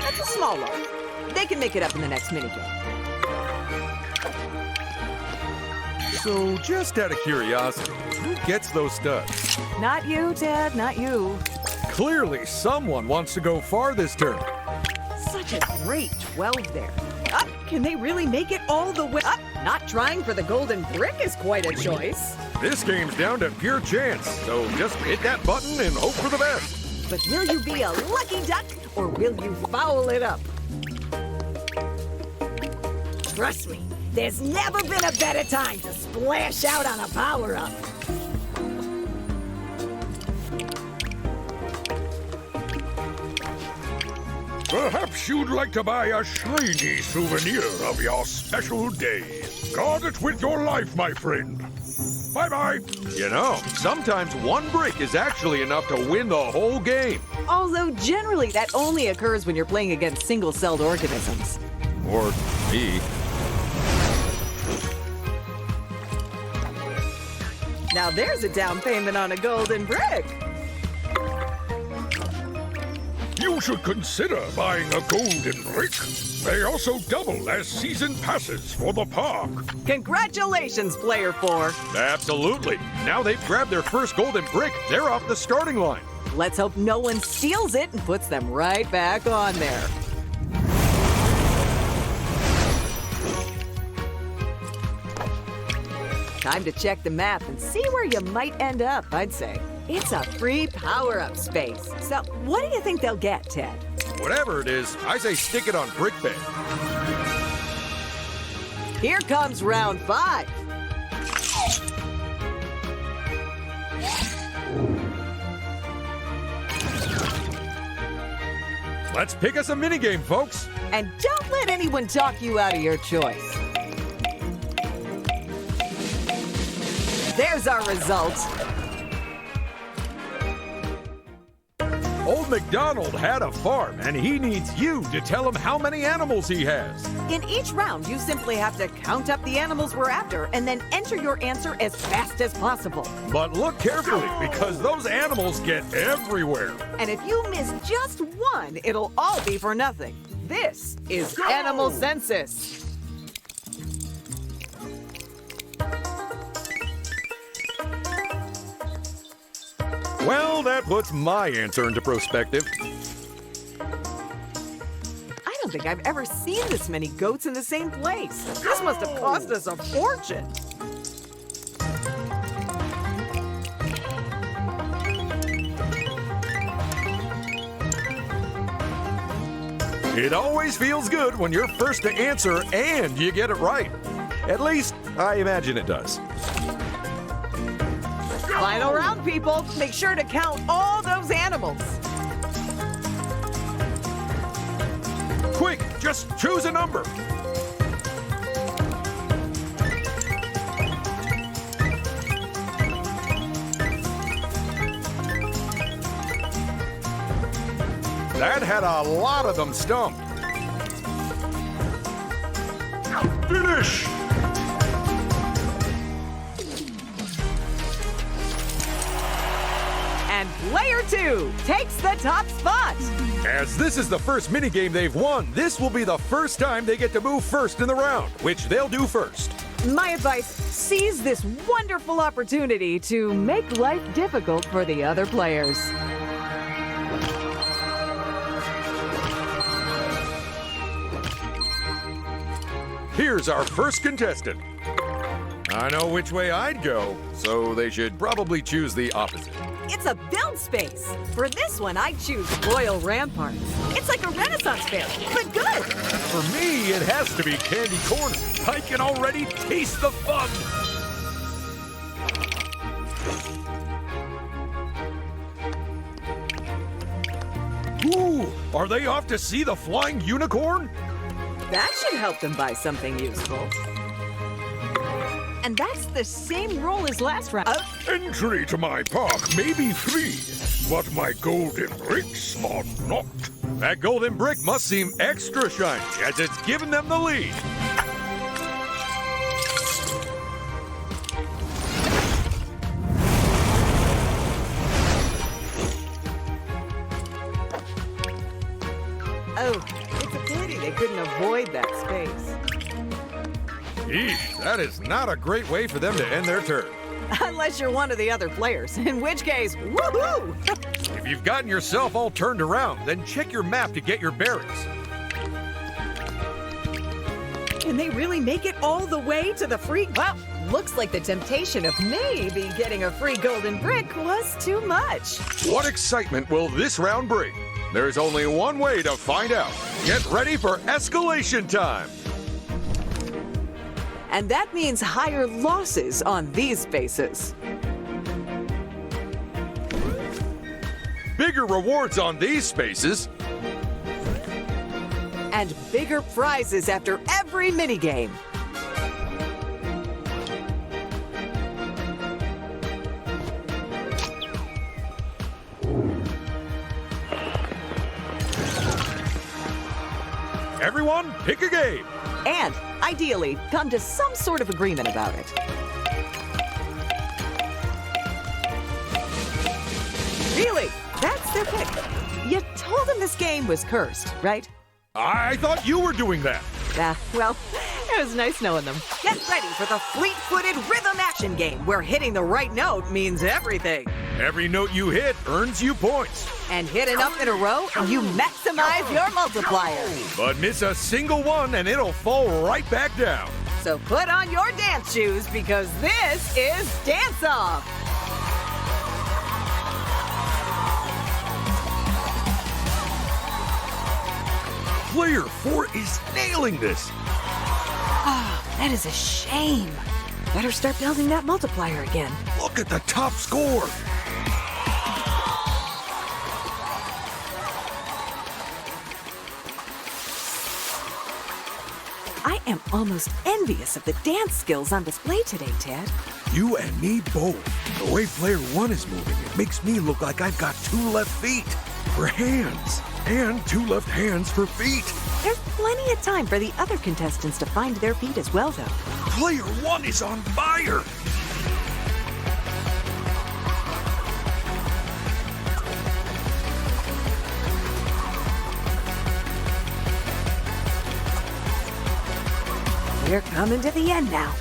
That's a small one. They can make it up in the next minigame. So, just out of curiosity, who gets those studs? Not you, Ted, not you. Clearly, someone wants to go far this turn. Such a great 12 there. Up, can they really make it all the way up? Not trying for the golden brick is quite a choice. This game's down to pure chance, so just hit that button and hope for the best. But will you be a lucky duck, or will you foul it up? Trust me, there's never been a better time to splash out on a power-up. Perhaps you'd like to buy a shiny souvenir of your special day. Guard it with your life, my friend. Bye-bye. You know, sometimes one brick is actually enough to win the whole game. Although generally that only occurs when you're playing against single-celled organisms. Or me. Now there's a down payment on a golden brick. You should consider buying a golden brick. They also double as season passes for the park. Congratulations, Player 4. Absolutely. Now they've grabbed their first golden brick, they're off the starting line. Let's hope no one steals it and puts them right back on there. Time to check the map and see where you might end up, I'd say. It's a free power-up space. So what do you think they'll get, Ted? Whatever it is, I say stick it on brick bed. Here comes round 5. Let's pick us a minigame, folks. And don't let anyone talk you out of your choice. There's our result. Old MacDonald had a farm, and he needs you to tell him how many animals he has. In each round, you simply have to count up the animals we're after and then enter your answer as fast as possible. But look carefully, because those animals get everywhere. And if you miss just one, it'll all be for nothing. This is Animal Census. Well, that puts my answer into perspective. I don't think I've ever seen this many goats in the same place. This must have cost us a fortune. It always feels good when you're first to answer and you get it right. At least, I imagine it does. Final round, people. Make sure to count all those animals. Quick, just choose a number. That had a lot of them stumped. Finish! And player 2 takes the top spot. As this is the first minigame they've won, this will be the first time they get to move first in the round, which they'll do first. My advice, seize this wonderful opportunity to make life difficult for the other players. Here's our first contestant. I know which way I'd go, so they should probably choose the opposite. It's a build space. For this one, I'd choose Royal Ramparts. It's like a Renaissance fair, but good. For me, it has to be Candy Corner. I can already taste the fun. Ooh, are they off to see the flying unicorn? That should help them buy something useful. And that's the same roll as last round. Entry to my park may be free, but my golden bricks are not. That golden brick must seem extra shiny, as it's given them the lead. Oh, it's a pity they couldn't avoid that space. Eesh, that is not a great way for them to end their turn. Unless you're one of the other players, in which case, woohoo! If you've gotten yourself all turned around, then check your map to get your bearings. Can they really make it all the way to the free? Well, looks like the temptation of maybe getting a free golden brick was too much. What excitement will this round bring? There's only one way to find out. Get ready for escalation time. And that means higher losses on these spaces. Bigger rewards on these spaces. And bigger prizes after every minigame. Everyone, pick a game. And, ideally, come to some sort of agreement about it. Really? That's their pick. You told them this game was cursed, right? I thought you were doing that. Well, it was nice knowing them. Get ready for the fleet-footed rhythm action game where hitting the right note means everything. Every note you hit earns you points. And hit enough in a row, you maximize your multiplier. But miss a single one and it'll fall right back down. So put on your dance shoes because this is Dance Off. Player 4 is nailing this. That is a shame. Better start building that multiplier again. Look at the top score. I am almost envious of the dance skills on display today, Ted. You and me both. The way player 1 is moving, it makes me look like I've got 2 left feet for hands and 2 left hands for feet. There's plenty of time for the other contestants to find their feet as well, though. Player 1 is on fire. We're coming to the end now.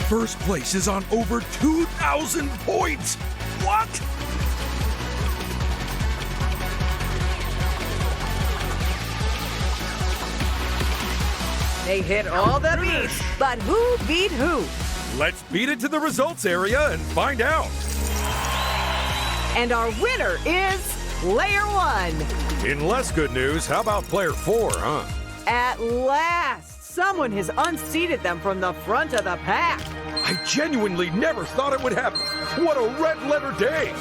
First place is on over 2,000 points. What? They hit all the beats, but who beat who? Let's beat it to the results area and find out. And our winner is Player 1. In less good news, how about player 4, huh? At last! Someone has unseated them from the front of the pack. I genuinely never thought it would happen. What a red letter day.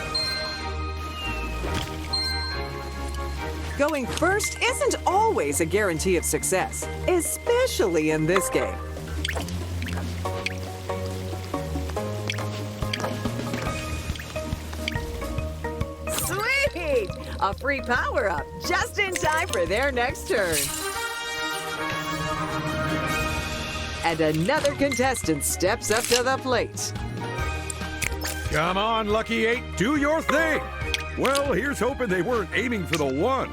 Going first isn't always a guarantee of success, especially in this game. Sweet! A free power-up just in time for their next turn. And another contestant steps up to the plate. Come on, Lucky 8, do your thing. Well, here's hoping they weren't aiming for the 1.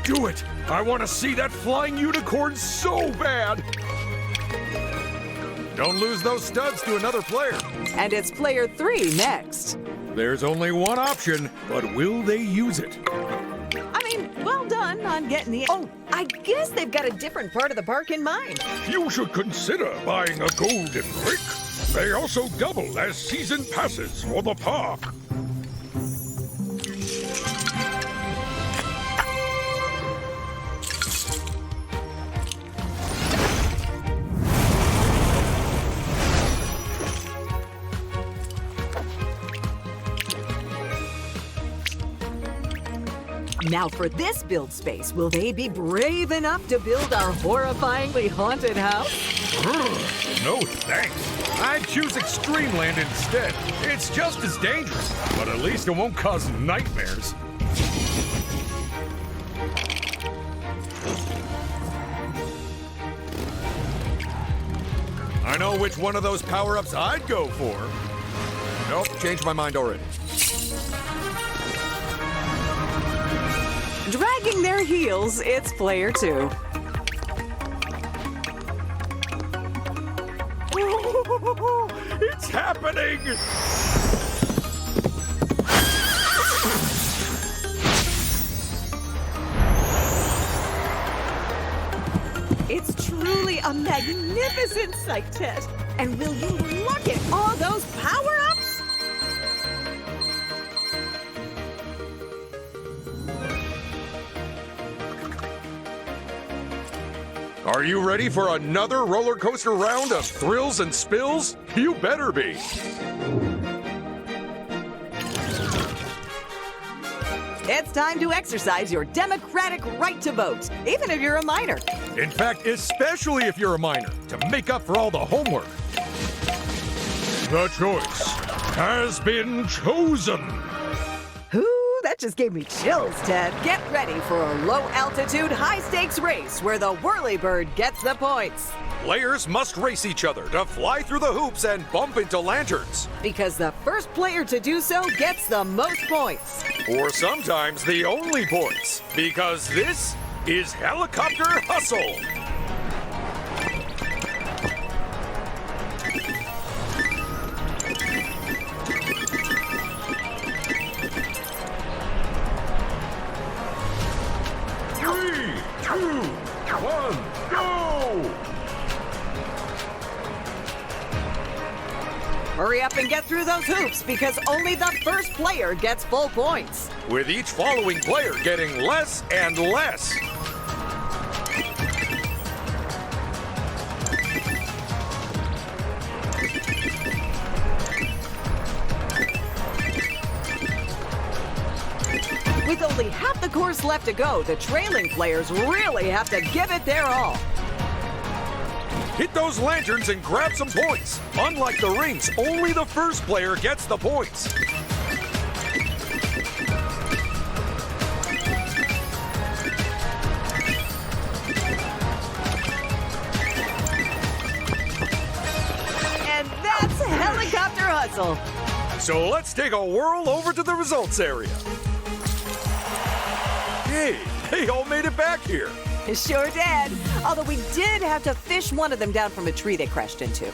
Do it! I want to see that flying unicorn so bad! Don't lose those studs to another player. And it's player 3 next. There's only one option, but will they use it? I mean, well done on getting the... Oh, I guess they've got a different part of the park in mind. You should consider buying a golden brick. They also double as season passes for the park. Now for this build space, will they be brave enough to build our horrifyingly haunted house? No thanks. I'd choose Extreme Land instead. It's just as dangerous, but at least it won't cause nightmares. I know which one of those power-ups I'd go for. Nope, changed my mind already. Dragging their heels, it's player 2. It's happening! It's truly a magnificent sight, Ted. And will you look at all those power-ups? Are you ready for another roller coaster round of thrills and spills? You better be. It's time to exercise your democratic right to vote, even if you're a minor. In fact, especially if you're a minor, to make up for all the homework. The choice has been chosen. Who the just gave me chills, Ted. Get ready for a low-altitude, high-stakes race where the whirlybird gets the points. Players must race each other to fly through the hoops and bump into lanterns. Because the first player to do so gets the most points. Or sometimes the only points. Because this is Helicopter Hustle. Three, two, one, go! Hurry up and get through those hoops because only the first player gets full points. With each following player getting less and less. With only half the course left to go, the trailing players really have to give it their all. Hit those lanterns and grab some points. Unlike the rings, only the first player gets the points. And that's Helicopter Hustle. So let's take a whirl over to the results area. Hey, they all made it back here. Sure did. Although we did have to fish one of them down from a tree they crashed into.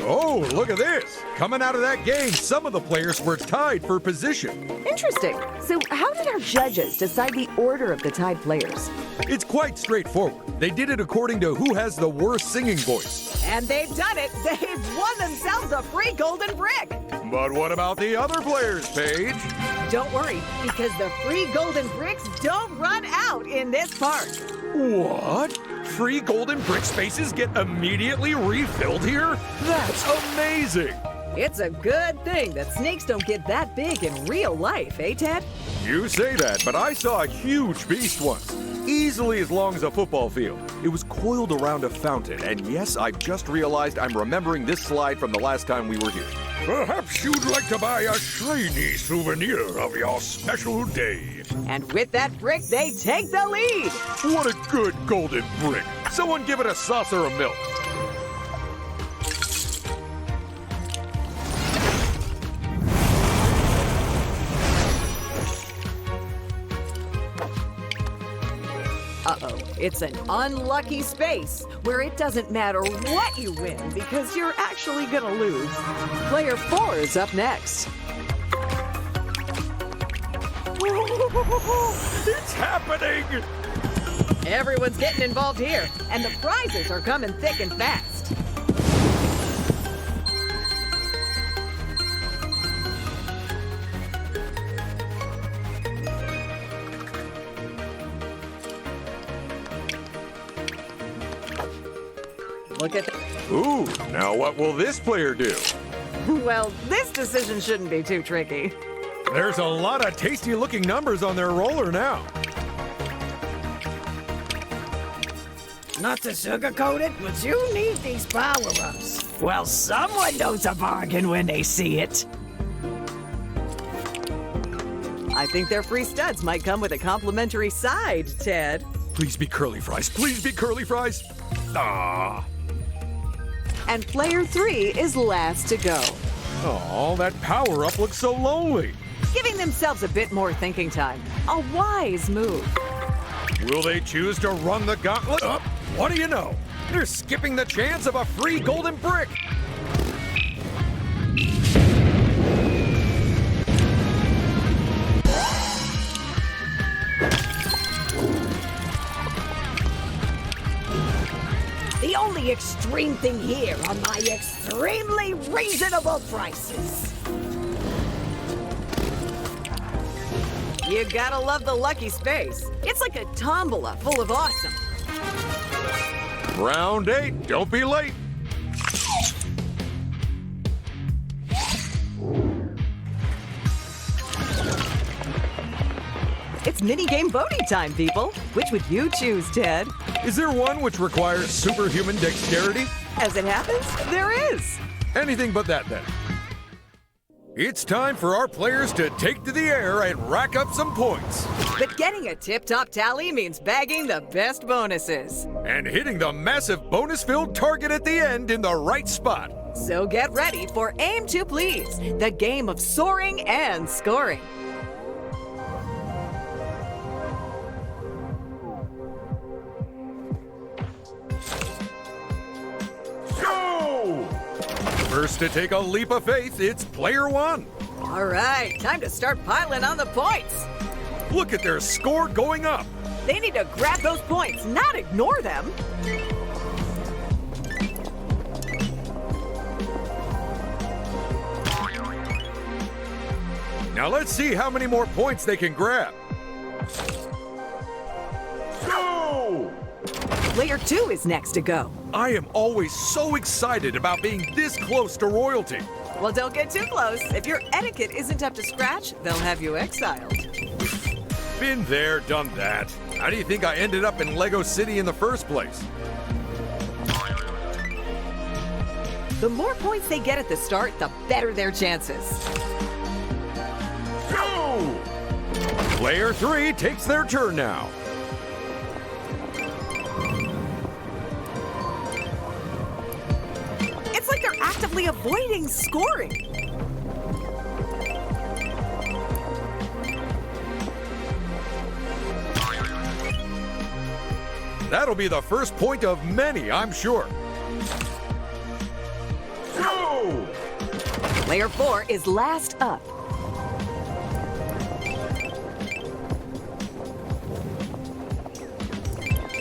Oh, look at this. Coming out of that game, some of the players were tied for position. Interesting. So how did our judges decide the order of the tied players? It's quite straightforward. They did it according to who has the worst singing voice. And they've done it. They've won themselves a free golden brick. But what about the other players, Paige? Don't worry, because the free golden bricks don't run out in this park. What? Free golden brick spaces get immediately refilled here? That's amazing! It's a good thing that snakes don't get that big in real life, eh, Ted? You say that, but I saw a huge beast once. Easily as long as a football field. It was coiled around a fountain, and yes, I've just realized I'm remembering this slide from the last time we were here. Perhaps you'd like to buy a shiny souvenir of your special day. And with that brick, they take the lead. What a good golden brick! Someone give it a saucer of milk. Uh-oh, it's an unlucky space where it doesn't matter what you win because you're actually gonna lose. Player 4 is up next. It's happening! Everyone's getting involved here, and the prizes are coming thick and fast. Look at that. Ooh, now what will this player do? Well, this decision shouldn't be too tricky. There's a lot of tasty looking numbers on their roller now. Not to sugarcoat it, but you need these power-ups. Well, someone knows a bargain when they see it. I think their free studs might come with a complimentary side, Ted. Please be curly fries. Please be curly fries. Ah. And player 3 is last to go, Oh, that power-up looks so lonely. giving themselves a bit more thinking time. A wise move. Will they choose to run the gauntlet? What do you know? They're skipping the chance of a free golden brick. The only extreme thing here are my extremely reasonable prices. You gotta love the lucky space. It's like a tombola full of awesome. Round 8, don't be late. It's minigame voting time, people. Which would you choose, Ted? Is there one which requires superhuman dexterity? As it happens, there is. Anything but that, then. It's time for our players to take to the air and rack up some points. But getting a tip-top tally means bagging the best bonuses. And hitting the massive bonus-filled target at the end in the right spot. So get ready for Aim to Please, the game of soaring and scoring. Go! First to take a leap of faith, it's player one. All right, time to start piling on the points. Look at their score going up. They need to grab those points, not ignore them. Now let's see how many more points they can grab. Go! Player 2 is next to go. I am always so excited about being this close to royalty. Well, don't get too close. If your etiquette isn't up to scratch, they'll have you exiled. Been there, done that. How do you think I ended up in Lego City in the first place? The more points they get at the start, the better their chances. Go! Player 3 takes their turn now. It's like they're actively avoiding scoring. That'll be the first point of many, I'm sure. Go! Player 4 is last up.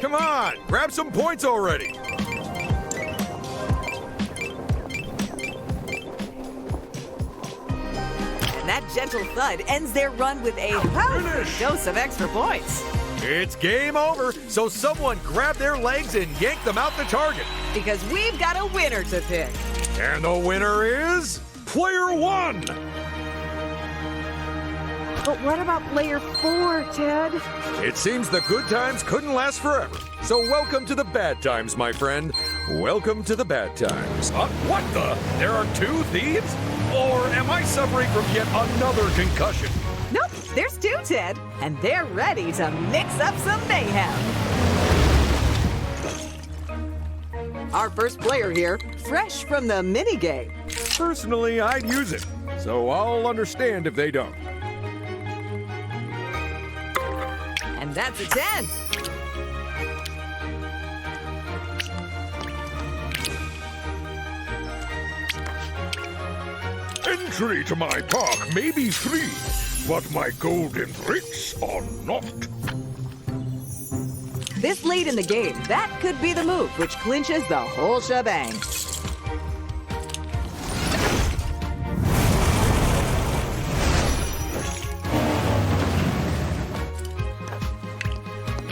Come on, grab some points already. And that gentle thud ends their run with a healthy dose of extra points. It's game over, so someone grab their legs and yank them out the target. Because we've got a winner to pick. And the winner is player 1. But what about player 4, Ted? It seems the good times couldn't last forever. So welcome to the bad times, my friend. Welcome to the bad times. What the? There are 2 thieves? Or am I suffering from yet another concussion? Nope, there's 2, Ted. And they're ready to mix up some mayhem. Our first player here, fresh from the minigame. Personally, I'd use it. So I'll understand if they don't. And that's a 10. Entry to my park may be free, but my golden bricks are not. This late in the game, that could be the move which clinches the whole shebang.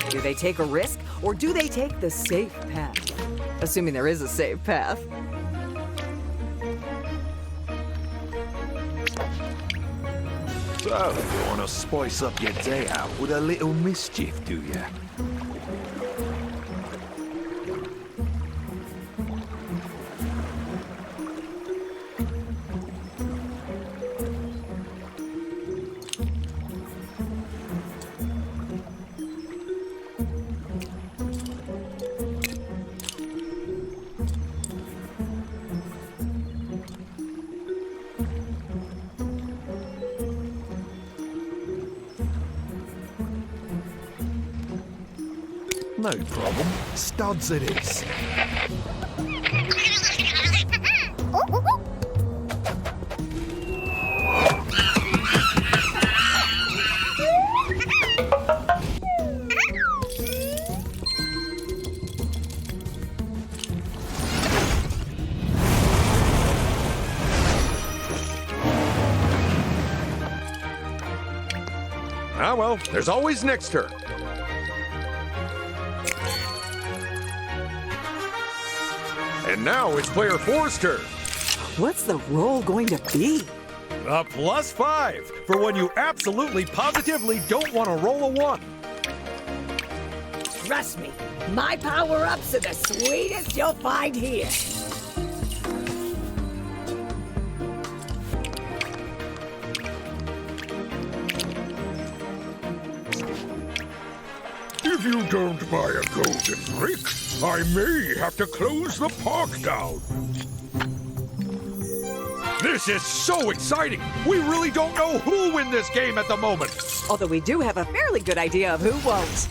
Do they take a risk, or do they take the safe path? Assuming there is a safe path. So, you want to spice up your day out with a little mischief, do ya? No problem. Studs it is. Ah, well, there's always next turn. And now it's player 4's turn. What's the role going to be? A +5 for when you absolutely positively don't want to roll a 1. Trust me, my power-ups are the sweetest you'll find here. If you don't buy a golden brick, I may have to close the park down. This is so exciting! We really don't know who'll win this game at the moment! Although we do have a fairly good idea of who won't.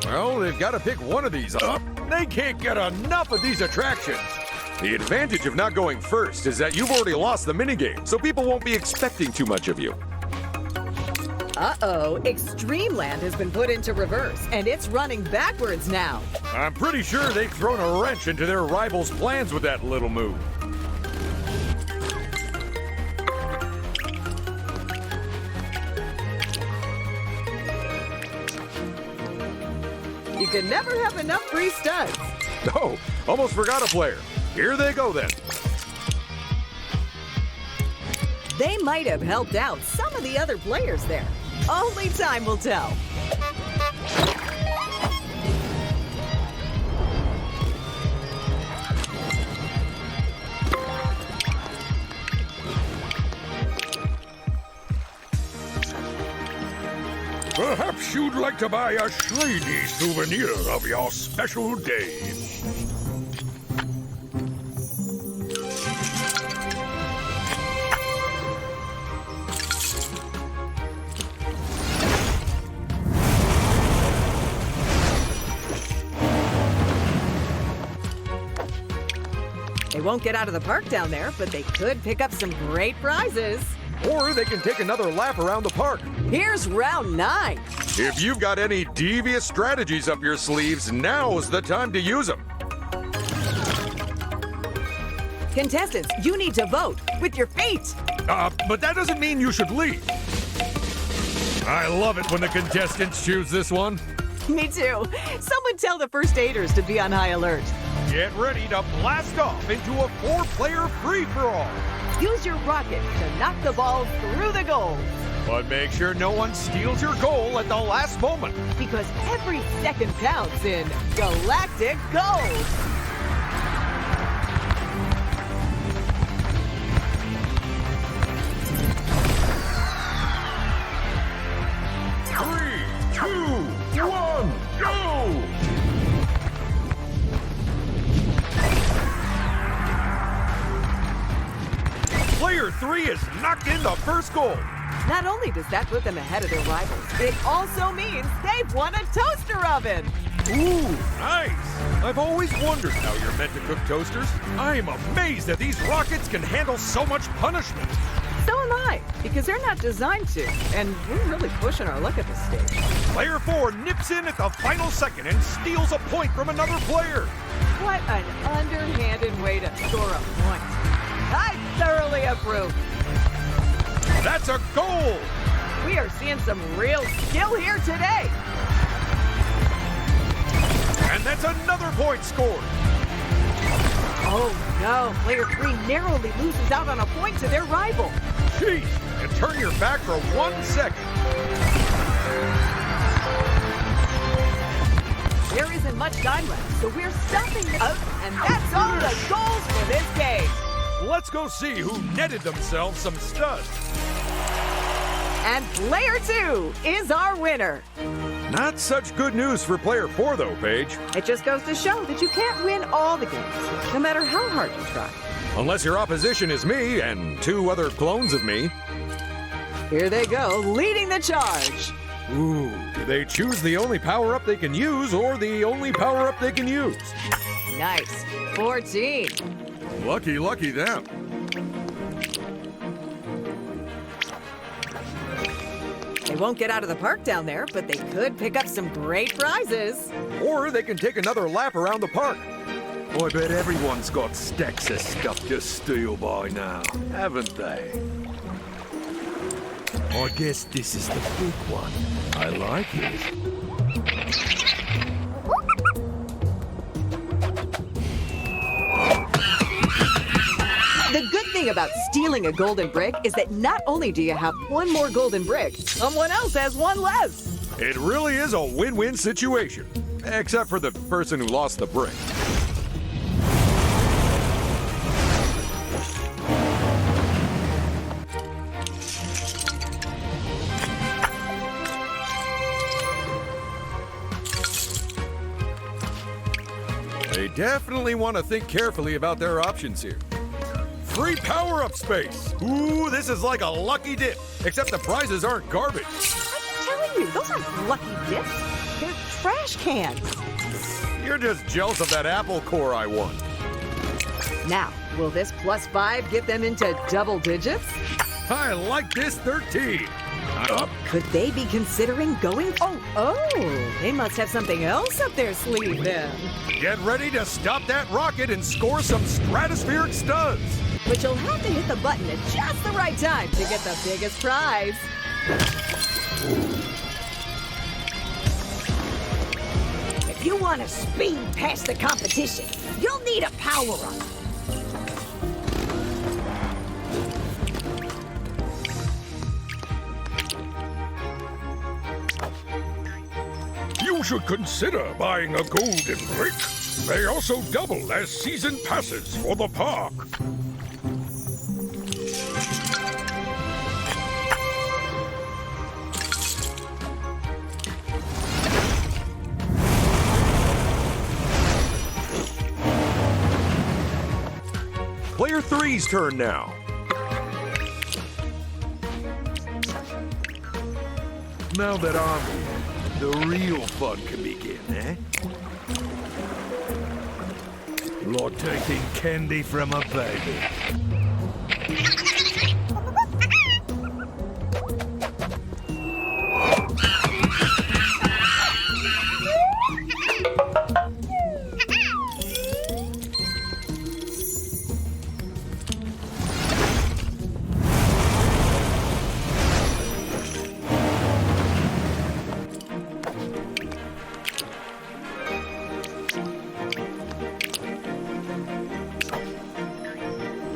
Well, they've got to pick one of these up. They can't get enough of these attractions. The advantage of not going first is that you've already lost the minigame, so people won't be expecting too much of you. Uh-oh, Xtreme Land has been put into reverse, and it's running backwards now. I'm pretty sure they've thrown a wrench into their rivals' plans with that little move. You can never have enough free studs. Oh, almost forgot a player. Here they go then. They might have helped out some of the other players there. Only time will tell. Perhaps you'd like to buy a shiny souvenir of your special day. They won't get out of the park down there, but they could pick up some great prizes. Or they can take another lap around the park. Here's round 9. If you've got any devious strategies up your sleeves, now's the time to use them. Contestants, you need to vote with your feet. But that doesn't mean you should leave. I love it when the contestants choose this one. Me too. Someone tell the first aiders to be on high alert. Get ready to blast off into a 4-player free-for-all. Use your rocket to knock the balls through the goals. But make sure no one steals your goal at the last moment. Because every second counts in galactic goals. Three, two, one, go! Player 3 has knocked in the first goal. Not only does that put them ahead of their rivals, it also means they've won a toaster oven. Ooh, nice. I've always wondered how you're meant to cook toasters. I'm amazed that these rockets can handle so much punishment. So am I, because they're not designed to, and we're really pushing our luck at this stage. Player 4 nips in at the final second and steals a point from another player. What an underhanded way to score a point. I thoroughly approve. That's a goal. We are seeing some real skill here today. And that's another point scored. Oh no, player 3 narrowly loses out on a point to their rival. Jeez, and turn your back for 1 second. There isn't much time left, so we're stopping this. And that's all the goals for this game. Let's go see who netted themselves some studs. And player 2 is our winner. Not such good news for player 4 though, Paige. It just goes to show that you can't win all the games, no matter how hard you try. Unless your opposition is me and 2 other clones of me. Here they go, leading the charge. Ooh, do they choose the only power-up they can use or the only power-up they can use? Nice. 14. Lucky them. They won't get out of the park down there, but they could pick up some great prizes. Or they can take another lap around the park. I bet everyone's got stacks of stuff to steal by now, haven't they? I guess this is the big one. I like it. about stealing a golden brick is that not only do you have one more golden brick, someone else has one less. It really is a win-win situation. Except for the person who lost the brick. They definitely want to think carefully about their options here. Free power-up space! Ooh, this is like a lucky dip, except the prizes aren't garbage. I'm telling you, those aren't lucky dips. They're trash cans. You're just jealous of that apple core I won. Now, will this +5 get them into double digits? I like this 13. Could they be considering going? Oh, they must have something else up their sleeve then. Get ready to stop that rocket and score some stratospheric studs. But you'll have to hit the button at just the right time to get the biggest prize. If you want to speed past the competition, you'll need a power-up. You should consider buying a golden brick. They also double as season passes for the park. Player 3's turn now. Now that I'm here, the real fun can begin, eh? Like taking candy from a baby.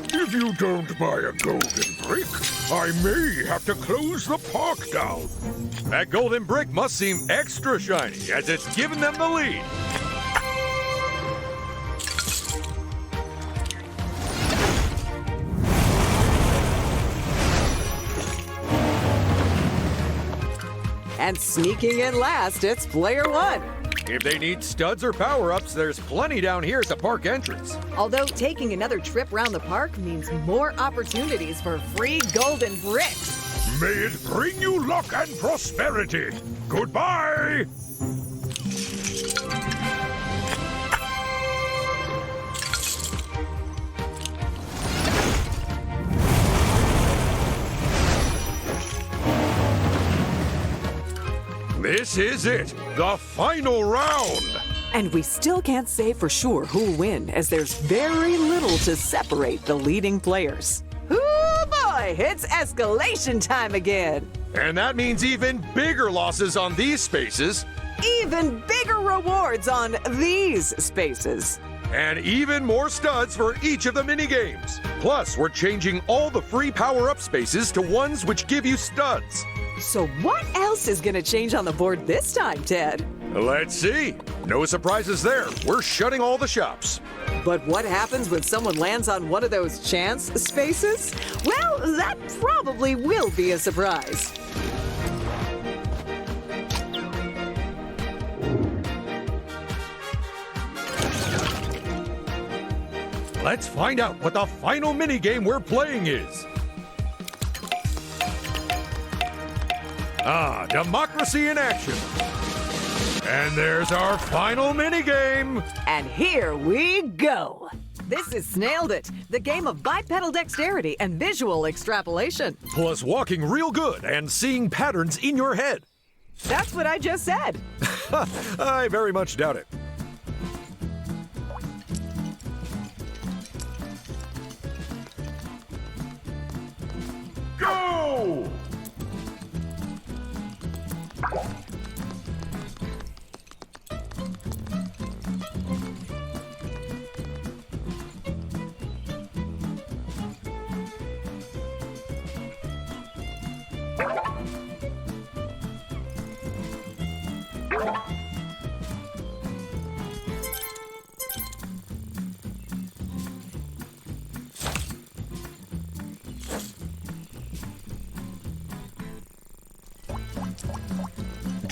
If you don't buy a golden brick, I may have to close the park down. That golden brick must seem extra shiny as it's giving them the lead. And sneaking in last, it's player 1. If they need studs or power-ups, there's plenty down here at the park entrance. Although taking another trip around the park means more opportunities for free golden bricks. May it bring you luck and prosperity. Goodbye! This is it, the final round. And we still can't say for sure who'll win, as there's very little to separate the leading players. Ooh boy, it's escalation time again. And that means even bigger losses on these spaces. Even bigger rewards on these spaces. And even more studs for each of the minigames. Plus, we're changing all the free power-up spaces to ones which give you studs. So what else is gonna change on the board this time, Ted? Let's see. No surprises there. We're shutting all the shops. But what happens when someone lands on one of those chance spaces? Well, that probably will be a surprise. Let's find out what the final minigame we're playing is. Democracy in action. And there's our final minigame. And here we go. This is Snailed It, the game of bipedal dexterity and visual extrapolation. Plus walking real good and seeing patterns in your head. That's what I just said. I very much doubt it. Go!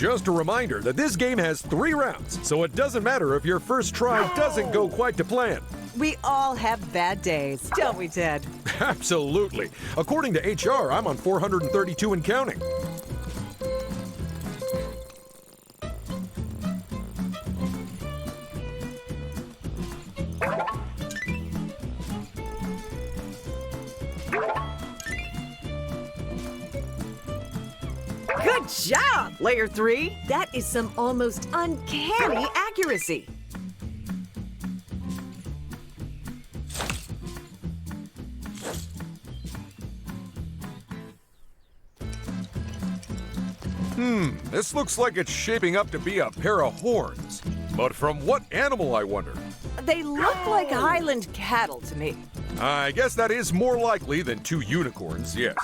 Just a reminder that this game has 3 rounds, so it doesn't matter if your first try doesn't go quite to plan. We all have bad days, don't we, Ted? Absolutely. According to HR, I'm on 432 and counting. Good job, Layer 3. That is some almost uncanny accuracy. This looks like it's shaping up to be a pair of horns. But from what animal, I wonder? They look like Highland cattle to me. I guess that is more likely than 2 unicorns, yes.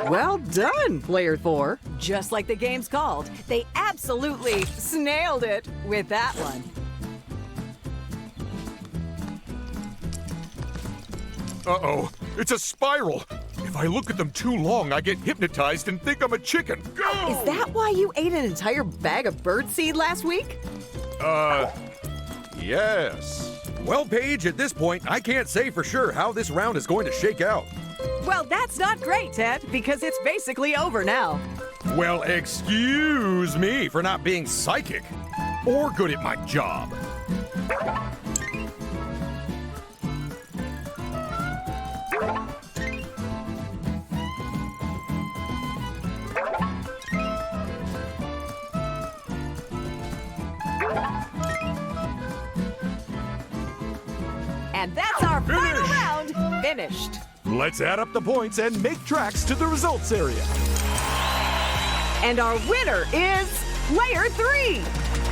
Well done, Player 4. Just like the game's called, they absolutely snailed it with that one. Uh-oh, it's a spiral. If I look at them too long, I get hypnotized and think I'm a chicken. Go! Is that why you ate an entire bag of birdseed last week? Yes. Well, Paige, at this point, I can't say for sure how this round is going to shake out. Well, that's not great, Ted, because it's basically over now. Well, excuse me for not being psychic or good at my job. And that's our final round finished. Let's add up the points and make tracks to the results area. And our winner is Player 3.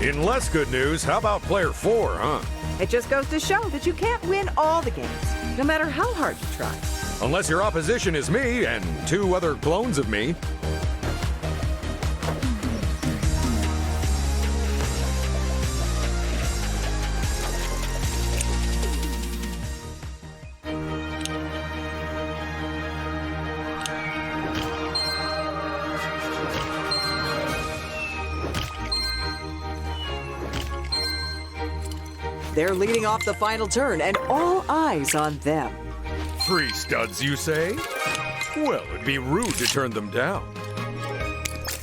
In less good news, how about Player 4, huh? It just goes to show that you can't win all the games, no matter how hard you try. Unless your opposition is me and 2 other clones of me. They're leading off the final turn, and all eyes on them. 3 studs, you say? Well, it'd be rude to turn them down.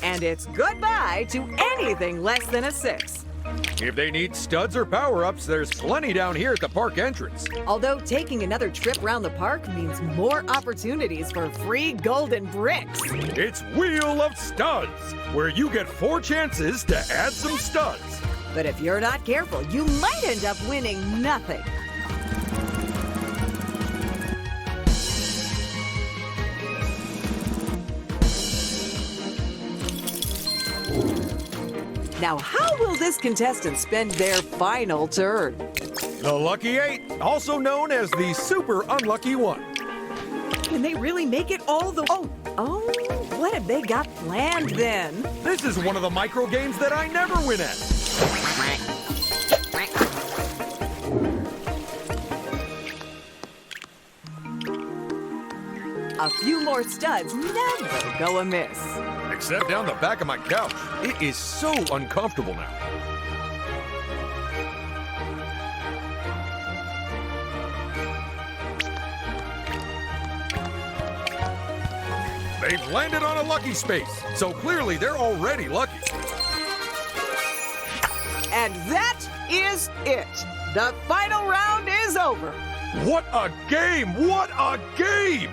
And it's goodbye to anything less than a 6. If they need studs or power-ups, there's plenty down here at the park entrance. Although taking another trip around the park means more opportunities for free golden bricks. It's Wheel of Studs, where you get 4 chances to add some studs. But if you're not careful, you might end up winning nothing. Now, how will this contestant spend their final turn? The Lucky 8, also known as the Super Unlucky 1. Can they really make it all the... Oh, what have they got planned then? This is one of the micro games that I never win at. A few more studs never go amiss. Except down the back of my couch. It is so uncomfortable now. They've landed on a lucky space, so clearly they're already lucky. And that is it. The final round is over. What a game! What a game!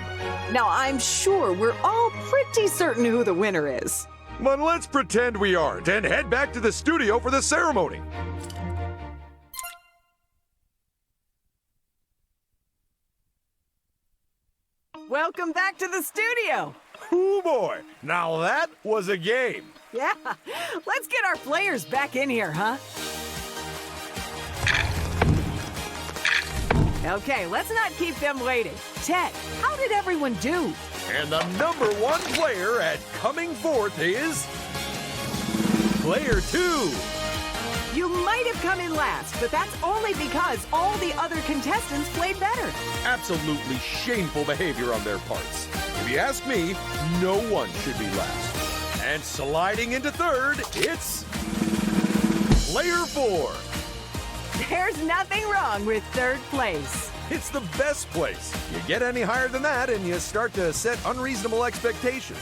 Now, I'm sure we're all pretty certain who the winner is. But let's pretend we aren't and head back to the studio for the ceremony. Welcome back to the studio. Oh boy, now that was a game. Yeah, let's get our players back in here, huh? Okay, let's not keep them waiting. Ted, how did everyone do? And the number one player at coming forth is... Player 2. You might have come in last, but that's only because all the other contestants played better. Absolutely shameful behavior on their parts. If you ask me, no one should be last. And sliding into third, it's... Player 4. There's nothing wrong with third place. It's the best place. You get any higher than that and you start to set unreasonable expectations.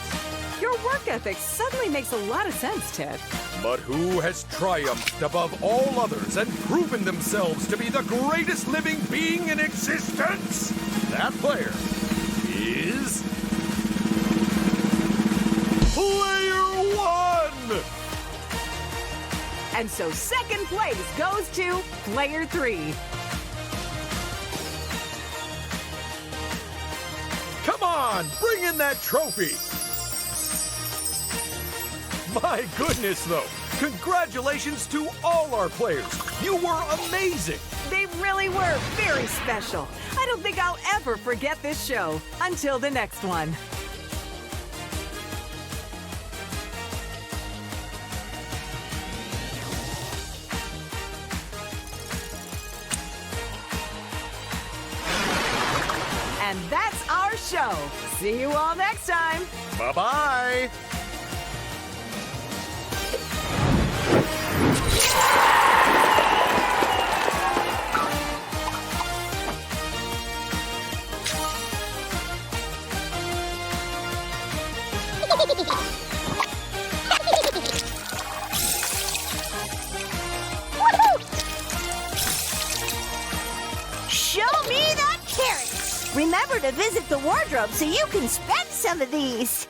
Your work ethic suddenly makes a lot of sense, Ted. But who has triumphed above all others and proven themselves to be the greatest living being in existence? That player is... Player 1! And so second place goes to Player 3. Come on, bring in that trophy! My goodness, though. Congratulations to all our players. You were amazing. They really were very special. I don't think I'll ever forget this show. Until the next one. And that's our show. See you all next time. Bye-bye. Show me the carrots! Remember to visit the wardrobe so you can spend some of these.